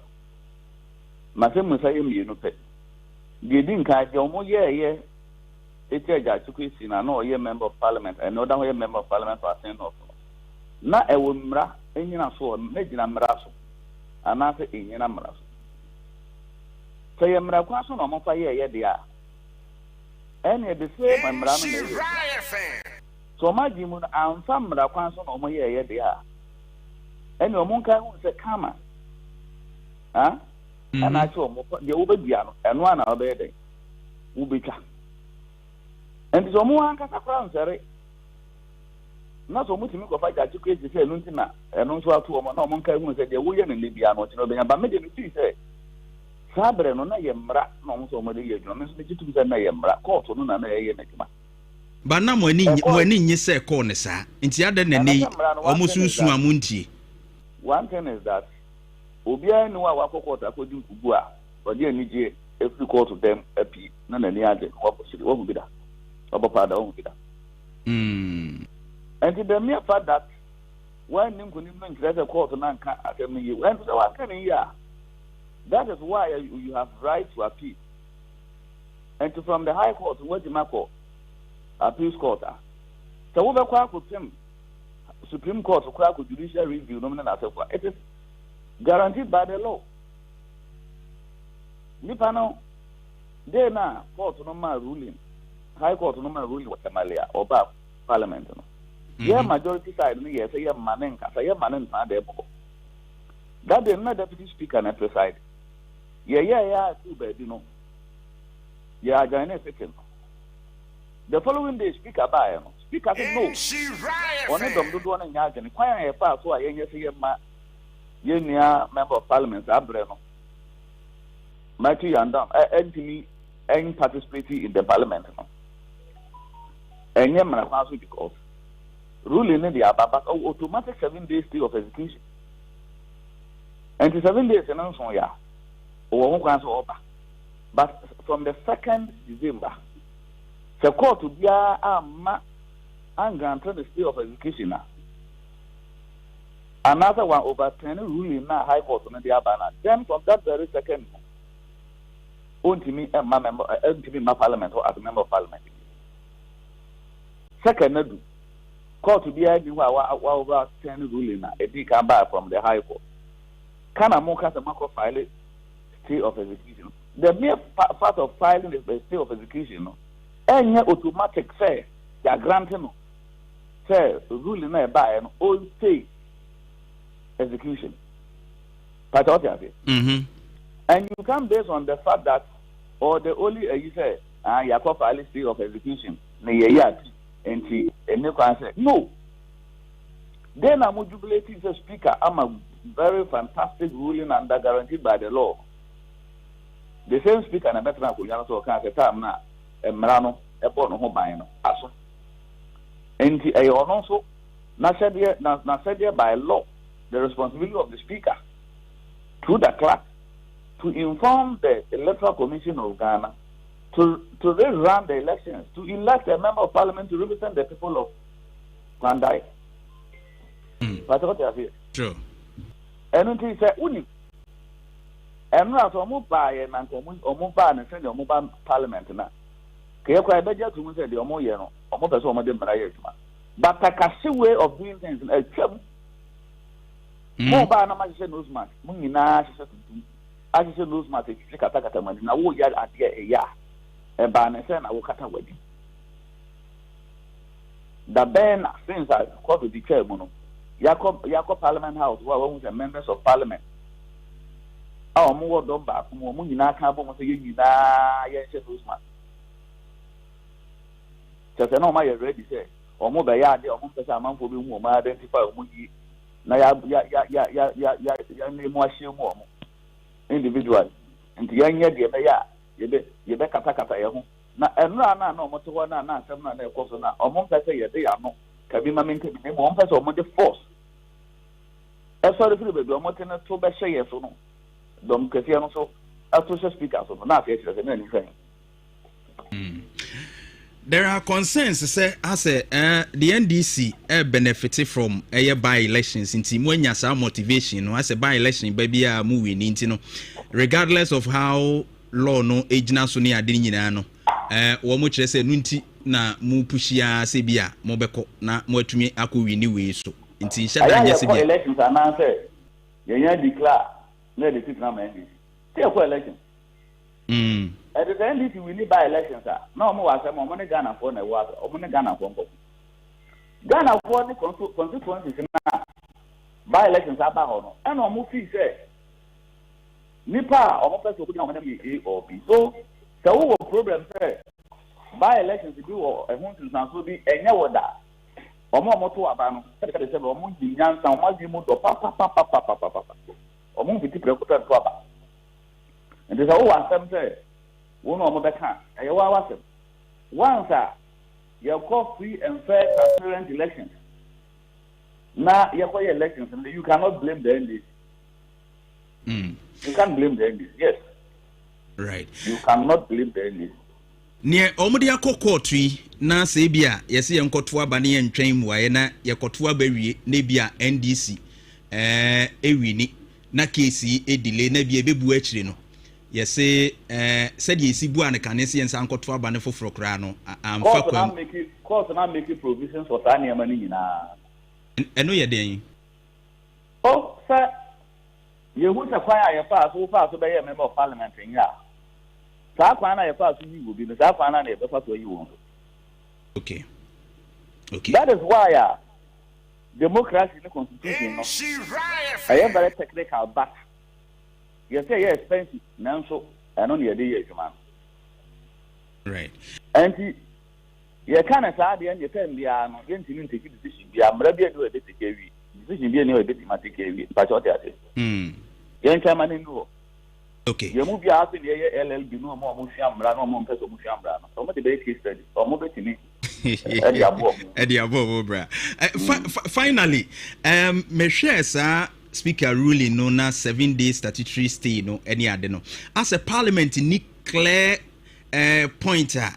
masem say you no pet the din ka je omo ye it's a jachi question na no ye member of parliament and no that member of parliament for send off na e wo mra enyina so na gina mra so ana se enyina mra so so ye mra kwa so no mo fa ye dia ene de se mra no na so ma ji mu amfa mra kwa so no mo ye dia ene o mo nka hu se kama ana cho mo de wo bia no eno ana obe de wo betwa enti so mo anka sakra nsere na so mutimi ko fa judge case say no ntina eno nso ato omo na omo nka hu say de wo ye ne libia no tino benya ba me de no ti say sabre no na ye mra na omo so omo de ye dwuma me so de jitu say na ye mra court no na ye na dwuma ba na mo ani nye say call ne sa nti ade na nei omo sunsun amuntie. One thing is that obia ni wa court akodi nkugu a odi anije every court to them api na na ni ade wo bosiri wo bida wo pada wo bida and the mere fact that when you can a court and you and so what can you that is why you have right to appeal and to from the high court to what you call appeals court so we will him Supreme Court to judicial review it is guaranteed by the law. Nipano they na court no ruling high court no ruling what Somalia or parliament no. Yeah, majority side no yes say manen ka say manen na dey boko. That dey na deputy speaker na preside. Yeah too bad you know. Yeah join second. The following day speaker by no. Speaker said no. One dem do na nya agene kwan ya pa so a yenye say ma yenia member of parliament abre no. Matthew Yandam entity any participating in the parliament no. Enye mara kwa so because ruling in the Ababa automatic 7 days stay of execution. And 7 days and so yeah. But from the 2nd December, the court to be and granted the stay of execution now. Another one overturning ruling now high court on the Abana. Then from that very second, only me and my member, my parliament or as a member of parliament. Second, court to be over 10 ruling a big buy from the high court. Can a more file stay of execution? The mere part of filing the stay of execution, any automatic say they are granting say ruling by an old stay execution. And you can base on the fact that or the only you say you have file stay of execution. And you can say, no. Then I'm jubilating the speaker. I'm a very fantastic ruling and guaranteed by the law. The same speaker and a better than so can't time now. A Marano, a born home by no. And I also not said by law the responsibility of the speaker through the clerk to inform the Electoral Commission of Ghana to run the elections, to elect a member of parliament to represent the people of Kwandai. But what you say? True. And until he said, "Uni," and now to move by and move by and send your mobile parliament now. Kaya kwa beja to move the omo yeno, omo person omo dem mara yetuma. But a kasi way of doing things in a chum. Mobile na ma se no smart. Mungi na se tutu. Asi se no smart. Se kata mani na wo ya adia e ya. E ba na se na wo kata wadi. The Ben since I called the chair mono. Yako Parliament House, who are the members of Parliament. Our more done back, more money now can't be saying, yes, Usman. Just no, my already say, or more by yard, or more a month for being more identify Mugi. Now, more shield more individual. And the young year, you bet Kataka. Now, and no, motor one, and some other course, or more say, they are no. Kabima maintain one person or more the force. As far as the baby, I'm not going to be shy yes or no. Don't get here also. As to speak out of not anything. There are concerns, say, as the NDC benefited from a by-elections in Timwenya motivation, as a by-election, baby, are moving into regardless of how law no age na so ni adinina no. Wo mo kire se nunti na mu pushia se bia mo beko na mo atumi akowi ni we so nti nhyɛ da nya se bia elections ana say yenya declare na the sit na man dey for election at the end we need by elections na mo wa say mo ne Ghana for na wa mo ne Ghana for nko Ghana for the constituencies na by elections aba ho no and mo feel say nipa o mo person ko na mo na A or B so the whole problem say by elections to do a home to so be any water Omo to aba no e ka say omo di nyansa omo di mu do papa omo fiti prekuta to aba and they say oh asem say wo no omo beka e wa wasem once you call free and fair transparent elections na you call elections and you cannot blame the NDC. You can't blame the NDC. Yes, right, you cannot blame the NDC. Near Omodi Akokotri, na Sabia, Yesi and Kotua Bani and Train Wayana, Yakotua Berry, Nebia, NDC, Ewini, na KC, a delay, Nebia Bebuechino. Yesi, said Yesi Buana Canesi and San Kotua Bani for Frocrano. I'm not making provisions for Tanya money now. I know you're doing. Oh, sir, you would acquire your pass so far to be a member of parliament in ya. Sakwana your pass you will be the Sakwana never pass where you want. Okay. That is why democracy in the constitution. I am very technical, but you say you're expensive, now so I don't need a day, man. Right. And you can't say the end you tell me I'm going to take a decision. I'm ready to do a bit of decision be a bit of but what I say. Young chairman in no. Okay. You move your house in the LLB, no more Mushamra, no more person Mushamra. So much debate case study, or move it to me. Eddie Above, bra. Finally, me share, sir, Speaker ruling known as 7 days statutory stay, no, any other no. As a parliament, ni clear pointer.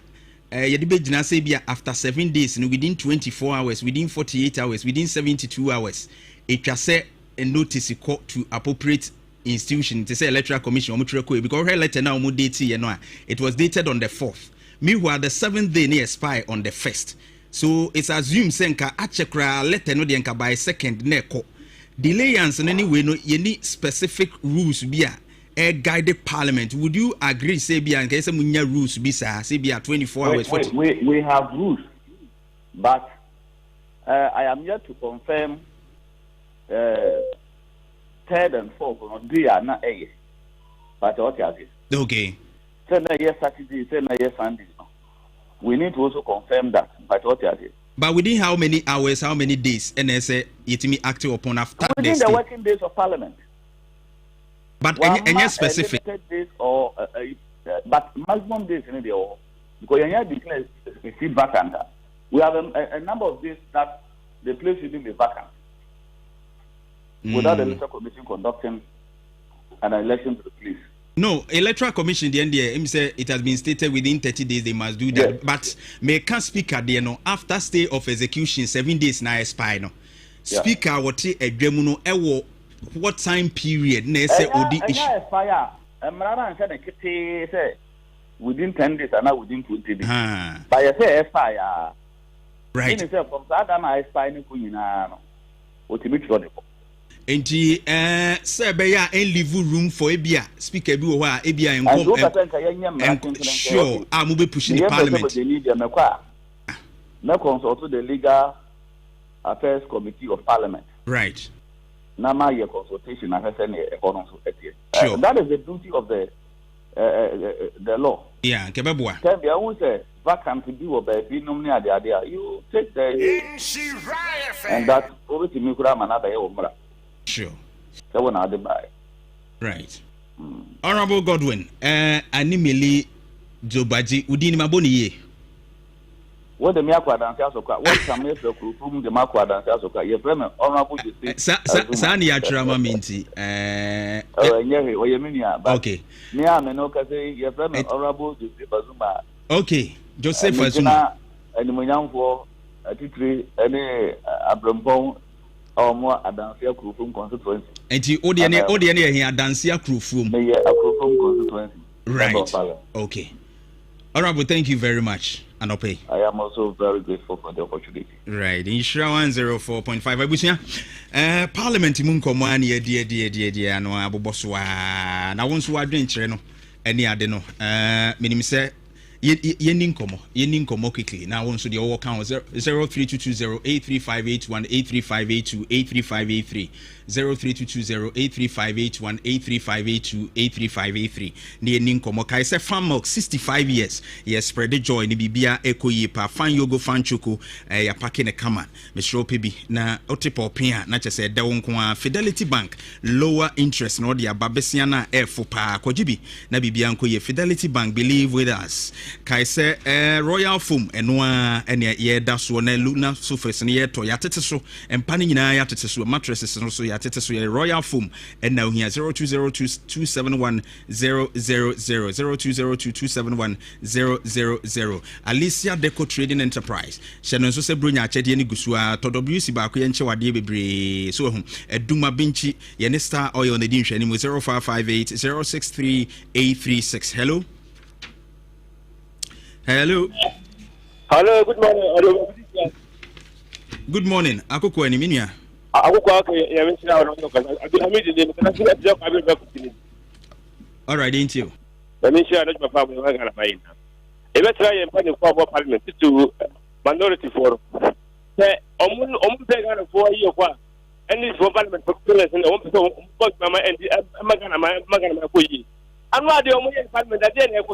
You debate Nasabia after 7 days, no, within 24 hours, within 48 hours, within 72 hours, it can say a notice court to appropriate institution to say electoral commission because her letter now date it was dated on the 4th. Meanwhile, the 7th day near expire on the 1st. So it's assumed senka achekra letter no denka by 2nd neko. Delayance in any way no any specific rules be a guided parliament. Would you agree say be and case munya rules be say be 24 hours? We have rules, but I am yet to confirm 3rd and 4th on do are not a but what is it? Okay. Say na yes Saturday, say na yes Sunday. We need to also confirm that. But what is it? But within how many hours, how many days, and I say it me active upon after within the working days of Parliament. But any specific days or but maximum days in the or because you declare a seat vacant. We have a number of days that the place shouldn't be vacant. Without the electoral commission conducting an election to the police. No, electoral commission the NDA say it has been stated within 30 days they must do that. Yes. But may can speaker there no after stay of execution 7 days na expire no. Yeah. Speaker what a dremuno ewo what time period na say odi issue. Expire. Emrara say na say within 10 days and within 20 days. But you say expire. Right. Say from that na expire ni ku nyina no. Otimi tro de. Enti say be ya en leave room for ebia speaker bi wo ha ebia en come sure am be pushing the parliament na consult the legal affairs committee of parliament right na ma your consultation na say na economic sure. That is the duty of the law yeah kebeboa tell me I won't say vacant be wo be bi nom ni ade you take the and that over to me kura manada ye omra. Sure. So when I buy. Right. Honorable Godwin, animeli Jobaji udini maboni ye. What the Miakwa dance asoka? What some years from the Makwa dance asoka? Your friend Honorable Sani Atrama minti. Okay. Nia Menoka say your friend Honorable Joseph Bazuma. Okay. Joseph Bazuma. And Munyam for a titri any Abrambon. Or more Adansia Krufum constituency. And you Odiane here Adansia Krufum. Constituency. Right. Okay. Honorable, thank you very much. And I'll pay. I am also very grateful for the opportunity. Right. In Shra 104.5 Abusia. Parliament Munkomani dear no aboboswa. Na won't so adventure no. Any adeno. Minim say Yenin komo quickly. Now once the over count 03220 83581 83582 83583 03220 83581 83582 Yenin komo kai say farm milk 65 years. Yes, spread the joy ni bibia eko yipa fan yogo fan chuku ya packing a kama. Mr. Opebi na otipo pia na chese da wonkwa Fidelity Bank lower interest no dia babesiana pa kojibi na bibia nko ye Fidelity Bank believe with us. Kai say Royal Foam enoa ene ye da so na luna sofas ne ye to yatete so empa ne nyina yatete so mattresses no so yatete so ye Royal Foam and now here 0202271000 0202271000 Alicia Deco Trading Enterprise Shannon so se bronya achede ne gusua to WC ba ko ye nche wade bebre so hu eduma binchi ye ne Star Oil ne di nhwani mu 0558 063836 Hello, good morning. Good morning. Akoko eni minia. Akoko ya mention no because I mean the all right, ain't you? Let me share that my family was going to buy. If I try and find a former parliament to minority forum, say, almost 4 years, and this for parliament for and Mama and Magana Koyi. I'm not the only parliament that didn't have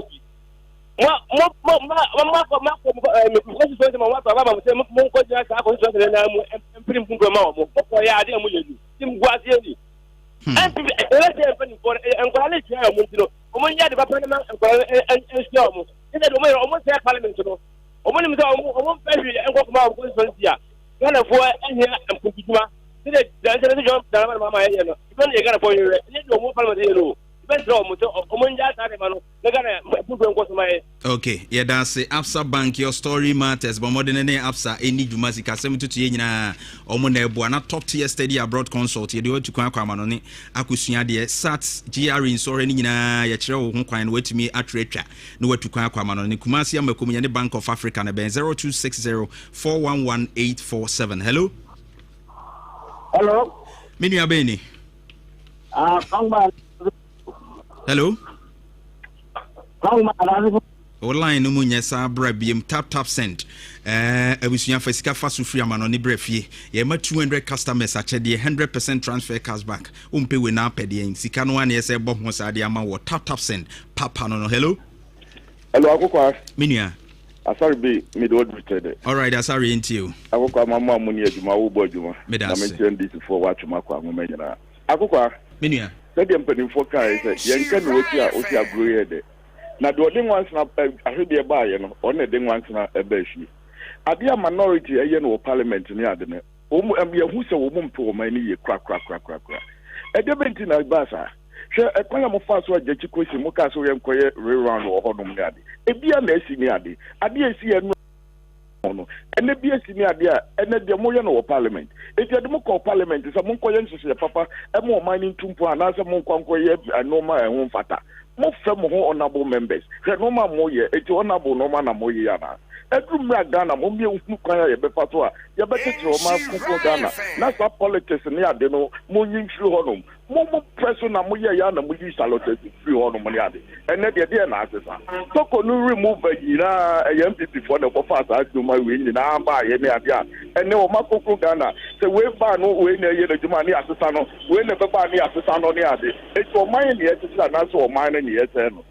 okay, yeah, that's it. Absa Bank, your story matters, but more than any Absa, any Jumasi Kasem to Tina, Omonebo, not top tier steady abroad consult. You do to Kwamanoni, Akusia, the Sats, GR in Sorenina, Yachro, Hunquine, wait to me at Recha, nowhere to Kwamanoni, Kumasia, Mekumi, Bank of Africa, and 0260 411847. Hello? Hello? Minia Beni. Hello? Online no munya sa brabiem tap send abusuya fasika faso free amano ne brafie ye ma 200 customers achede 100% transfer cashback umpe we na pede sika no ane se bo ho sa de ama wo tap send papa no. Hello akokwa minia asari be me do return. All right, asari into you akokwa mama muni aduma wo bo aduma na me tell this for watch makwa mo menyana akokwa minia said the penifo kai say yenka no oti agro de na the only ones na ahwede ba ye no on the ones na ebashi adia minority eye no parliament ni ade ne omu ye hu se wo mumpe wo mani ye kra edebenti na basa hwe ekwanya mo fa so agyachi kosi mo ka so ye nkoye rerun wo hodom ni ade ebia na esi ni ade esi ye no no ene bi esi ni ade a ene de mo ye no wo parliament eti ade mo ko parliament se mo nkoye nsese papa e mo mani ntumpo anase mo nkoye anoma ehun fata mo fẹ́ mo ho honorable members hwɛ normal mo yɛ eti honorable normal na mo yɛ yana edumra Ghana mo mi ehunu kwan ya be fa so a ya be tete o ma kuko Ghana na sa politics ni ade no mo yin firi honom mo preso na mo yɛ ya na mo yi salote firi honom ni ade ene de na asesa toko no remove yina MPP for the bofa sa aduma we ni na ba ye ni ade a ene o ma kuko Ghana se we ba no we na ye na aduma ni asesa no we na be ba ni asesa no ni ade eti o man ni etisa na so o man ni yese no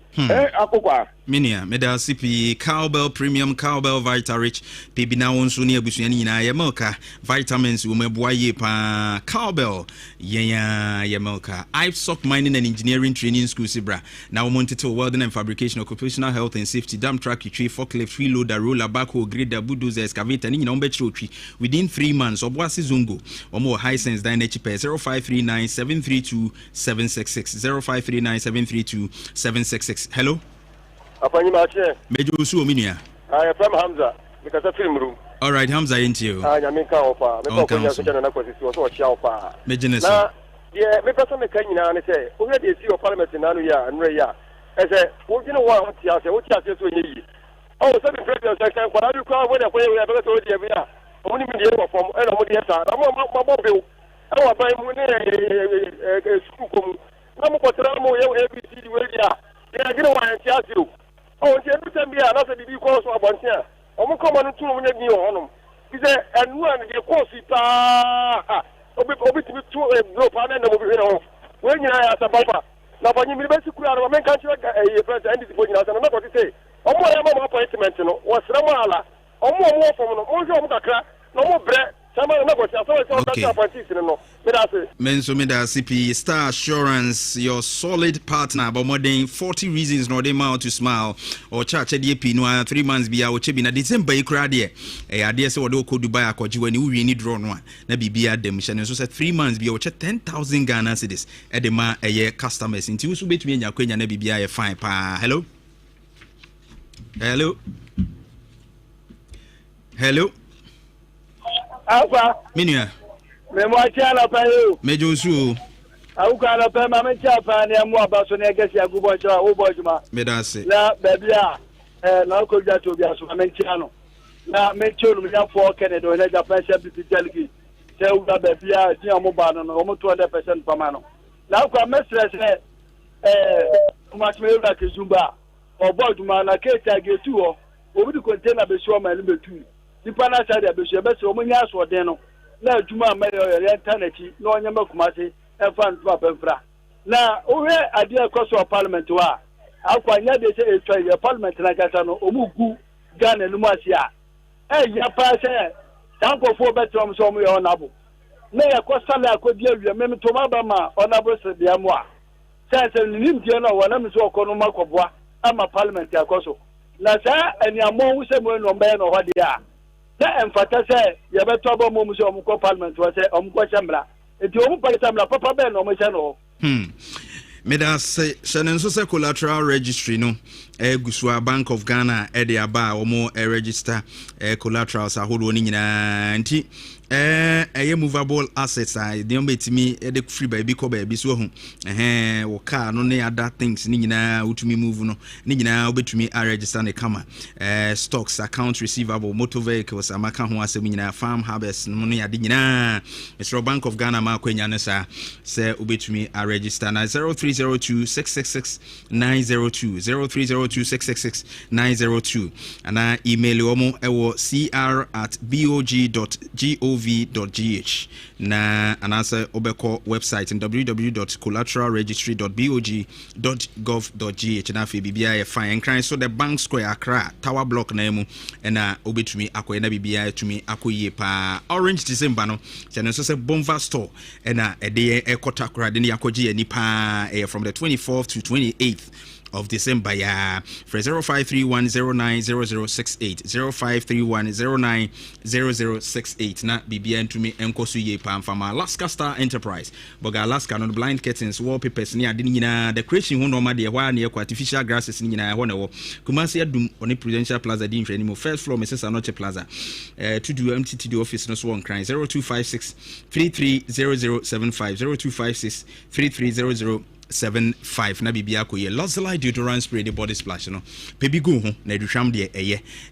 akokwa minia medal CP Cowbell Premium Cowbell Vita Rich PB na wonso ne abusua ni nyina ye milka vitamins wo meboa ye pa Cowbell ye milka Ivesock Mining and Engineering Training School Sibra na wo montete welding and fabrication occupational health and safety dump truck tree forklift freeloader roller backhoe grader bulldozer excavator ni nyina wo be chiro within 3 months oboase zongo omo high sense dyna chipe 0539 732 766 0539 732 766. Hello Apanyi mache. Mejo su ominia. I from Hamza. Because I film room. All right, Hamza into you. Nyame ka ofa. Me ko nya so jana na kwasi so chia ofa. Mejene so. Na ye me person me kan nyina ne say, o hwe de si o parliament na no ya nre ya. E say, o gine wa o tia se so nyi. Oh, so the president say kan kwara du kwa we de kwa we be so de bi a. O ni mi de ko form e no mo de ta. Na mo be o. E wa ban mu ne school ko mu. Na mo ko tra mo ye ABC we dia. E gine wa tia se o. Oh, Jambia, not the because of Bontia. I'm coming to me on him. He said, and one, the course, Obi to no partner, when you are a papa. Now, when you basically are a man country, a president, and I'm not going to say, oh, my appointment, was Ramala, or more from no more bread. Menso Meda CP Star Assurance, your solid partner, but more than 40 reasons no they mouth to smile or charge a DP no 3 months be our chebina December crade. A idea so do could buy a coach when you really need run one. Na be at them and so said 3 months be our 10,000 Ghana cedis at the ma a year customers into you between your queen and be a fine pa. Hello. Alpha, Minia, Memoirs, Major Sue, I can apply my Japan and more about Sonia Gassia, Gubojuma, Medase, La Babia, now could that to be a Sumanciano. Now make sure we have 4 Canada and Japan Deputy Delegate. Tell Babia, Giamobano, almost 200% per man. Now, come Messrs. Much like a Zumba or Bodman, a case I get 2 or over the container be sure my number 2. The Panasa de Bishop, so many years for Deno. Now, Juma made a eternity, no Yamakumasi, and fun drop and fra. Now, over a dear cost of parliament to her. How quite they say a try your parliament like Atano, Omugu, Ghana, and Lumasia. Eh, Yapasa, Tanko 4 bedrooms on me on Abu. Nay, a costala could give you a memo to Mabama on Abu Diamoa. Since a Nindiano, when I'm so Konomakobwa, I'm a parliament Yakoso. Nasa, and Yamo, who said, when no man or what they are. Na emfata say ye beto abo mo muso omko parliament wa say omko chambra eti omu parliament papa be no mo che no Meda say shanenso say collateral registry no Gusua Bank of Ghana de aba omo register collaterals ahodo ni nyina nti movable assets they betimi de free baby ko baby so hu wo car no ne other things ni nyina utumi move no ni nyina obetumi register ne kama stocks account receivable motor vehicles amaka ho asem nyina farm harvest no ne ade nyina Mr. Bank of Ghana ma kwanya ne sa say obetumi register na 0302 666 902 0302 666 902 and email omo ewo cr@bog.gov.gh na anasa obeko website www.collateralregistry.bog.gov.gh na fe bibia ye fine cran so the bank square Accra tower block na emu na obetumi akoye na bibia tumi akoye pa orange December no channel so say Bomba store na ede ekotakura de ne yakoje ani pa from the 24th to 28th of December ya for 0531090068 0531090068 na BBN to me enkosu ye pam from Alaska Star Enterprise boga Alaska no blind curtains wallpapers ni ade nyina decoration ho no ma de hwa na artificial grasses ni nyina ho na wo Kumasi adum on Prudential Plaza di nhwani mo first floor Mrs. Anoche Plaza to do MTT office no so on cry 0256 330075 0256 330075 na bibia ko ye Lozilla deodorant spray the body splash no pebi go ho na eduhwam de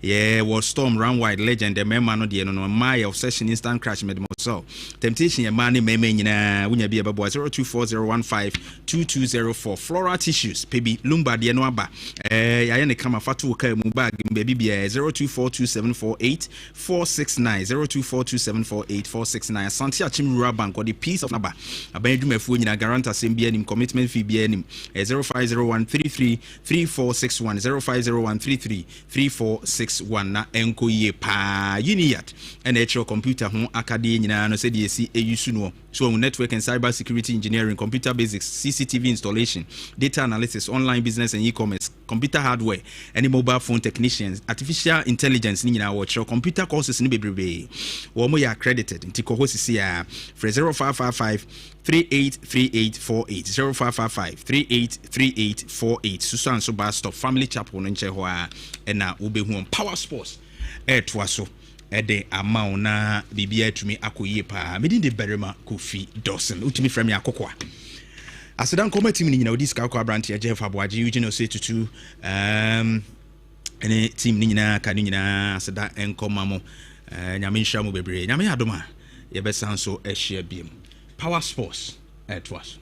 ye was storm run wide legend the memma no de no my obsession instant crash med so temptation ye man meme nyina wunya bia babo 0240152204 floral tissues pebi lumba de no aba ya ne kama fatu ka mu bag baby bia 0242748469 0242748469 Santi Achim Rural Bank or the piece of naba abadwumafu nyina guarantor sembia nim commitment fee bia nim 0501333461 0501333461 na enko ye pa uniyat and actual computer ho akade nyina no se de esi eyusu no so network and cyber security engineering computer basics CCTV installation data analysis online business and e-commerce computer hardware any mobile phone technicians artificial intelligence ni nyina watch computer courses ni bebrebe wo mo ya accredited ntiko ho sisi ya 0555 383848 0555 383848 Susan so bus stop family chapel no nche ho a na obehu power sports toaso ede amount na bibia tumi akoyie pa medin de Barima Kofi Dawson utumi from ya kokwa asedan koma team ni nyina odi ska kwa branch ya Jeff Aboaji Eugene say tutu ene team ni nyina ka ni nyina aseda enkoma mo nyame nhwa mo bebre nyame adoma ye besan so ehia biem power sports to us.